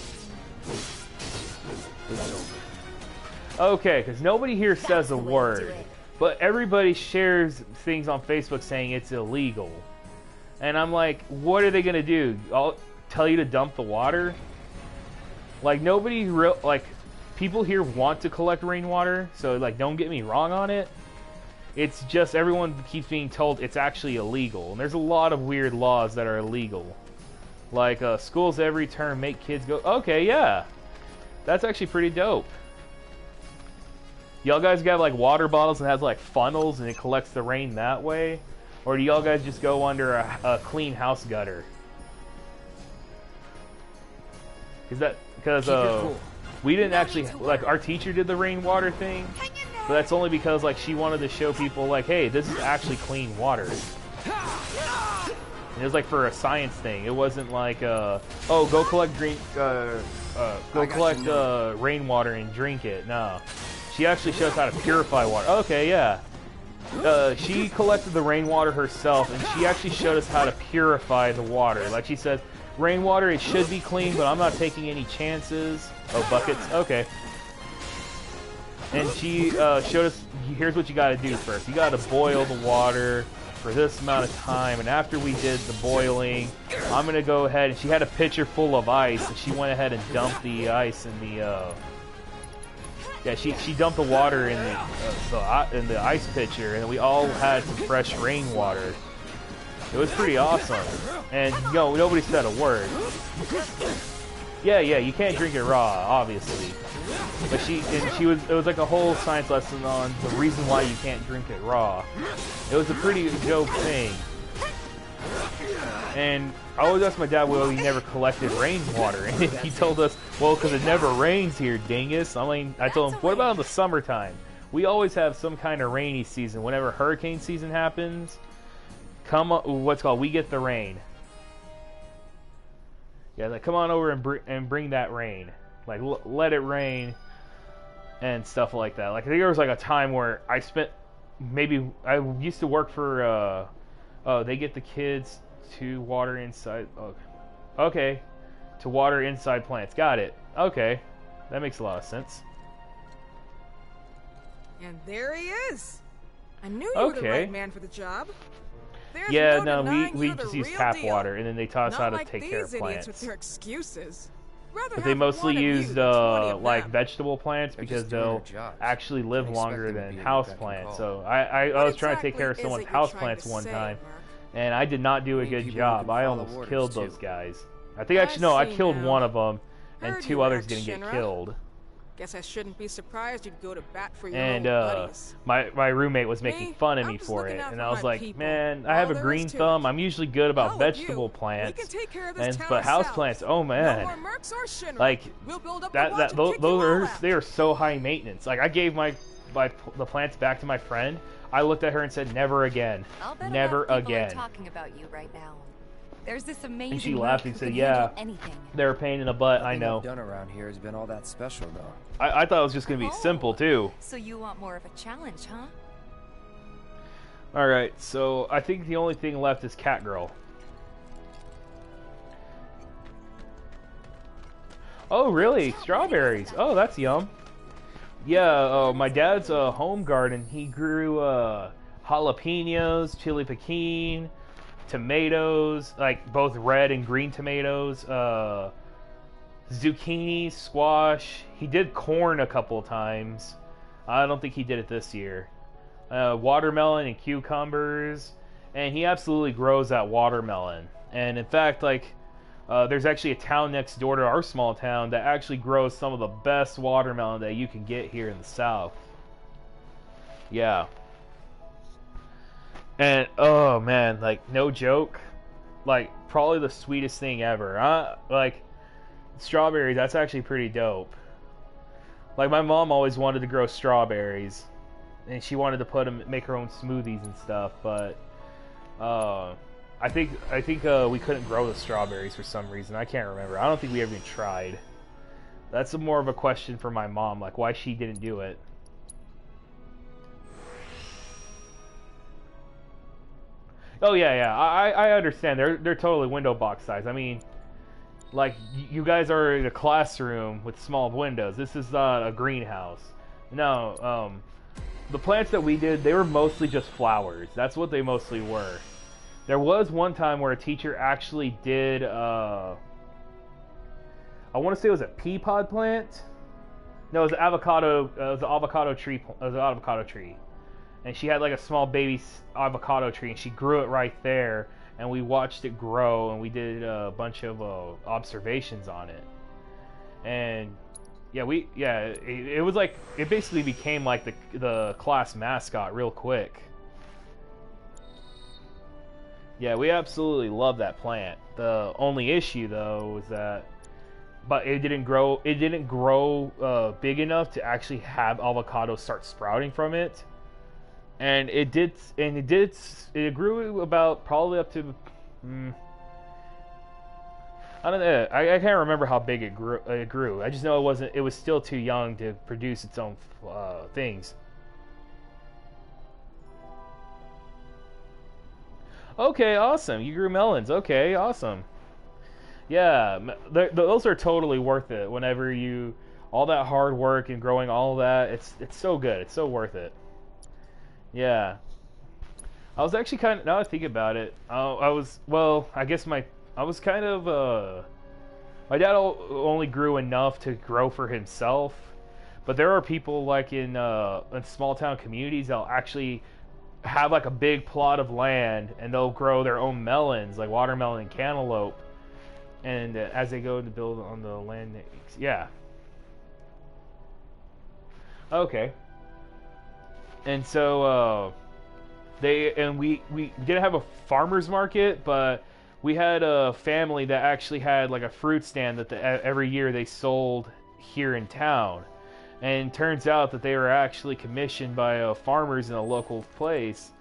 Okay, because nobody here says a word, but everybody shares things on Facebook saying it's illegal. And I'm like, what are they gonna do? I'll tell you to dump the water? Like, nobody people here want to collect rainwater, so like don't get me wrong on it. It's just everyone keeps being told it's actually illegal, and there's a lot of weird laws that are illegal. Like schools every term make kids go. Okay, yeah, that's actually pretty dope. Y'all guys got like water bottles and has like funnels and it collects the rain that way, or do y'all guys just go under a clean house gutter? Is that because cool. we didn't actually like our teacher did the rainwater thing, but that's only because like she wanted to show people like, hey, this is actually clean water. And it was like for a science thing. It wasn't like oh, go collect rainwater and drink it. No, she actually shows how to purify water. Okay, yeah. She collected the rainwater herself, and she actually showed us how to purify the water. Like she said, rainwater, it should be clean, but I'm not taking any chances. Oh, buckets. Okay. And she showed us, here's what you got to do first. You got to boil the water for this amount of time, and after we did the boiling, I'm going to go ahead, and she had a pitcher full of ice, and she went ahead and dumped the ice in the, yeah, she dumped the water in the ice pitcher, and we all had some fresh rainwater. It was pretty awesome, and you know, nobody said a word. Yeah, you can't drink it raw, obviously. But it was like a whole science lesson on the reason why you can't drink it raw. It was a pretty dope thing. And I always asked my dad, well, he never collected rainwater, and he told us, well, because it never rains here, dingus. I told him, what about in the summertime? We always have some kind of rainy season. Whenever hurricane season happens, we get the rain. Yeah, like come on over and bring that rain. Like let it rain and stuff like that. Like I think there was like a time where I used to work for they get the kids to water inside. Okay, to water inside plants. Got it. Okay, that makes a lot of sense. And there he is. I knew you were the right man for the job. There's yeah, no we just use tap water, and then they taught us how to take care of plants. With their excuses. But they mostly used like vegetable plants because they'll actually live longer than house plants. So I was trying to take care of someone's house plants one time, and I did not do a good job. I almost killed those guys. I think actually no, I killed one of them, and two others didn't get killed. Guess I shouldn't be surprised you'd go to bat for your own buddies. My roommate was making fun of me for it, and I was like, man, I have a green thumb. I'm usually good about vegetable plants, but house plants, oh man, like they are so high maintenance. Like I gave the plants back to my friend. I looked at her and said, never again, never again. People are talking about you right now. There's this amazing. And she laughed and said, "Yeah, they're a pain in the butt. I know." Done around here has been all that special, though. I thought it was just gonna be simple too. So you want more of a challenge, huh? All right, so I think the only thing left is Catgirl. Oh, really? Strawberries? Oh, that's yum. Yeah, my dad's home garden. He grew jalapenos, chili piquin, tomatoes, like both red and green tomatoes, zucchini, squash. He did corn a couple of times. I don't think he did it this year. Watermelon and cucumbers, and he absolutely grows that watermelon. And in fact, like there's actually a town next door to our small town that actually grows some of the best watermelon that you can get here in the South. Yeah. And oh man, like no joke, like probably the sweetest thing ever. Like strawberries, that's actually pretty dope. Like my mom always wanted to grow strawberries, and she wanted to make her own smoothies and stuff. But I think we couldn't grow the strawberries for some reason. I can't remember. I don't think we ever even tried. That's more of a question for my mom, like why she didn't do it. Oh yeah, I understand. They're totally window box size. I mean, like you guys are in a classroom with small windows. This is not a greenhouse. No, the plants that we did, they were mostly just flowers. That's what they mostly were. There was one time where a teacher actually did, I want to say it was a pea pod plant. No, it was an avocado. It was an avocado tree. It was an avocado tree, and she had like a small baby avocado tree, and she grew it right there. And we watched it grow, and we did a bunch of observations on it. And yeah, it was like it basically became like the class mascot real quick. Yeah, we absolutely love that plant. The only issue though was that, but it didn't grow. It didn't grow big enough to actually have avocados start sprouting from it. And it did. It grew about probably up to. I don't know. I can't remember how big it grew. I just know it wasn't. It was still too young to produce its own things. Okay, awesome. You grew melons. Okay, awesome. Yeah, those are totally worth it. Whenever you all that hard work and growing all that, it's so good. It's so worth it. Yeah. I was actually kind of, now I think about it, I was kind of, my dad only grew enough to grow for himself, but there are people like in small town communities that'll actually have like a big plot of land and they'll grow their own melons, like watermelon and cantaloupe, and as they go to build on the land, yeah. Okay. And so, we didn't have a farmer's market, but we had a family that actually had like a fruit stand that every year they sold here in town. And it turns out that they were actually commissioned by farmers in a local place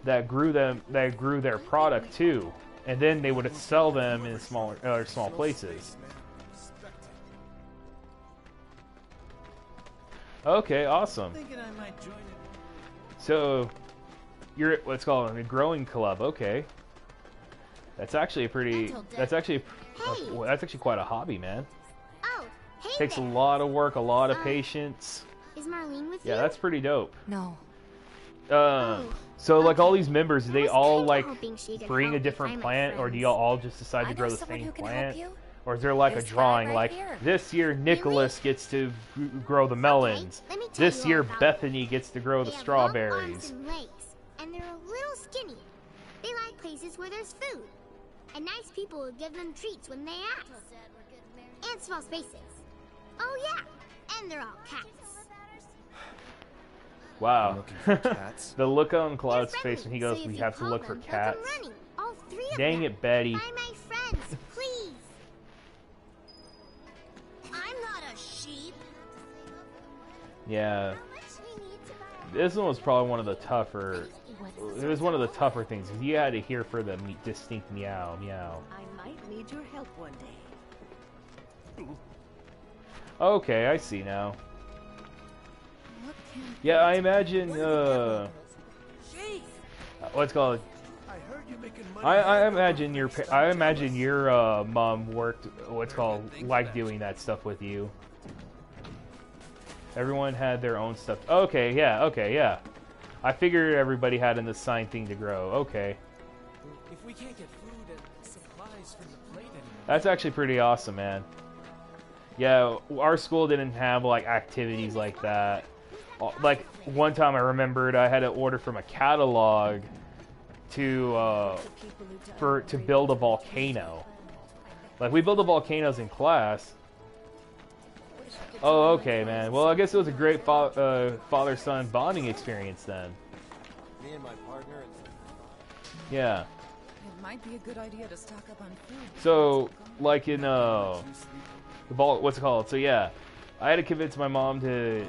that grew their product too. And then they would sell them in small places. Okay, awesome. So, you're at what's called a growing club. Okay, that's actually that's actually quite a hobby, man. Oh, hey. Takes a lot of work, a lot of patience. Is Marlene with you? Yeah, that's pretty dope. No. So like all these members, they all like bring a help different find my plant, or do y'all all just decide to grow the someone same who can plant? help you. Or is there like There's a Sky drawing, right like here. this year Nicholas gets to grow the melons, let me tell this you all year about Bethany gets to grow the They have long arms strawberries. and legs, and they're a little skinny. They like places where there's food, and nice people will give them treats when they ask. And small spaces. Oh yeah, and they're all cats. Wow. Cats. The look on Cloud's They're face when he friendly, goes, so we if you have to call look for them, they'll come cats. running. All three of Dang them. it, Betty. Find my friends, please. I'm not a sheep. Yeah. This one was probably one of the tougher. It was one of the tougher things. You had to hear for the distinct meow, meow. I might need your help one day. Okay, I see now. Yeah, I imagine. What's it called? I imagine your mom worked. What's called like doing that stuff with you. Everyone had their own stuff. Okay, yeah. I figured everybody had an assigned thing to grow. Okay. If we can't get food and supplies from the plate anymore. That's actually pretty awesome, man. Yeah, our school didn't have like activities like that. Like one time I remembered I had to order from a catalog to build a volcano. Like we built the volcanoes in class. Oh, okay, man. Well, I guess it was a great father-son bonding experience then. Me and my partner. Yeah. It might be a good idea to stock up on food. So, like in what's it called? So yeah, I had to convince my mom to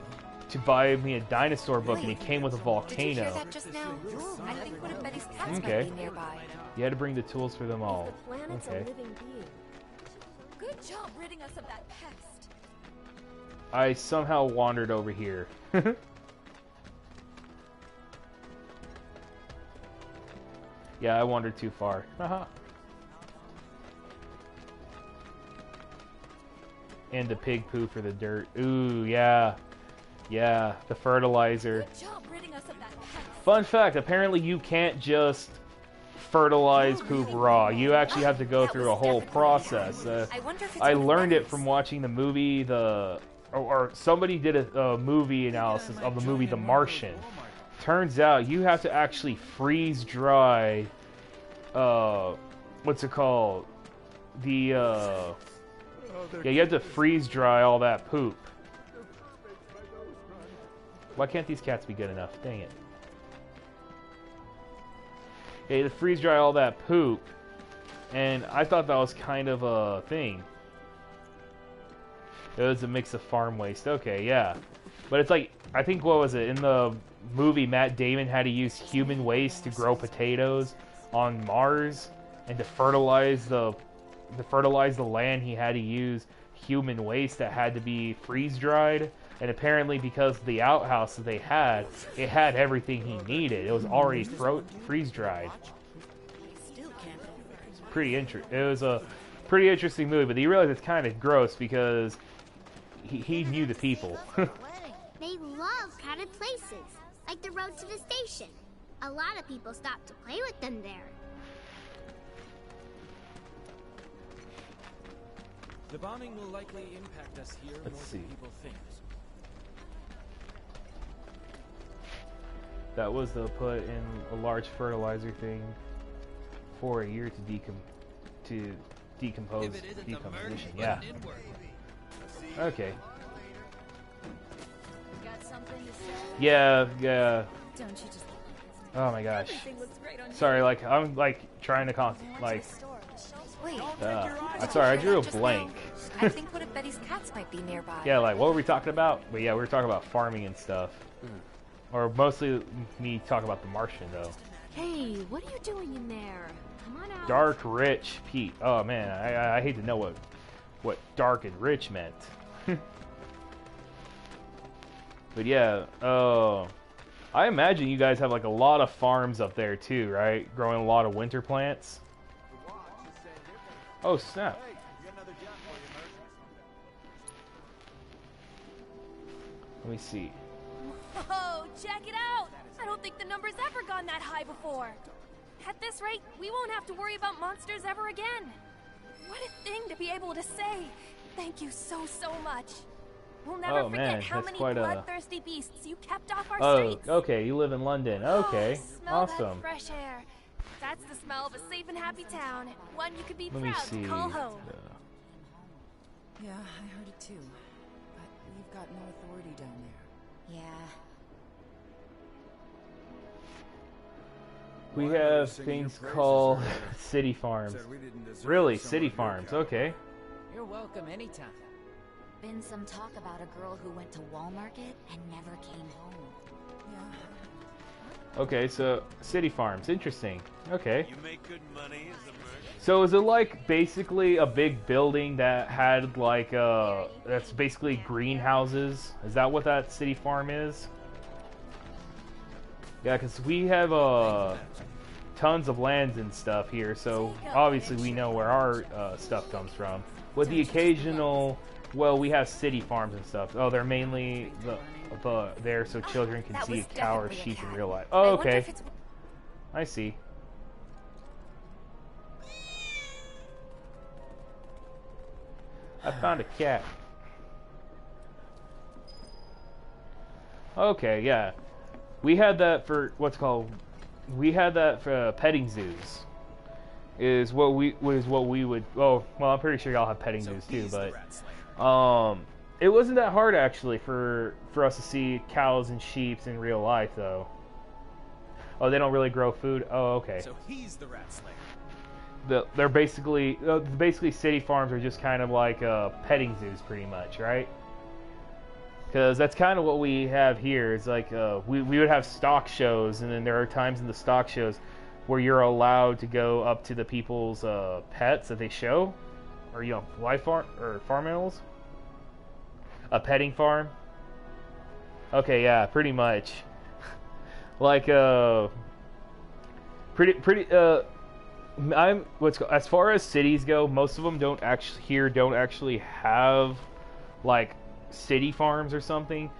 buy me a dinosaur book, and it came with a volcano. Did you hear that just now? I think one of Betty's cats Okay. might be nearby. You had to bring the tools for them all. Okay. Good job ridding us of that pest. I somehow wandered over here. Yeah, I wandered too far. Haha. And the pig poo for the dirt. Ooh, yeah. Yeah, the fertilizer. Good job ridding us of that pest. Fun fact, apparently you can't just fertilize poop raw. You actually have to go through a whole process. I learned it from watching the movie, the or somebody did a movie analysis of the movie The Martian. Turns out you have to actually freeze dry, what's it called? Yeah, you have to freeze dry all that poop. Why can't these cats be good enough? Dang it. Yeah, you have to freeze dry all that poop, and I thought that was kind of a thing. It was a mix of farm waste. Okay, yeah. But it's like, I think, what was it? In the movie, Matt Damon had to use human waste to grow potatoes on Mars, and to fertilize the land, he had to use human waste that had to be freeze-dried. And apparently, because the outhouse that they had, it had everything he needed. It was already freeze-dried. It was a pretty interesting movie, but you realize it's kind of gross because he knew the people. They love crowded places, like the road to the station. A lot of people stop to play with them there. The bombing will likely impact us here more than people think. That was the put in a large fertilizer thing for a year to decompose decomposition. Yeah. Okay. Yeah. Don't you just... Oh my gosh. Sorry, like I'm like trying to Wait. I'm sorry, I drew a blank. I think one of Betty's cats might be nearby. Yeah, like what were we talking about? But yeah, we were talking about farming and stuff. Or mostly me talking about The Martian though. Hey, what are you doing in there? Come on out. Dark, rich, Pete. Oh man, I hate to know what dark and rich meant. But yeah, I imagine you guys have like a lot of farms up there too, right? Growing a lot of winter plants. Oh snap. Let me see. Whoa, check it out! I don't think the number's ever gone that high before. At this rate, we won't have to worry about monsters ever again. What a thing to be able to say. Thank you so much. We'll never forget how many bloodthirsty beasts you kept off our streets. Oh, okay, you live in London. Okay, smell awesome. That fresh air. That's the smell of a safe and happy town. One you could be Let me proud see. to call home. Yeah, I heard it too. But we've got no authority down there. Yeah. We have things called city farms. Really, city farms, okay. You're welcome anytime. Been some talk about a girl who went to Walmarket and never came home. Yeah. Okay, so city farms, interesting. Okay. You make good money as a merchant? So is it like basically a big building that had like that's basically greenhouses? Is that what that city farm is? Yeah, because we have tons of lands and stuff here, so obviously we know where our stuff comes from. With the occasional, well, we have city farms and stuff. Oh, they're mainly there so children can see a cow or sheep in real life. Oh, okay. I see. I found a cat. Okay, yeah. We had that for we had that for petting zoos. Is what we would. Oh, well, I'm pretty sure y'all have petting zoos too, but it wasn't that hard actually for us to see cows and sheep in real life though. Oh, they don't really grow food. Oh, okay. So he's the rat slayer. They're basically city farms are just kind of like petting zoos, pretty much, right? Because that's kind of what we have here. It's like we would have stock shows, and then there are times in the stock shows where you're allowed to go up to the people's pets that they show, or live farm or farm animals. A petting farm. Okay, yeah, pretty much. Like as far as cities go, most of them don't actually have like city farms or something.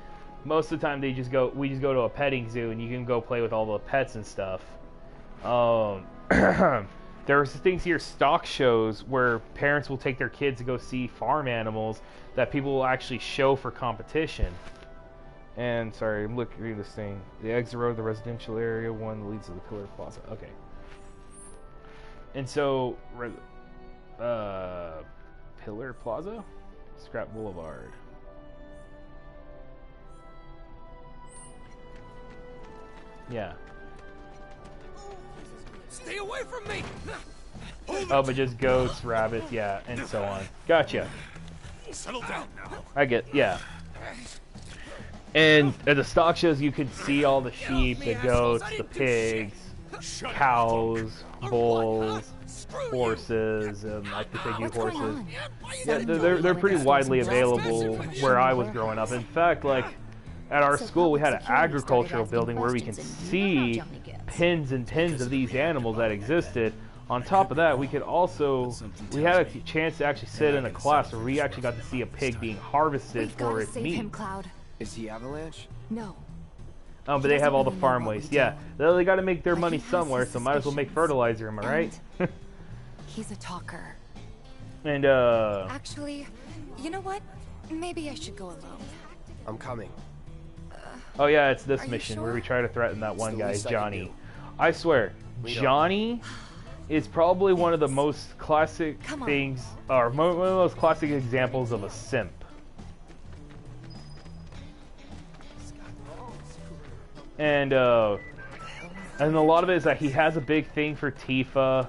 Most of the time we just go to a petting zoo and you can go play with all the pets and stuff. There's things here, stock shows, where parents will take their kids to go see farm animals that people will actually show for competition. And, sorry, I'm looking at this thing. The exit road, the residential area, one leads to the Pillar Plaza. Okay. And so, Pillar Plaza? Scrap Boulevard. Yeah. Stay away from me! Oh, but just ghosts, rabbits, yeah, and so on. Gotcha. Settle down now. I get, yeah. And at the stock shows, you could see all the sheep, the goats, the pigs, cows, bulls, horses, I think they do horses. Yeah, they're pretty widely available where I was growing up. In fact, like, at our school, we had an agricultural building where we can see pins and pins of these animals that existed. On top of that, we had a chance to actually sit in a class where we actually got to see a pig being harvested for its meat. Is he Avalanche? No. Oh, but they have all the farm waste. Yeah, they got to make their money somewhere, so might as well make fertilizer. Am I right? He's a talker. And Actually, you know what? Maybe I should go alone. I'm coming. Oh yeah, it's this mission where we try to threaten that one guy, Johnny. I swear, Johnny is probably one of the most classic things, or one of the most classic examples of a simp. And a lot of it is that he has a big thing for Tifa,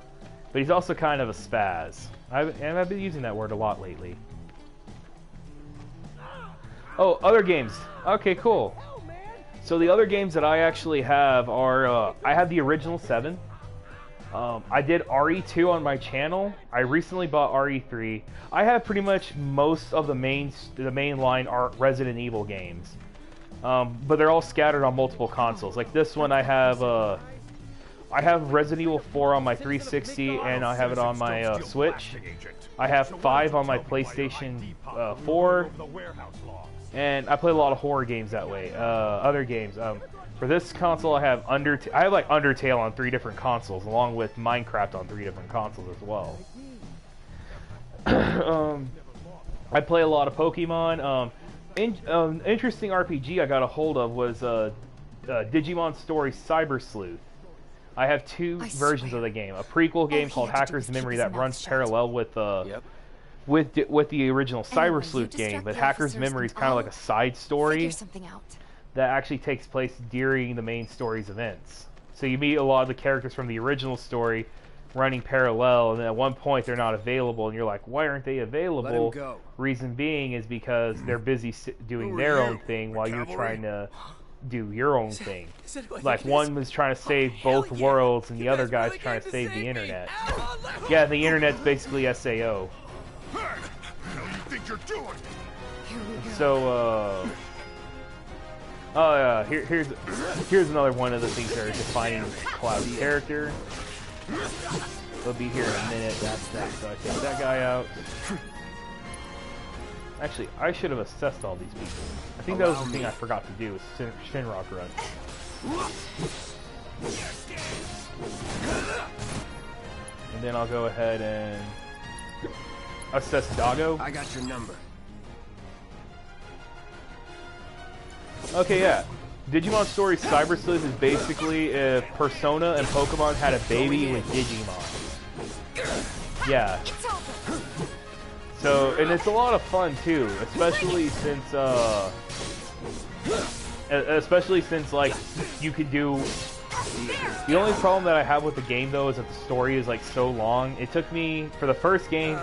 but he's also kind of a spaz. I've been using that word a lot lately. Oh, other games. Okay, cool. So the other games that I actually have are, I have the original 7. I did RE2 on my channel. I recently bought RE3. I have pretty much most of the main line Resident Evil games. But they're all scattered on multiple consoles. Like this one, I have Resident Evil 4 on my 360, and I have it on my Switch. I have 5 on my PlayStation 4, and I play a lot of horror games that way. Other games. For this console, I have like Undertale on 3 different consoles, along with Minecraft on 3 different consoles as well. I play a lot of Pokemon. Interesting RPG I got a hold of was Digimon Story Cyber Sleuth. I have 2 versions of the game. A prequel game called Hacker's Memory that runs parallel with the original Cyber Sleuth game, but Hacker's Memory is kind of like a side story that actually takes place during the main story's events. So you meet a lot of the characters from the original story running parallel, and then at one point they're not available, and you're like, why aren't they available? Let him go. Reason being is because they're busy doing their own thing while you're trying to do your own thing. Like one was trying to save both worlds, and the other guy's trying to save the internet. Yeah, the internet's basically SAO. So, here's another one of the things that are defining Cloud's character. We'll be here in a minute. That's that. So I take that guy out. Actually, I should have assessed all these people. I think that was the thing I forgot to do, was Shinra run. And then I'll go ahead and assess Doggo. I got your number. Okay, yeah. Digimon Story Cyber Sleuth is basically if Persona and Pokemon had a baby with Digimon. Yeah. So, and it's a lot of fun too, especially since like you could do. The only problem that I have with the game though is that the story is like so long. It took me for the first game.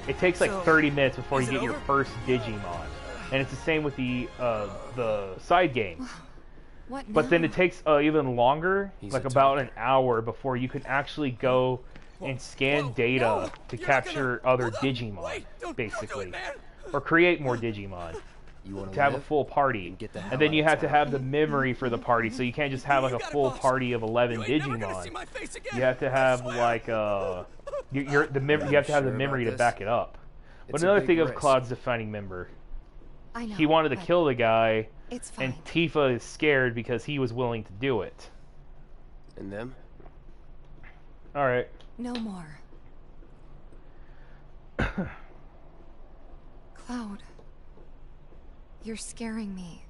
It takes like 30 minutes before you get your first Digimon, and it's the same with the side game. But then it takes even longer, like about an hour, before you can actually go and scan data to capture other Digimon, basically, or create more Digimon to have a full party. And then you have to have the memory for the party, so you can't just have like a full party of 11 Digimon. You have to have like you have to have the memory to back it up. But another thing of Cloud's defining member, he wanted to kill the guy. And Tifa is scared because he was willing to do it. And them? Alright. No more. Cloud. You're scaring me.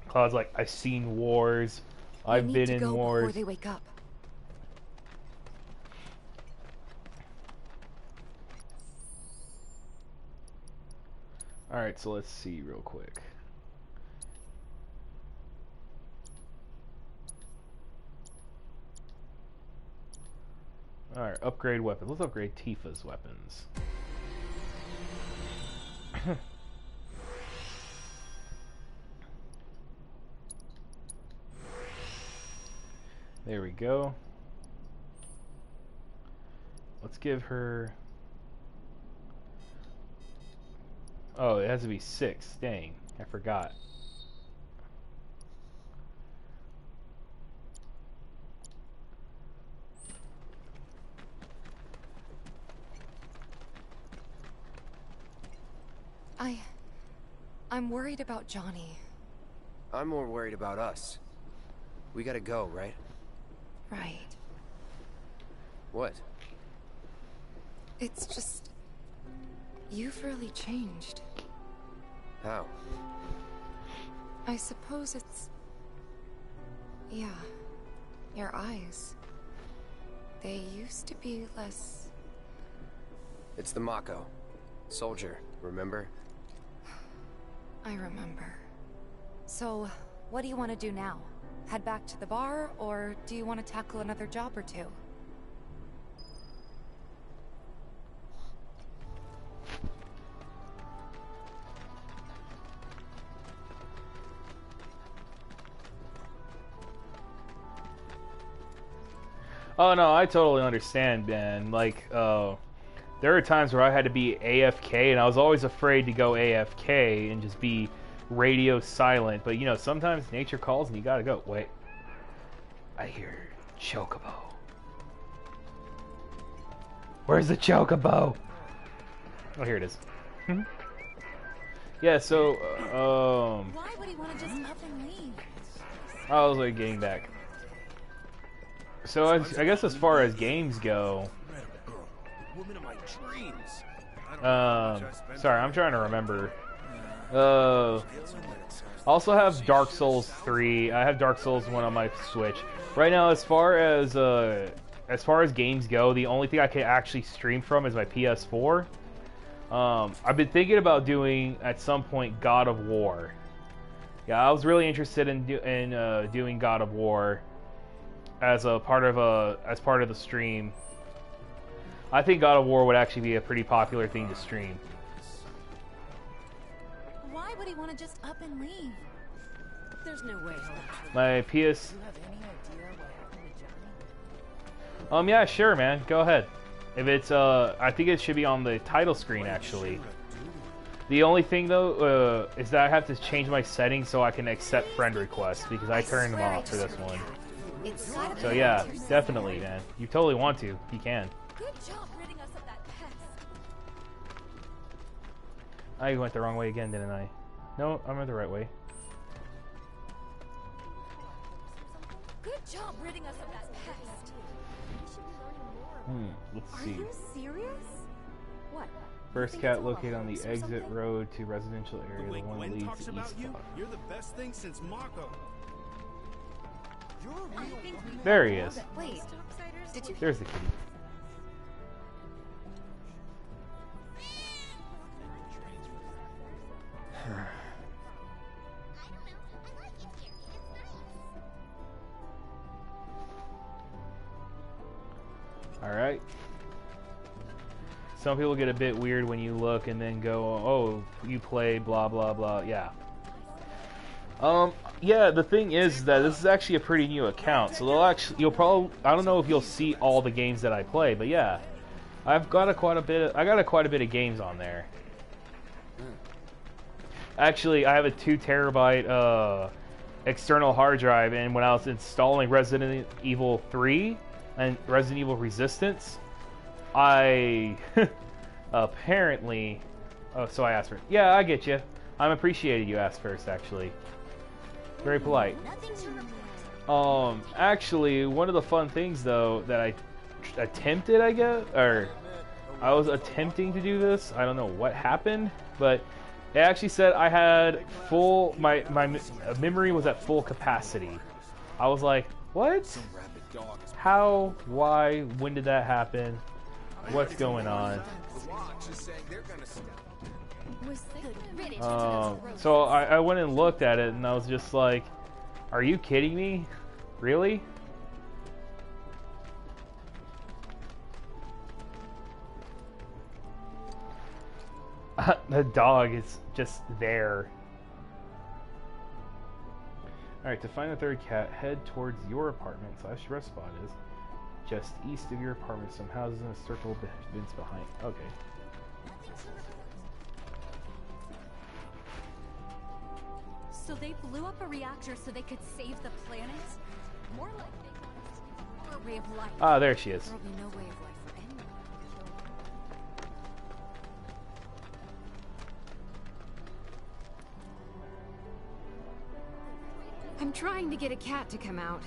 Cloud's like, I've seen wars. I've been in wars. Before they wake up. Alright, so let's see real quick. Alright, upgrade weapons. Let's upgrade Tifa's weapons. There we go. Let's give her... Oh, it has to be 6. Dang, I forgot. I'm worried about Johnny. I'm more worried about us. We gotta go, right? Right. What? It's just... You've really changed. How? I suppose it's... Yeah. Your eyes. They used to be less... It's the Mako. Soldier, remember? I remember. So, what do you want to do now? Head back to the bar, or do you want to tackle another job or two? Oh no, I totally understand, man. Like, there are times where I had to be AFK, and I was always afraid to go AFK and just be radio silent. But, you know, sometimes nature calls and you gotta go. Wait. I hear Chocobo. Where's the Chocobo? Oh, here it is. Yeah, so, Why would he want to just up and leave? I was like getting back. So, I guess as far as games go... Woman of my dreams. Sorry, I'm trying to remember. I also have Dark Souls 3. I have Dark Souls 1 on my Switch. Right now, as far as games go, the only thing I can actually stream from is my PS4. I've been thinking about doing at some point God of War. Yeah, I was really interested in doing God of War as a part of the stream. I think God of War would actually be a pretty popular thing to stream. Why would he want to just up and leave? There's no way. My PS. Do you have any idea what happened to Johnny? Yeah, sure, man. Go ahead. If it's, I think it should be on the title screen, actually. The only thing, though, is that I have to change my settings so I can accept friend requests, because I turned them off for this one. So, yeah, definitely, man. You totally want to. You can. Good job ridding us of that pest. I went the wrong way again, didn't I? No, I'm the right way. Good job ridding us of that pest. Let's see. Are you serious? What? First cat located on the exit road to residential area. The one that leads to east. You're the best thing since Mako. There he is. Wait, did you? There's the kitty. Alright. Some people get a bit weird when you look and then go, oh, you play blah blah blah. Yeah. Yeah, the thing is that this is actually a pretty new account, so you'll probably, I don't know if you'll see all the games that I play, but yeah, I got quite a bit of games on there. Actually, I have a 2 terabyte external hard drive, and when I was installing Resident Evil 3 and Resident Evil Resistance, I apparently, so I asked for it. Yeah, I get you. I'm appreciated you asked first, actually. Very polite. Actually, one of the fun things though that I attempted, I guess, or I was attempting to do this. I don't know what happened, but it actually said I had full, my memory was at full capacity. I was like, what? How? Why? When did that happen? What's going on? So I went and looked at it and I was just like, are you kidding me? Really? The dog is just there. Alright, to find the third cat, head towards your apartment / rest spot is just east of your apartment. Some houses in a circle bins behind. Okay. So they blew up a reactor so they could save the planet? More like they wanted a way of life. Ah, there she is. There'll be no way of life for anyone. I'm trying to get a cat to come out.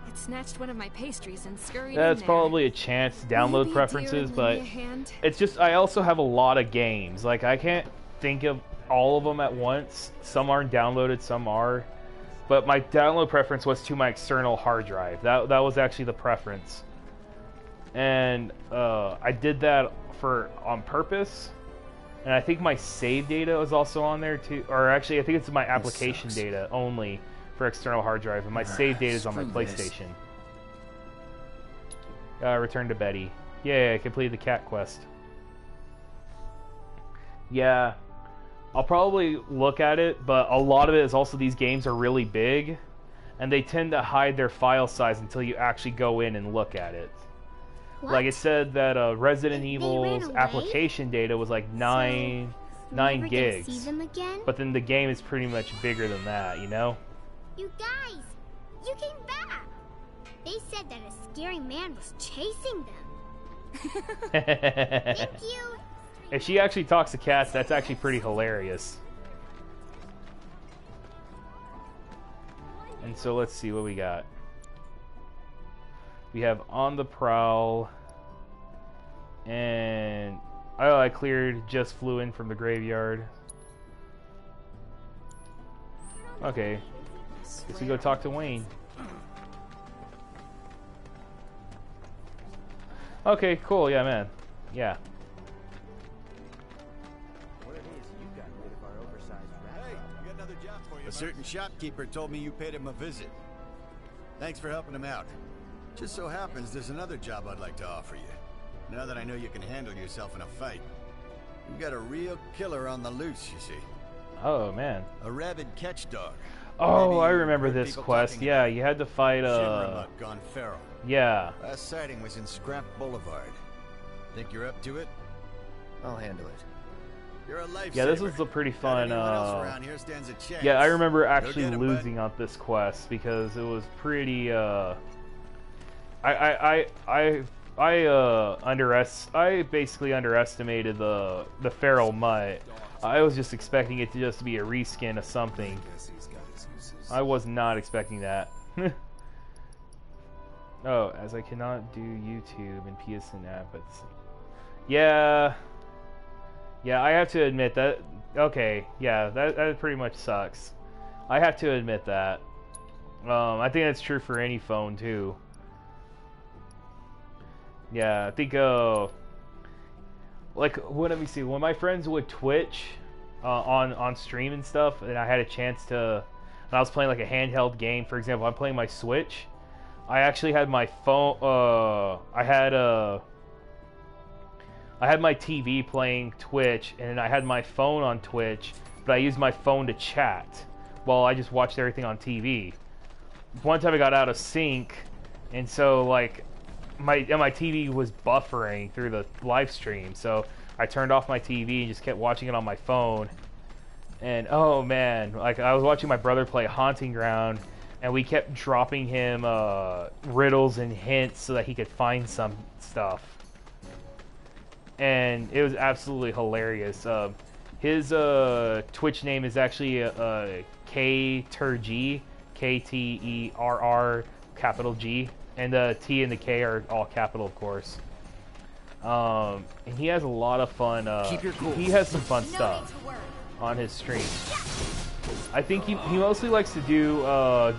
It snatched one of my pastries and scurried in That's there. probably a chance to download Maybe preferences, dear, lend but me a hand? it's just I also have a lot of games. Like I can't think of all of them at once. Some aren't downloaded, some are. But my download preference was to my external hard drive. That was actually the preference. And I did that on purpose. And I think my save data was also on there too. Or actually, I think it's my application data only for external hard drive. And my save data is on my PlayStation. Return to Betty. Yeah, I completed the cat quest. Yeah. I'll probably look at it, but a lot of it is also these games are really big, and they tend to hide their file size until you actually go in and look at it. What? Like it said that Resident Evil's application data was like 9 gigs, see them again? But then the game is pretty much bigger than that, you know? You guys, you came back. They said that a scary man was chasing them. Thank you. If she actually talks to cats, that's actually pretty hilarious. And so let's see what we got. We have On the Prowl. And I cleared, just flew in from the graveyard. Okay. Guess we go talk to Wayne. Okay, cool, yeah, man. Yeah. A certain shopkeeper told me you paid him a visit. Thanks for helping him out. Just so happens there's another job I'd like to offer you. Now that I know you can handle yourself in a fight. You got a real killer on the loose, you see. Oh, man. A rabid catch dog. Oh, Maybe I remember this quest. Yeah, you had to fight Shinra mutt gone feral. Yeah. Last sighting was in Scrap Boulevard. Think you're up to it? I'll handle it. You're a lifesaver. Yeah, this was a pretty fun. Around here stands a chance. Yeah, I remember actually Go get him, losing on this quest because it was pretty. I basically underestimated the feral mutt. I was just expecting it to just be a reskin of something. I was not expecting that. Oh, as I cannot do YouTube and PSN app, but yeah. Yeah, I have to admit that. Okay, yeah, that pretty much sucks. I have to admit that. I think that's true for any phone too. Yeah, I think like let me see. When my friends would Twitch on stream and stuff, and I had a chance to, and I was playing like a handheld game. For example, I'm playing my Switch. I actually had my phone. I had my TV playing Twitch, and I had my phone on Twitch, but I used my phone to chat while I just watched everything on TV. One time I got out of sync, and so like my TV was buffering through the live stream, so I turned off my TV and just kept watching it on my phone. And oh man, like I was watching my brother play Haunting Ground, and we kept dropping him riddles and hints so that he could find some stuff. And it was absolutely hilarious. His Twitch name is actually K-Turg, KTERR capital G, and the T and the K are all capital, of course. And he has a lot of fun. Keep your cool. He has some fun stuff on his stream. I think he mostly likes to do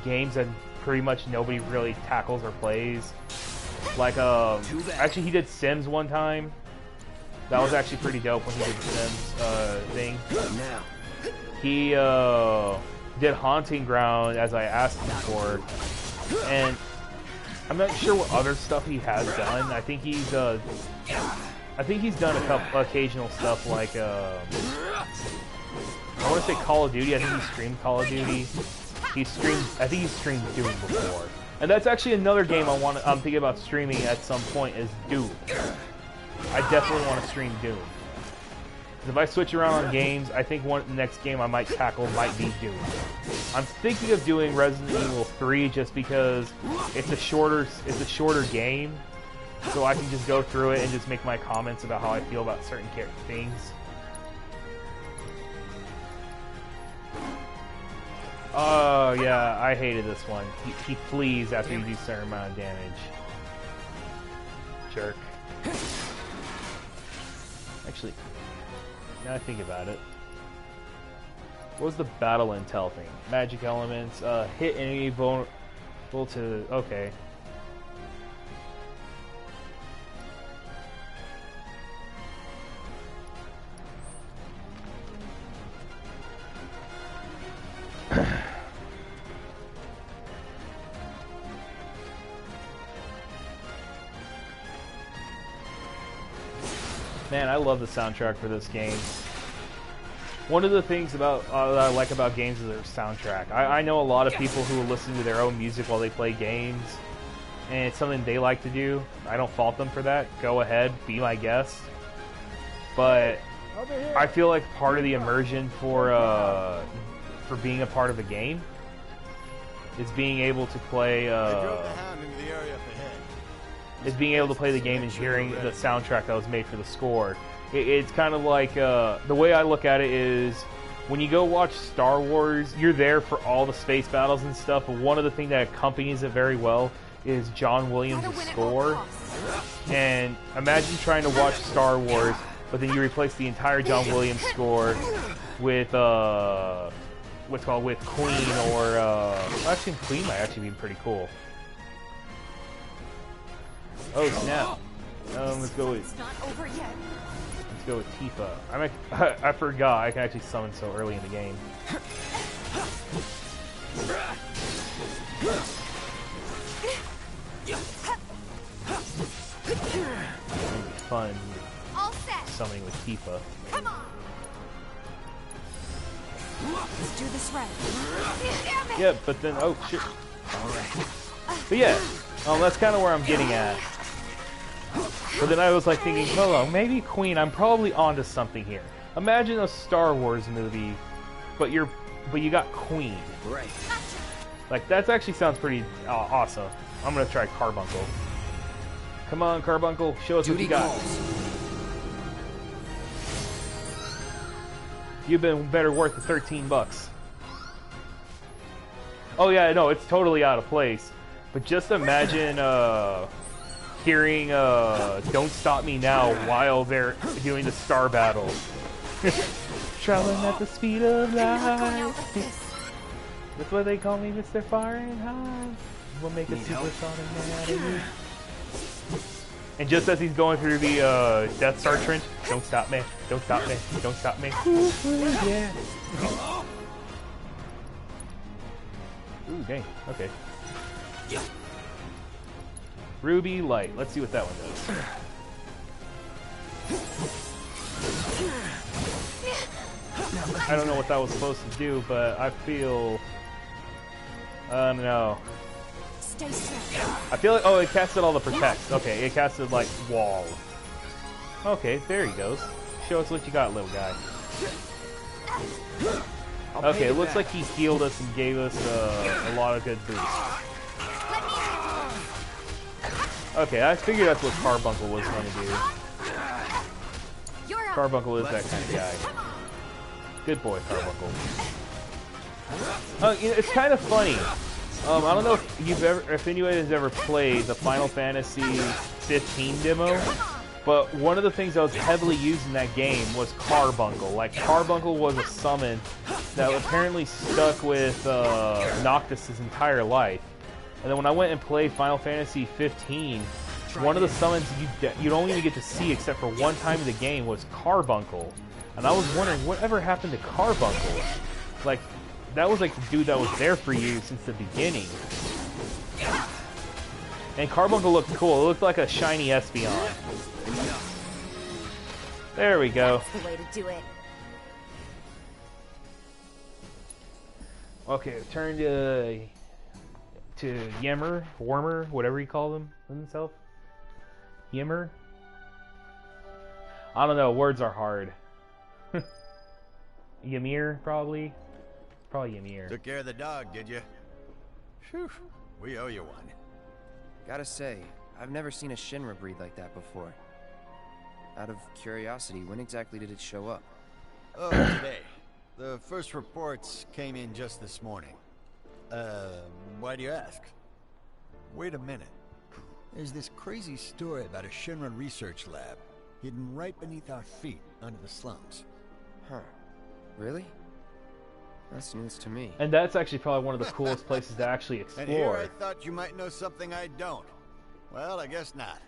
games that pretty much nobody really tackles or plays. Like actually he did Sims one time. That was actually pretty dope when he did the Sims thing. Now. He did Haunting Ground as I asked him for, and I'm not sure what other stuff he has done. I think he's done a couple occasional stuff like I want to say Call of Duty. I think he streamed Call of Duty. I think he streamed Doom before, and that's actually another game I'm thinking about streaming at some point is Doom. I definitely want to stream Doom. If I switch around on games, I think the next game I might tackle might be Doom. I'm thinking of doing Resident Evil 3 just because it's a shorter game, so I can just go through it and just make my comments about how I feel about certain things. Oh yeah, I hated this one. He flees after you do a certain amount of damage. Jerk. Actually, now I think about it. What was the battle intel thing? Magic elements, hit enemy vulnerable to... Okay. Man, I love the soundtrack for this game. One of the things about that I like about games is their soundtrack. I know a lot of people who listen to their own music while they play games, and it's something they like to do. I don't fault them for that. Go ahead, be my guest. But I feel like part of the immersion for being a part of a game is being able to play. Is being able to play the game and hearing the soundtrack that was made for the score. It's kind of like, the way I look at it is, when you go watch Star Wars, you're there for all the space battles and stuff, but one of the things that accompanies it very well is John Williams' score. And imagine trying to watch Star Wars, but then you replace the entire John Williams score with, with Queen, or, actually Queen might actually be pretty cool. Oh snap! Let's go with Tifa. I forgot I can actually summon so early in the game. It'll be fun summoning with Tifa. Come on. Let's do this right. Yeah, but then oh shit. Alright. But yeah, that's kind of where I'm getting at. But then I was like thinking, hello, maybe Queen, I'm probably onto something here. Imagine a Star Wars movie, but you got Queen. Right. Like, that actually sounds pretty awesome. I'm gonna try Carbuncle. Come on, Carbuncle, show us what you got. You've been better worth the $13. Oh yeah, no, it's totally out of place. But just imagine hearing Don't Stop Me Now while they're doing the star battle. Traveling at the speed of light. That's why they call me Mr. Fahrenheit. We'll make a supersonic man out of you. And just as he's going through the Death Star trench, don't stop me, don't stop me, don't stop me. Yeah. Ooh, dang, okay. Ruby Light. Let's see what that one does. I don't know what that was supposed to do, but I feel... I don't know. I feel like... Oh, it casted all the protects. Okay, it casted, like, wall. Okay, there he goes. Show us what you got, little guy. Okay, it looks like he healed us and gave us a lot of good boosts. Okay, I figured that's what Carbuncle was going to do. Carbuncle is that kind of guy. Good boy, Carbuncle. You know, it's kind of funny. I don't know if anybody has ever played the Final Fantasy 15 demo, but one of the things that was heavily used in that game was Carbuncle. Like, Carbuncle was a summon that apparently stuck with Noctis his entire life. And then when I went and played Final Fantasy 15, one of the summons you don't even get to see except for one time in the game was Carbuncle. And I was wondering, whatever happened to Carbuncle? Like, that was like the dude that was there for you since the beginning. And Carbuncle looked cool. It looked like a shiny Espeon. There we go. That's the way to do it. Okay, turn to Yemmer, Warmer, whatever he called himself. Yemmer? I don't know, words are hard. Ymir, probably. Probably Ymir. Took care of the dog, did you? Phew, we owe you one. Gotta say, I've never seen a Shinra breed like that before. Out of curiosity, when exactly did it show up? Oh, today. The first reports came in just this morning. Why do you ask? Wait a minute. There's this crazy story about a Shinra research lab hidden right beneath our feet under the slums. Huh. Really? That's news to me. And that's actually probably one of the coolest places to actually explore. And here I thought you might know something I don't. Well, I guess not.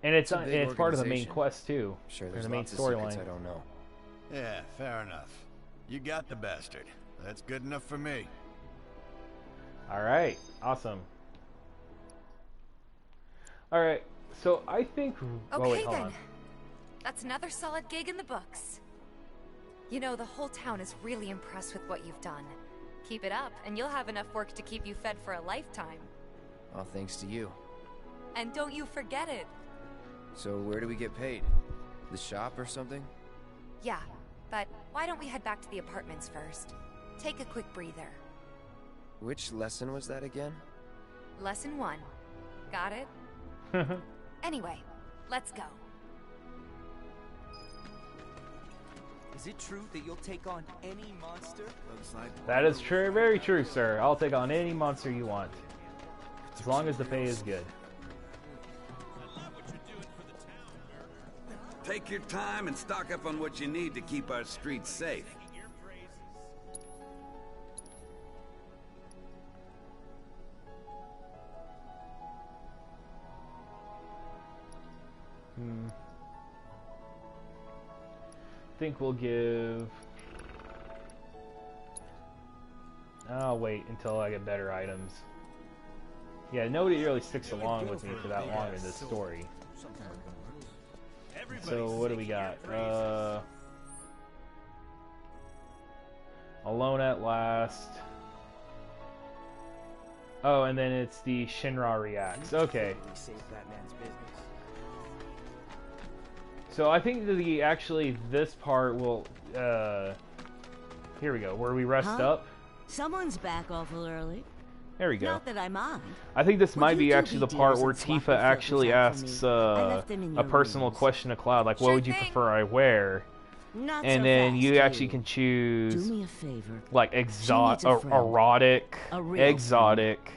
And it's part of the main quest too. Sure, there's the main lots of secrets storyline. I don't know. Yeah, fair enough. You got the bastard. That's good enough for me. Alright, awesome. Alright, so I think... Okay, wait, hold then. on. That's another solid gig in the books. You know, the whole town is really impressed with what you've done. Keep it up, and you'll have enough work to keep you fed for a lifetime. All thanks to you. And don't you forget it. So where do we get paid? The shop or something? Yeah, but why don't we head back to the apartments first? Take a quick breather. Which lesson was that again? Lesson 1. Got it? Anyway, let's go. Is it true that you'll take on any monster? That is true, very true, sir. I'll take on any monster you want. As long as the pay is good. Take your time and stock up on what you need to keep our streets safe. I think we'll give... I'll wait until I get better items. Yeah, nobody really sticks along with me for that long in this story. So what do we got? Alone at Last. Oh, and then it's the Shinra Reacts. Okay. So I think that this part will, here we go, where we rest up. Someone's back awful early. There we go. Not that I mind. I think this might be you actually the part where Tifa actually asks a personal question to Cloud, like, what would you prefer I wear? Not And so then fast, you actually you. can choose, Do me a favor. like, She needs a friend. erotic, A real exotic,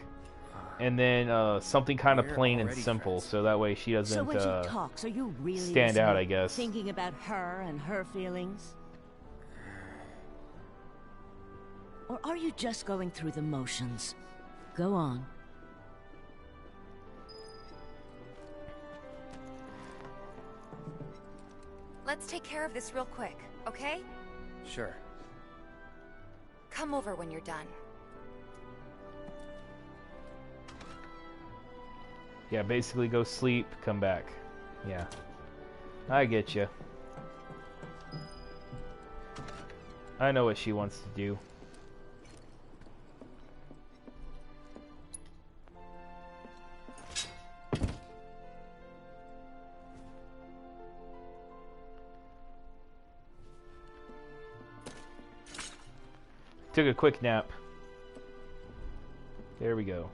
and then something kind of We're plain and already simple, so that way she So doesn't when she talks, are you really stand out, listening, I guess. Thinking about her and her feelings? Or are you just going through the motions? Go on. Let's take care of this real quick, okay? Sure. Come over when you're done. Yeah, basically go sleep, come back. Yeah. I get you. I know what she wants to do. Took a quick nap. There we go.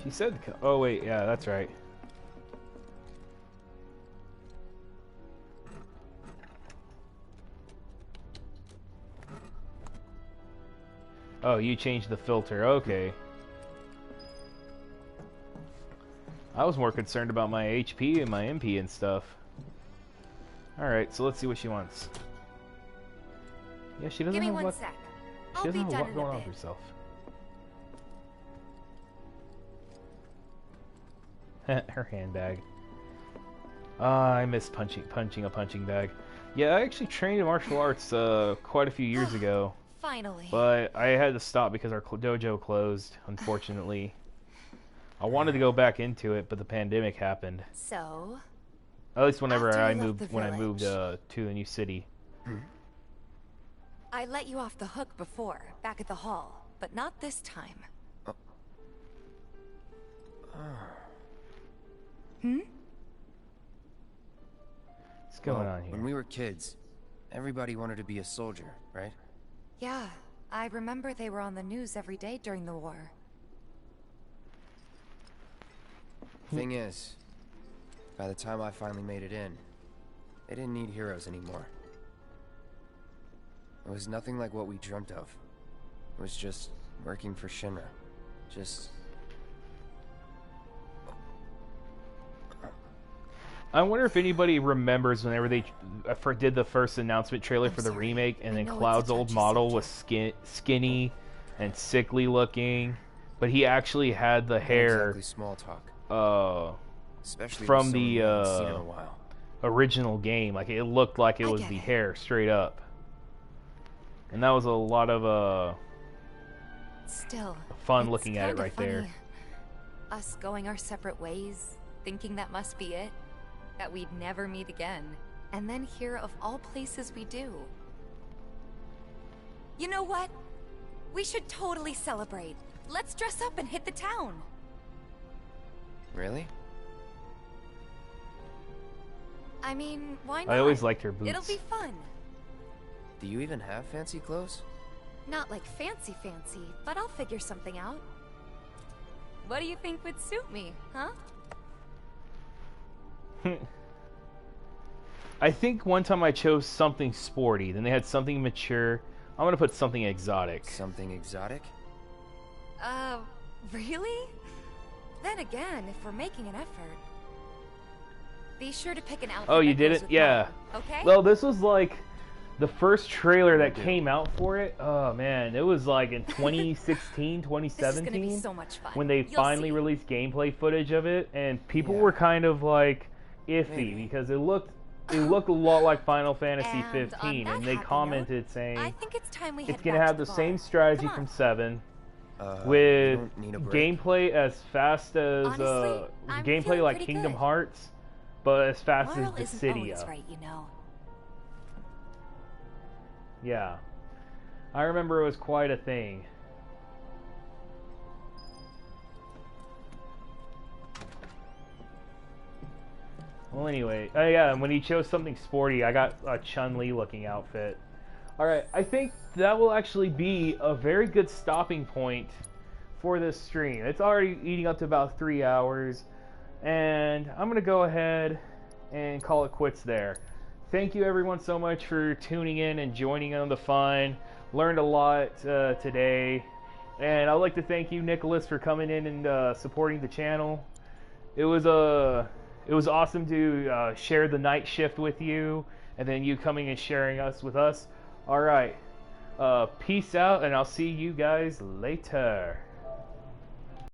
She said... Oh, wait. Yeah, that's right. Oh, you changed the filter. Okay. I was more concerned about my HP and my MP and stuff. Alright, so let's see what she wants. Yeah, she doesn't have a lot... She doesn't have a lot going on for herself. Her handbag. I miss punching a punching bag. Yeah, I actually trained in martial arts quite a few years ago. Finally. But I had to stop because our dojo closed, unfortunately. I wanted to go back into it, but the pandemic happened. So? At least whenever I moved village. to the new city. I let you off the hook before, back at the hall, but not this time. Hmm? What's going on here? When we were kids, everybody wanted to be a soldier, right? Yeah, I remember they were on the news every day during the war. Thing is, by the time I finally made it in, they didn't need heroes anymore. It was nothing like what we dreamt of. It was just working for Shinra. Just... I wonder if anybody remembers whenever they did the first announcement trailer for the remake, and then Cloud's old model was skinny and sickly looking, but he actually had the hair exactly small talk. Especially from the original game. Like, it looked like it was the hair straight up. And that was a lot of Still, fun looking at it right there. Us going our separate ways, thinking that must be it, that we'd never meet again, and then here of all places we do. You know what? We should totally celebrate. Let's dress up and hit the town. Really? I mean, why not? I always liked her boots. It'll be fun. Do you even have fancy clothes? Not like fancy, but I'll figure something out. What do you think would suit me, huh? I think one time I chose something sporty, then they had something mature. I'm gonna put something exotic. Something exotic? Really? Then again, if we're making an effort, be sure to pick an outfit. Oh, you did it? Yeah. Okay. Well, this was like the first trailer that came out for it. Oh man, it was like in 2016, 2017 This is gonna be so much fun. when they finally released gameplay footage of it, and people were kind of like iffy because it looked a lot like Final Fantasy 15, and they commented saying I think it's time we it's gonna have the same strategy from 7. We With don't need a break. gameplay as fast as Honestly, I'm gameplay feeling like pretty Kingdom good. Hearts, but as fast Moral as isn't Dissidia. always right, you know. Yeah, I remember it was quite a thing. Well, anyway, yeah, when he chose something sporty, I got a Chun-Li looking outfit. Alright, I think that will actually be a very good stopping point for this stream. It's already eating up to about 3 hours, and I'm going to go ahead and call it quits there. Thank you everyone so much for tuning in and joining on the fun. Learned a lot today, and I'd like to thank you, Nicholas, for coming in and supporting the channel. It was awesome to share the night shift with you, and then you coming and sharing us with us. All right, peace out, and I'll see you guys later.